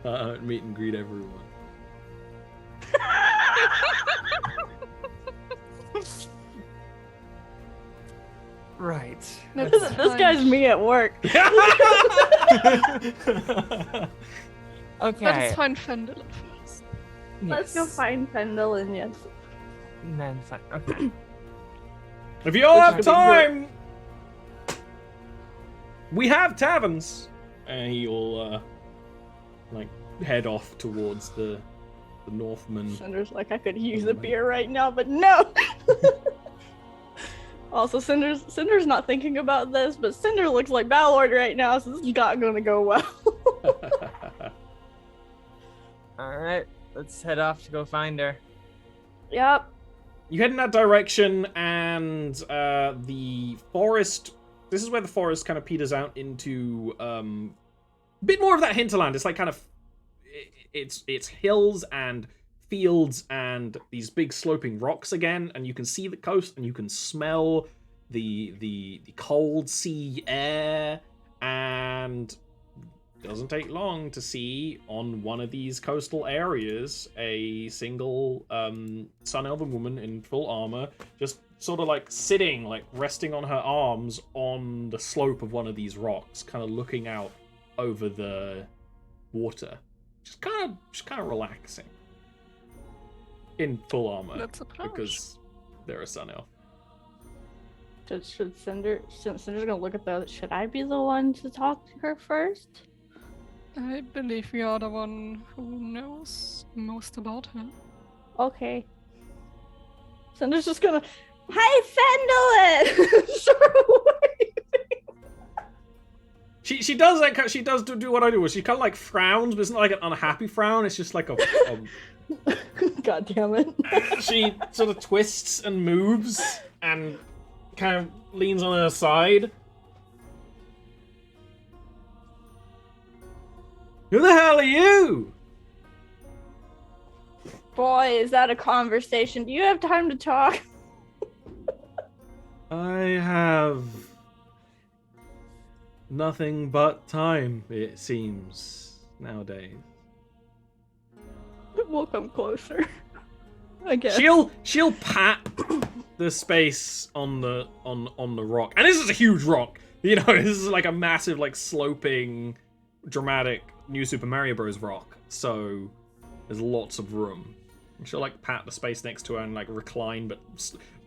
Meet and greet everyone. Right. This guy's me at work. Okay. Let's find Fendel first. Let's go yes. find Pendle and yes. And then fine. Okay. If you all have Which would be time, we have taverns. And he'll like head off towards the Northman. Cinder's like, I could use a beer right now, but no. Also, Cinder's not thinking about this, but Cinder looks like Ballard right now, so this is not gonna go well. All right. Let's head off to go find her. Yep. You head in that direction, and the forest. This is where the forest kind of peters out into a bit more of that hinterland. It's like kind of it's hills and fields and these big sloping rocks again, and you can see the coast and you can smell the cold sea air, and it doesn't take long to see on one of these coastal areas a single Sun Elven woman in full armor just sort of like sitting, like resting on her arms on the slope of one of these rocks, kind of looking out over the water, just kind of relaxing in full armor. Let's approach. Because they're a Sun Elf. Should Cinder's gonna look at the. Should I be the one to talk to her first? I believe you are the one who knows most about her. Okay. Cinder's just gonna. Hi, Fendel! She does that. She does do what I do. Where she kind of like frowns, but it's not like an unhappy frown. It's just like a God damn it. she sort of twists and moves and kind of leans on her side. Who the hell are you? Boy, is that a conversation. Do you have time to talk? I have nothing but time, it seems, nowadays. We'll come closer. I guess. She'll pat the space on the rock. And this is a huge rock. You know, this is like a massive, like, sloping, dramatic New Super Mario Bros. Rock. So there's lots of room. And she'll like pat the space next to her and like recline, but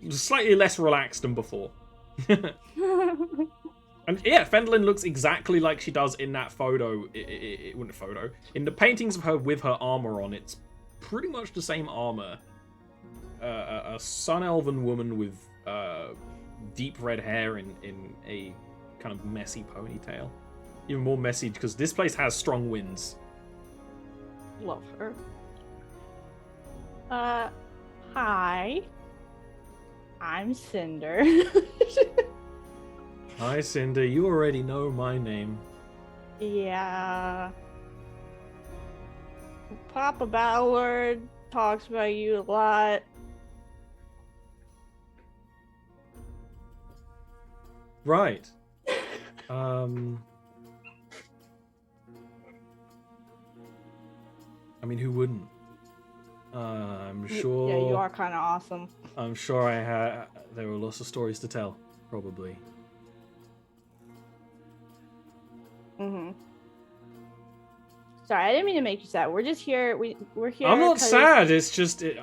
slightly less relaxed than before. And yeah, Fendlin looks exactly like she does in that photo. In the paintings of her with her armor on, it's pretty much the same armor. A Sun Elven woman with deep red hair in a kind of messy ponytail. Even more messy because this place has strong winds. Love her. Hi. I'm Cinder. Hi, Cinder. You already know my name. Yeah. Papa Ballard talks about you a lot. Right. I mean, who wouldn't? I'm sure. Yeah, you are kind of awesome. I'm sure there were lots of stories to tell, probably. Mhm. Sorry, I didn't mean to make you sad. We're just here. We're here. I'm not 'cause- sad. It's just it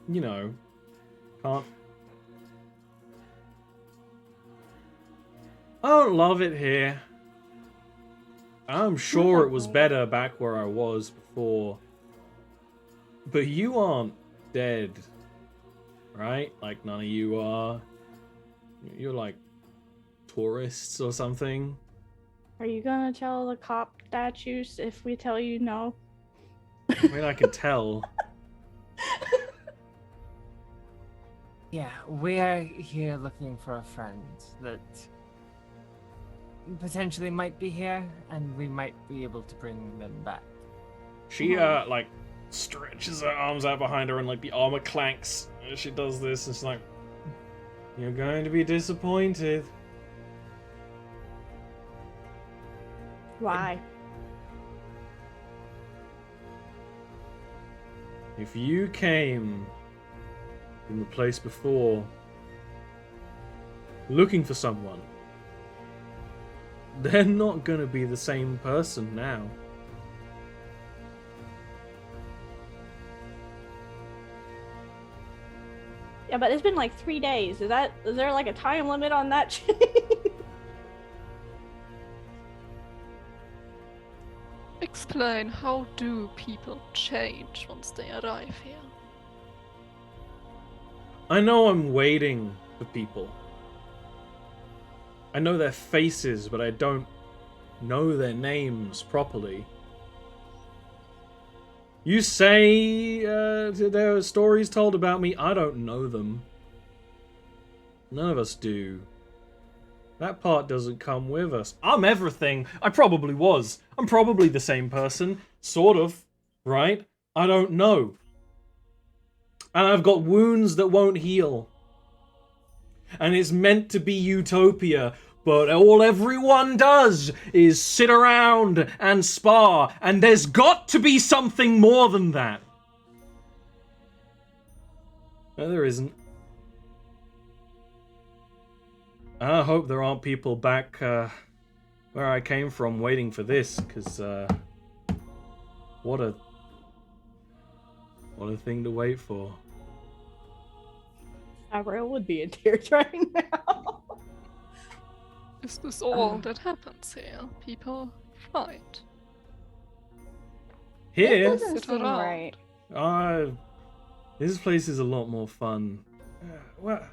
you know, can't. I don't love it here. I'm sure it was better back where I was before. But you aren't dead, right? Like none of you are. You're like tourists or something. Are you gonna tell the cop statues if we tell you no? I mean, I can tell. Yeah, we're here looking for a friend that potentially might be here, and we might be able to bring them back. She, like, stretches her arms out behind her and, like, the armor clanks as she does this. It's like, you're going to be disappointed. Why? If you came in the place before looking for someone, they're not gonna be the same person now. Yeah, but it's been like 3 days. Is there like a time limit on that? Explain, how do people change once they arrive here? I know I'm waiting for people. I know their faces, but I don't know their names properly. You say there are stories told about me. I don't know them. None of us do. That part doesn't come with us. I'm everything. I probably was. I'm probably the same person. Sort of. Right? I don't know. And I've got wounds that won't heal. And it's meant to be utopia. But all everyone does is sit around and spar. And there's got to be something more than that. No, there isn't. I hope there aren't people back where I came from waiting for this, because what a thing to wait for. Avril would be in tears right now. Is this all that happens here? People fight. Here, It doesn't Sit seem around. right. this place is a lot more fun. Well,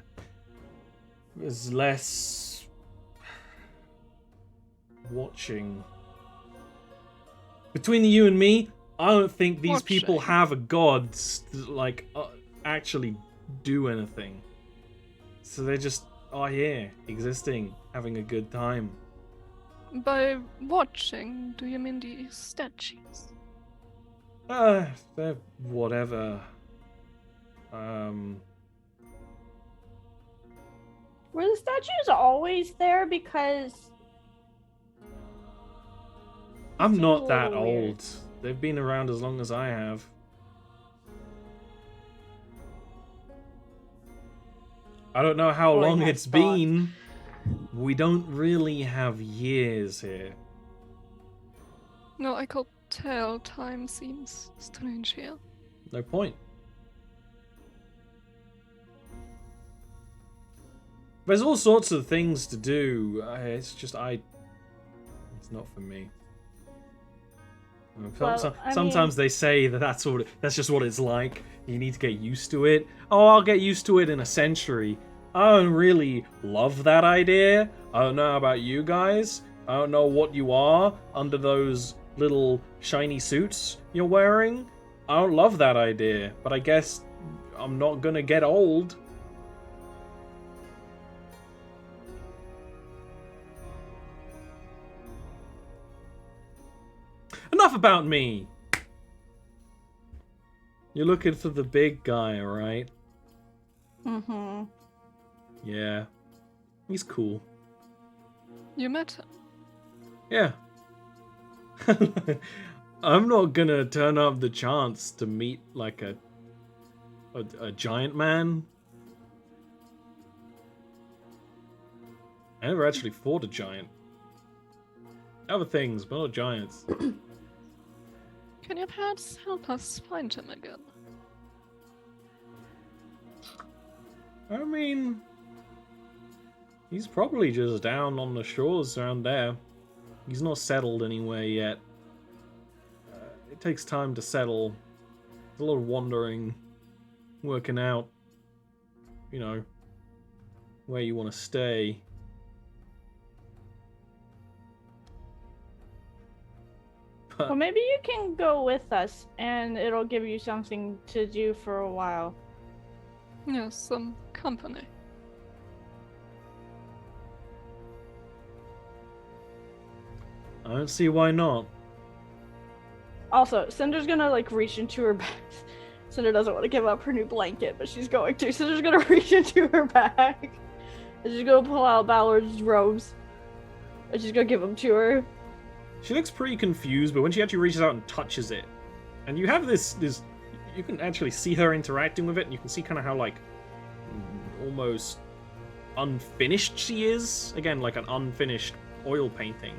there's less watching. Between you and me, I don't think these people Watching. have a god to, like, actually do anything. So they just are here, existing, having a good time. By watching, do you mean the statues? They're whatever. Were the statues always there? Because I'm seems not a that little weird. old. They've been around as long as I have. I don't know how Boy, long has it's thought. been. We don't really have years here. No, I could tell time seems strange here. No point. There's all sorts of things to do. It's just it's not for me. Well, I Sometimes they say that that's just what it's like. You need to get used to it. Oh, I'll get used to it in a century. I don't really love that idea. I don't know about you guys. I don't know what you are under those little shiny suits you're wearing. I don't love that idea, but I guess I'm not gonna get old. Enough about me. You're looking for the big guy, right? Mm-hmm. Yeah. He's cool. You met him. Yeah. I'm not gonna turn up the chance to meet like a giant man. I never actually fought a giant. Other things, but not giants. Can you perhaps help us find him again? I mean, he's probably just down on the shores around there. He's not settled anywhere yet. It takes time to settle. There's a lot of wandering, working out, you know, where you want to stay. Well, maybe you can go with us, and it'll give you something to do for a while. Yes, some company. I don't see why not. Also, Cinder's gonna like reach into her bag. Cinder doesn't want to give up her new blanket, but she's going to. Cinder's gonna reach into her bag. And she's gonna pull out Ballard's robes. And she's gonna give them to her. She looks pretty confused, but when she actually reaches out and touches it, and you have this, you can actually see her interacting with it, and you can see kind of how, like, almost unfinished she is. Again, like an unfinished oil painting,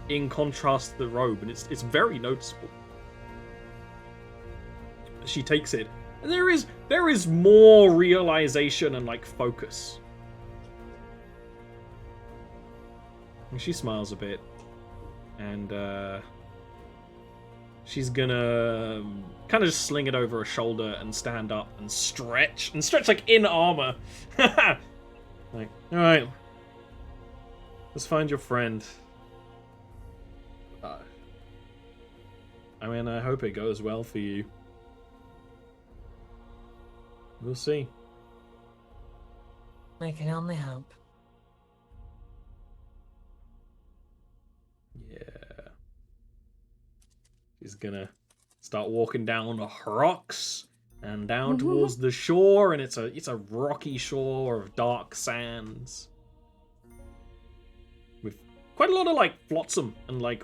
in contrast to the robe, and it's very noticeable. She takes it, and there is more realization and, like, focus. And she smiles a bit. And she's gonna kind of just sling it over her shoulder and stand up and stretch like in armor. Like, all right, let's find your friend. I mean, I hope it goes well for you. We'll see. I can only hope. She's gonna start walking down the rocks and down towards the shore, and it's a rocky shore of dark sands with quite a lot of like flotsam and like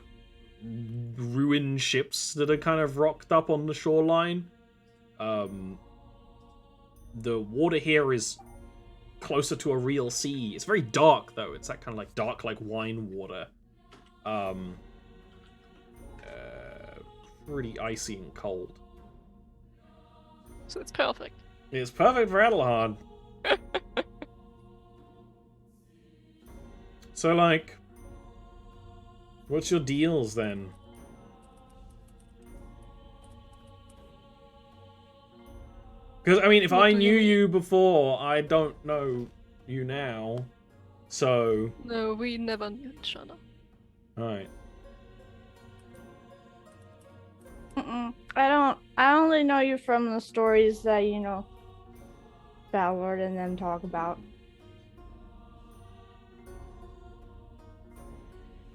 ruined ships that are kind of rocked up on the shoreline. The water here is closer to a real sea. It's very dark though. It's that kind of like dark like wine water. Pretty icy and cold. So it's perfect. It's perfect for Adelhard. So, like, what's your deals then? Because, I mean, if I knew you before, I don't know you now. So... No, we never knew each other. Alright. I only know you from the stories that, you know, Ballard and them talk about.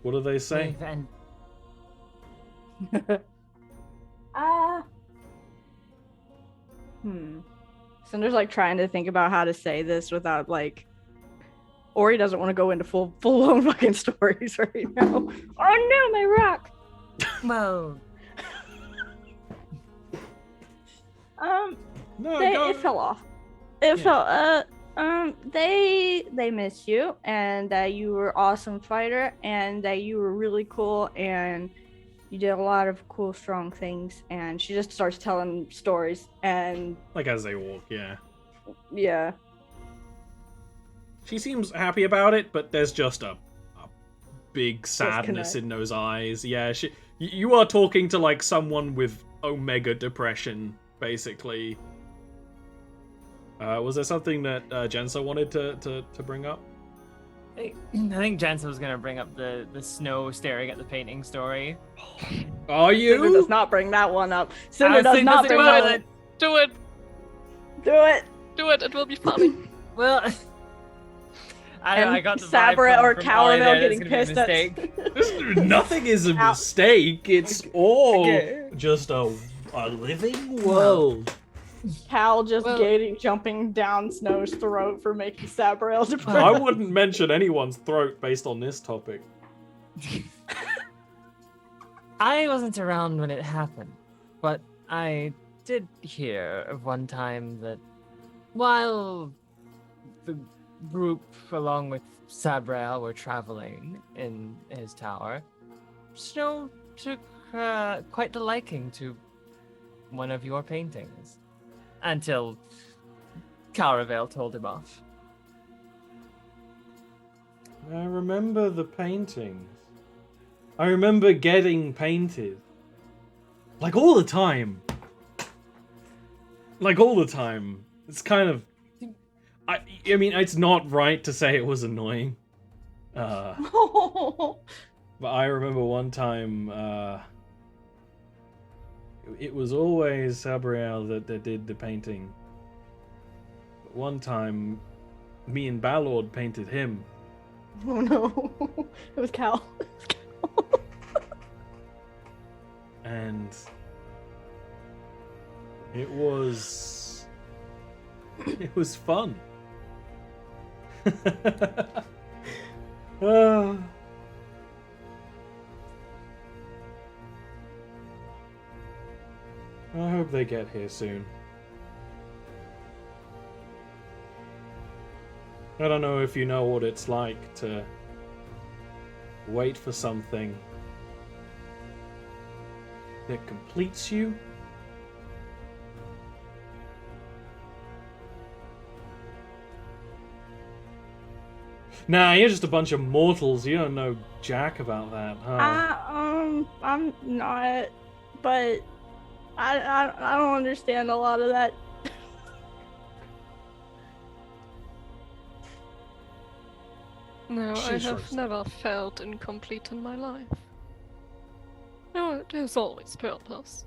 What do they say? Cinder's like trying to think about how to say this without like... Ori doesn't want to go into full-blown fucking stories right now. Oh no, my rock! Whoa. It fell off. It fell. They miss you, and that you were awesome fighter, and that you were really cool, and you did a lot of cool, strong things. And she just starts telling stories, and like as they walk, yeah. She seems happy about it, but there's just a big sadness in those eyes. Yeah, you are talking to like someone with omega depression, basically. Was there something that Jensa wanted to bring up? I think Jensa was gonna bring up the snow staring at the painting story. Are you? Cinder does not bring that one up. Cinder does not bring that one up. Do it! Do it! Do it, it will be funny. Well, I got the Sabra vibe or from Calamel Ollie getting that it's pissed gonna be a at... mistake. Nothing is a mistake. It's all just a living world. Cal just jumping down Snow's throat for making Sabrael depressed. I wouldn't mention anyone's throat based on this topic. I wasn't around when it happened, but I did hear of one time that while the group, along with Sabrael, were traveling in his tower, Snow took quite the liking to one of your paintings. Until Caravel told him off. I remember the paintings. I remember getting painted. Like all the time. It's kind of... I mean, it's not right to say it was annoying. But I remember one time, it was always Sabriel that did the painting. But one time, me and Ballord painted him. Oh no. It was Cal. And it was fun. Ah. I hope they get here soon. I don't know if you know what it's like to wait for something that completes you. Nah, you're just a bunch of mortals. You don't know jack about that, huh? I'm not, but I don't understand a lot of that. No, I She's have right. never felt incomplete in my life. No, there's always purpose.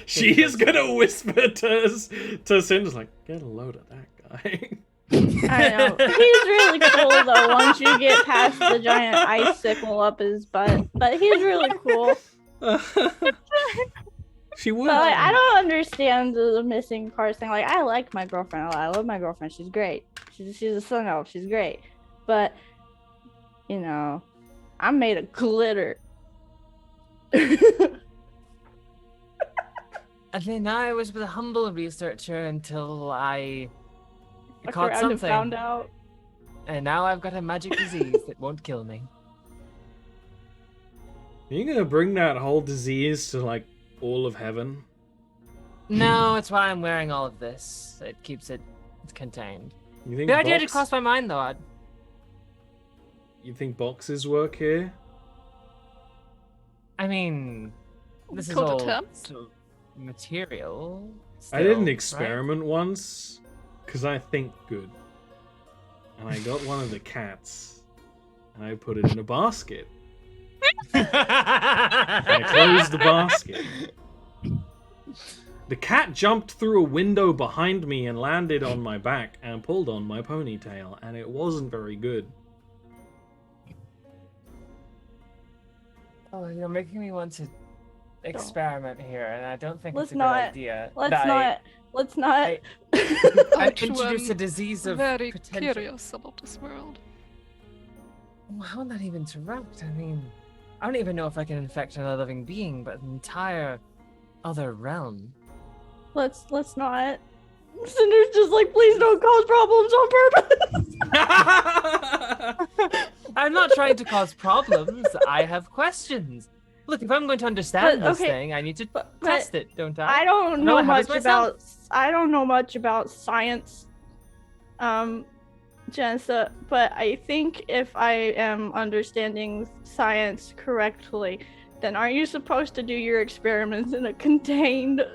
She is gonna whisper to Cinder's like, get a load of that guy. I know. He's really cool though once you get past the giant icicle up his butt. But he's really cool. She would. But like, I don't understand the missing parts thing. Like, I like my girlfriend a lot. I love my girlfriend. She's great. She's a sun elf. She's great. But, you know, I'm made of glitter. And then I was a humble researcher until I Fucked caught around and something. found out. And now I've got a magic disease that won't kill me. Are you gonna bring that whole disease to like all of heaven? No, it's why I'm wearing all of this. It keeps it contained. You think The idea did box- cross my mind, though. You think boxes work here? I mean, this is Could all attempt. still material. I did an still, experiment once, because I think good. And I got one of the cats, and I put it in a basket. right? I closed the basket. The cat jumped through a window behind me and landed on my back and pulled on my ponytail, and it wasn't very good. Oh, you're making me want to experiment here, and I don't think Let's it's a not- good idea. Let's that not. I Actually, introduce a I'm disease of very potential. curious about this world. Well, how would that even interrupt? I mean, I don't even know if I can infect another living being, but an entire other realm. Let's not. Cinder's just like, please don't cause problems on purpose. I'm not trying to cause problems. I have questions. Look, if I'm going to understand But, this okay, thing, I need to but- test it, don't I? I don't No, know I have it much myself. about. I don't know much about science, Jensa. But I think if I am understanding science correctly, then aren't you supposed to do your experiments in a contained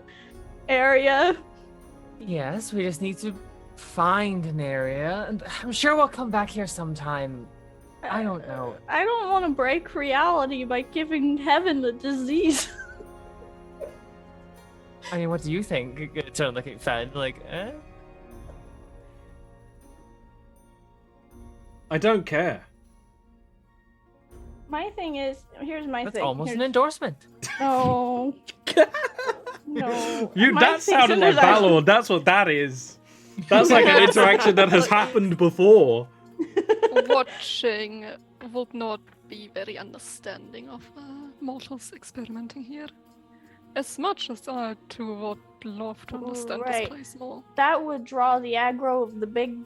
area? Yes, we just need to find an area, and I'm sure we'll come back here sometime. I don't know. I don't want to break reality by giving heaven the disease. I mean, what do you think? Turn looking fed, like, eh? I don't care. My thing is, here's my That's thing. almost an Here's- endorsement. No. No. You My that thing- sounded like Cinder's actually- Ballord. That's what that is. That's like an interaction that has happened before. Watching would not be very understanding of mortals experimenting here. As much as I too would love to understand Right. this place more. That would draw the aggro of the big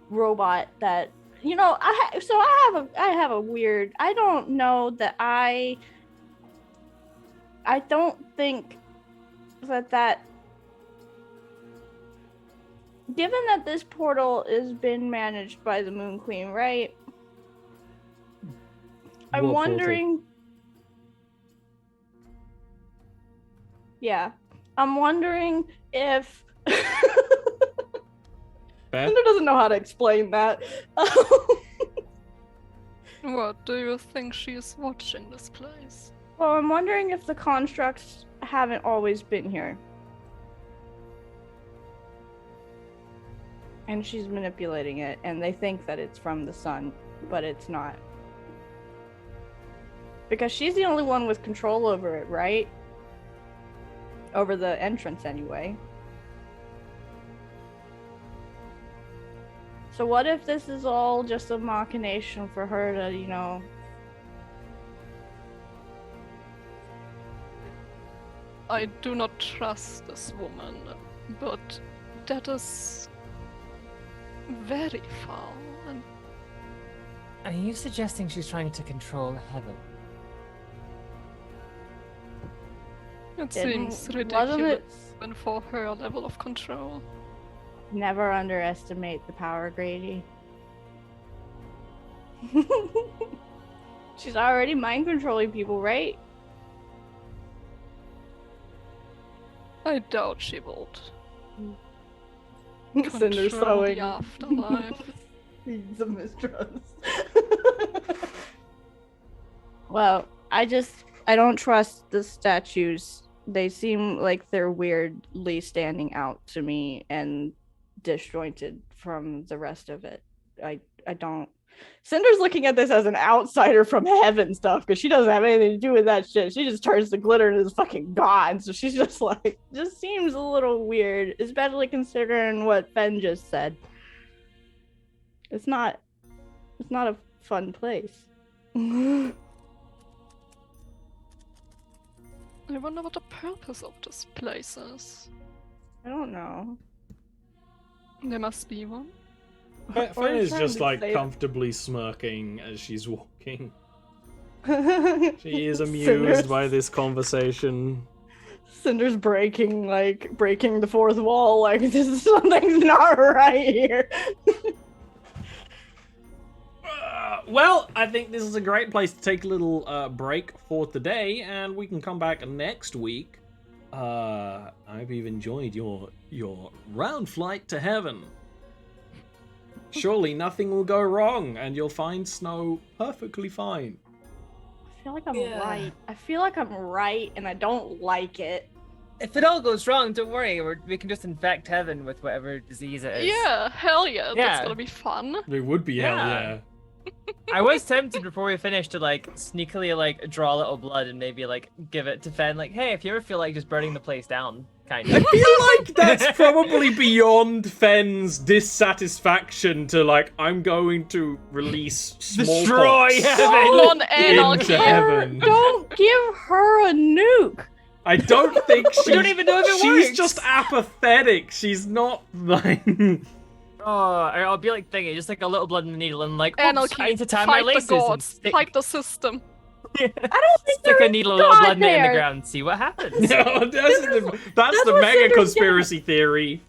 robot that I have a weird. I don't know that I don't think that given that this portal is been managed by the Moon Queen, right? I'm What portal? wondering. Yeah, I'm wondering if. Fair? Cinder doesn't know how to explain that. What do you think she is watching this place? Well, I'm wondering if the constructs haven't always been here. And she's manipulating it, and they think that it's from the sun, but it's not. Because she's the only one with control over it, right? Over the entrance, anyway. So what if this is all just a machination for her to, you know... I do not trust this woman, but that is very foul. And Are you suggesting she's trying to control heaven? it Didn't- seems wasn't ridiculous it- even for her level of control. Never underestimate the power, Grady. She's already mind controlling people, right? I doubt she would Cinder control the sewing. afterlife. He's a mistrust. Well, I don't trust the statues. They seem like they're weirdly standing out to me and disjointed from the rest of it. I don't. Cinder's looking at this as an outsider from heaven stuff because she doesn't have anything to do with that shit. She just turns the glitter into this fucking god. So she's just like, just seems a little weird, especially considering what Fen just said. It's not a fun place. I wonder what the purpose of this place is. I don't know. There must be one. Fen is trying just to like say- comfortably smirking as she's walking. She is Cinder's- amused by this conversation. Cinder's breaking the fourth wall. Like, this is something's not right here. Well, I think this is a great place to take a little break for today, and we can come back next week. I hope you've enjoyed your round flight to heaven. Surely nothing will go wrong, and you'll find Snow perfectly fine. I feel like I'm Yeah. right. I feel like I'm right, and I don't like it. If it all goes wrong, don't worry. We can just infect heaven with whatever disease it is. Yeah, hell yeah, that's Yeah. gonna be fun. It would be hell Yeah. yeah. I was tempted before we finished to like sneakily like draw a little blood and maybe like give it to Fen. Like, hey, if you ever feel like just burning the place down, kind I of. feel like that's probably beyond Fen's dissatisfaction to like, I'm going to release Destroy smallpox heaven. Full on into anarchy. heaven. Don't give her a nuke. I don't think she's, We don't even know if it she's works. just apathetic. She's not like... Oh, or I'll be like thingy, just like a little blood in the needle and like, oops, Anarchy. I need to tie my Fight laces the and gods. stick, Fight the system. I don't think stick there a is needle, a little God blood in it in the there. ground, see what happens. No, that's the that's mega what Cinder's conspiracy theory.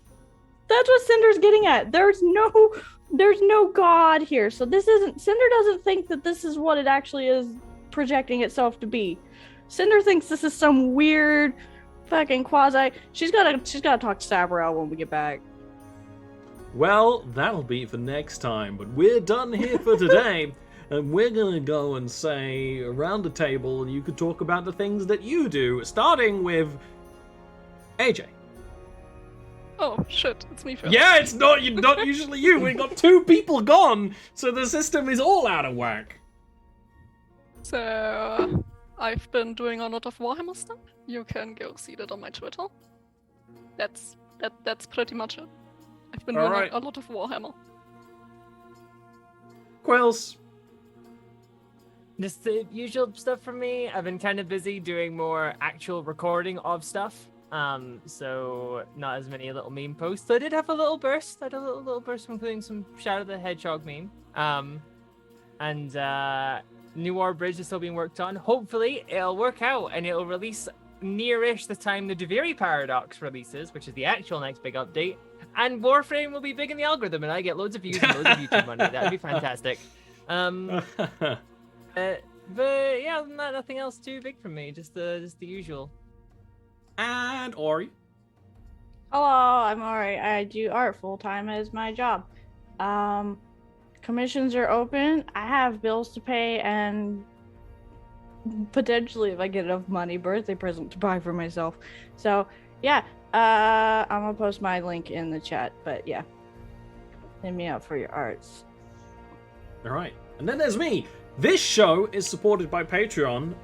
That's what Cinder's getting at. There's no God here. So this isn't. Cinder doesn't think that this is what it actually is projecting itself to be. Cinder thinks this is some weird, fucking quasi. She's gotta talk to Sabrel when we get back. Well, that'll be for next time, but we're done here for today. And we're gonna go and say around the table, and you can talk about the things that you do, starting with AJ. Oh shit, it's me first. Yeah, it's not usually you. We got 2 people gone, so the system is all out of whack. So I've been doing a lot of Warhammer stuff. You can go see that on my Twitter. That's pretty much it. I've been doing Alright. a lot of Warhammer. Quills. Just the usual stuff for me. I've been kind of busy doing more actual recording of stuff. So not as many little meme posts. I did have a little burst. I had a little burst from including some Shadow the Hedgehog meme. And New War Bridge is still being worked on. Hopefully it'll work out and it'll release nearish the time the Duviri Paradox releases, which is the actual next big update. And Warframe will be big in the algorithm, and I get loads of views and loads of YouTube money. That'd be fantastic. But yeah, other than that, nothing else too big for me. Just the usual. And Ori. Hello, I'm alright. I do art full time as my job. Commissions are open. I have bills to pay, and potentially, if I get enough money, birthday present to buy for myself. So yeah, I'm gonna post my link in the chat. But yeah, hit me up for your arts. All right, and then there's me. This show is supported by Patreon.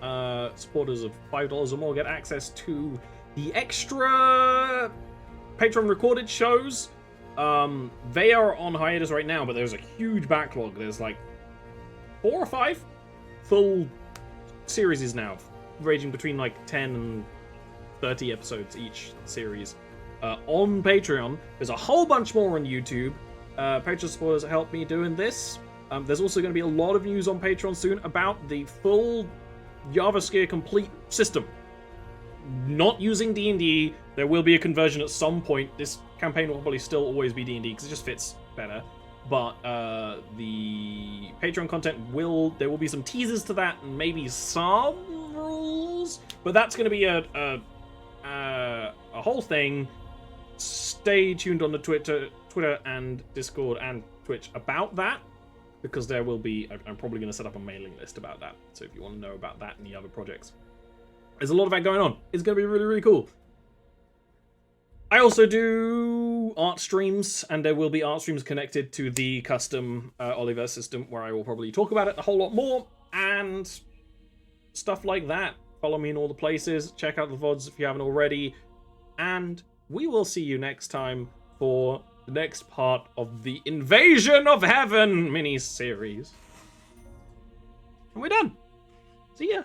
Supporters of $5 or more get access to the extra Patreon recorded shows. They are on hiatus right now, but there's a huge backlog. There's like 4 or 5 full series now, ranging between like 10 and 30 episodes each series. On Patreon, there's a whole bunch more on YouTube. Patreon supporters help me doing this. There's also going to be a lot of news on Patreon soon about the full Jarviskjir complete system. Not using D&D. There will be a conversion at some point. This campaign will probably still always be D&D because it just fits better. But the Patreon content there will be some teasers to that and maybe some rules. But that's going to be a whole thing. Stay tuned on the Twitter and Discord and Twitch about that. Because there will be, I'm probably going to set up a mailing list about that. So if you want to know about that and the other projects. There's a lot of that going on. It's going to be really, really cool. I also do art streams, and there will be art streams connected to the custom Oliver system, where I will probably talk about it a whole lot more, and stuff like that. Follow me in all the places. Check out the VODs if you haven't already. And we will see you next time for the next part of the Invasion of Heaven mini-series. And we're done. See ya.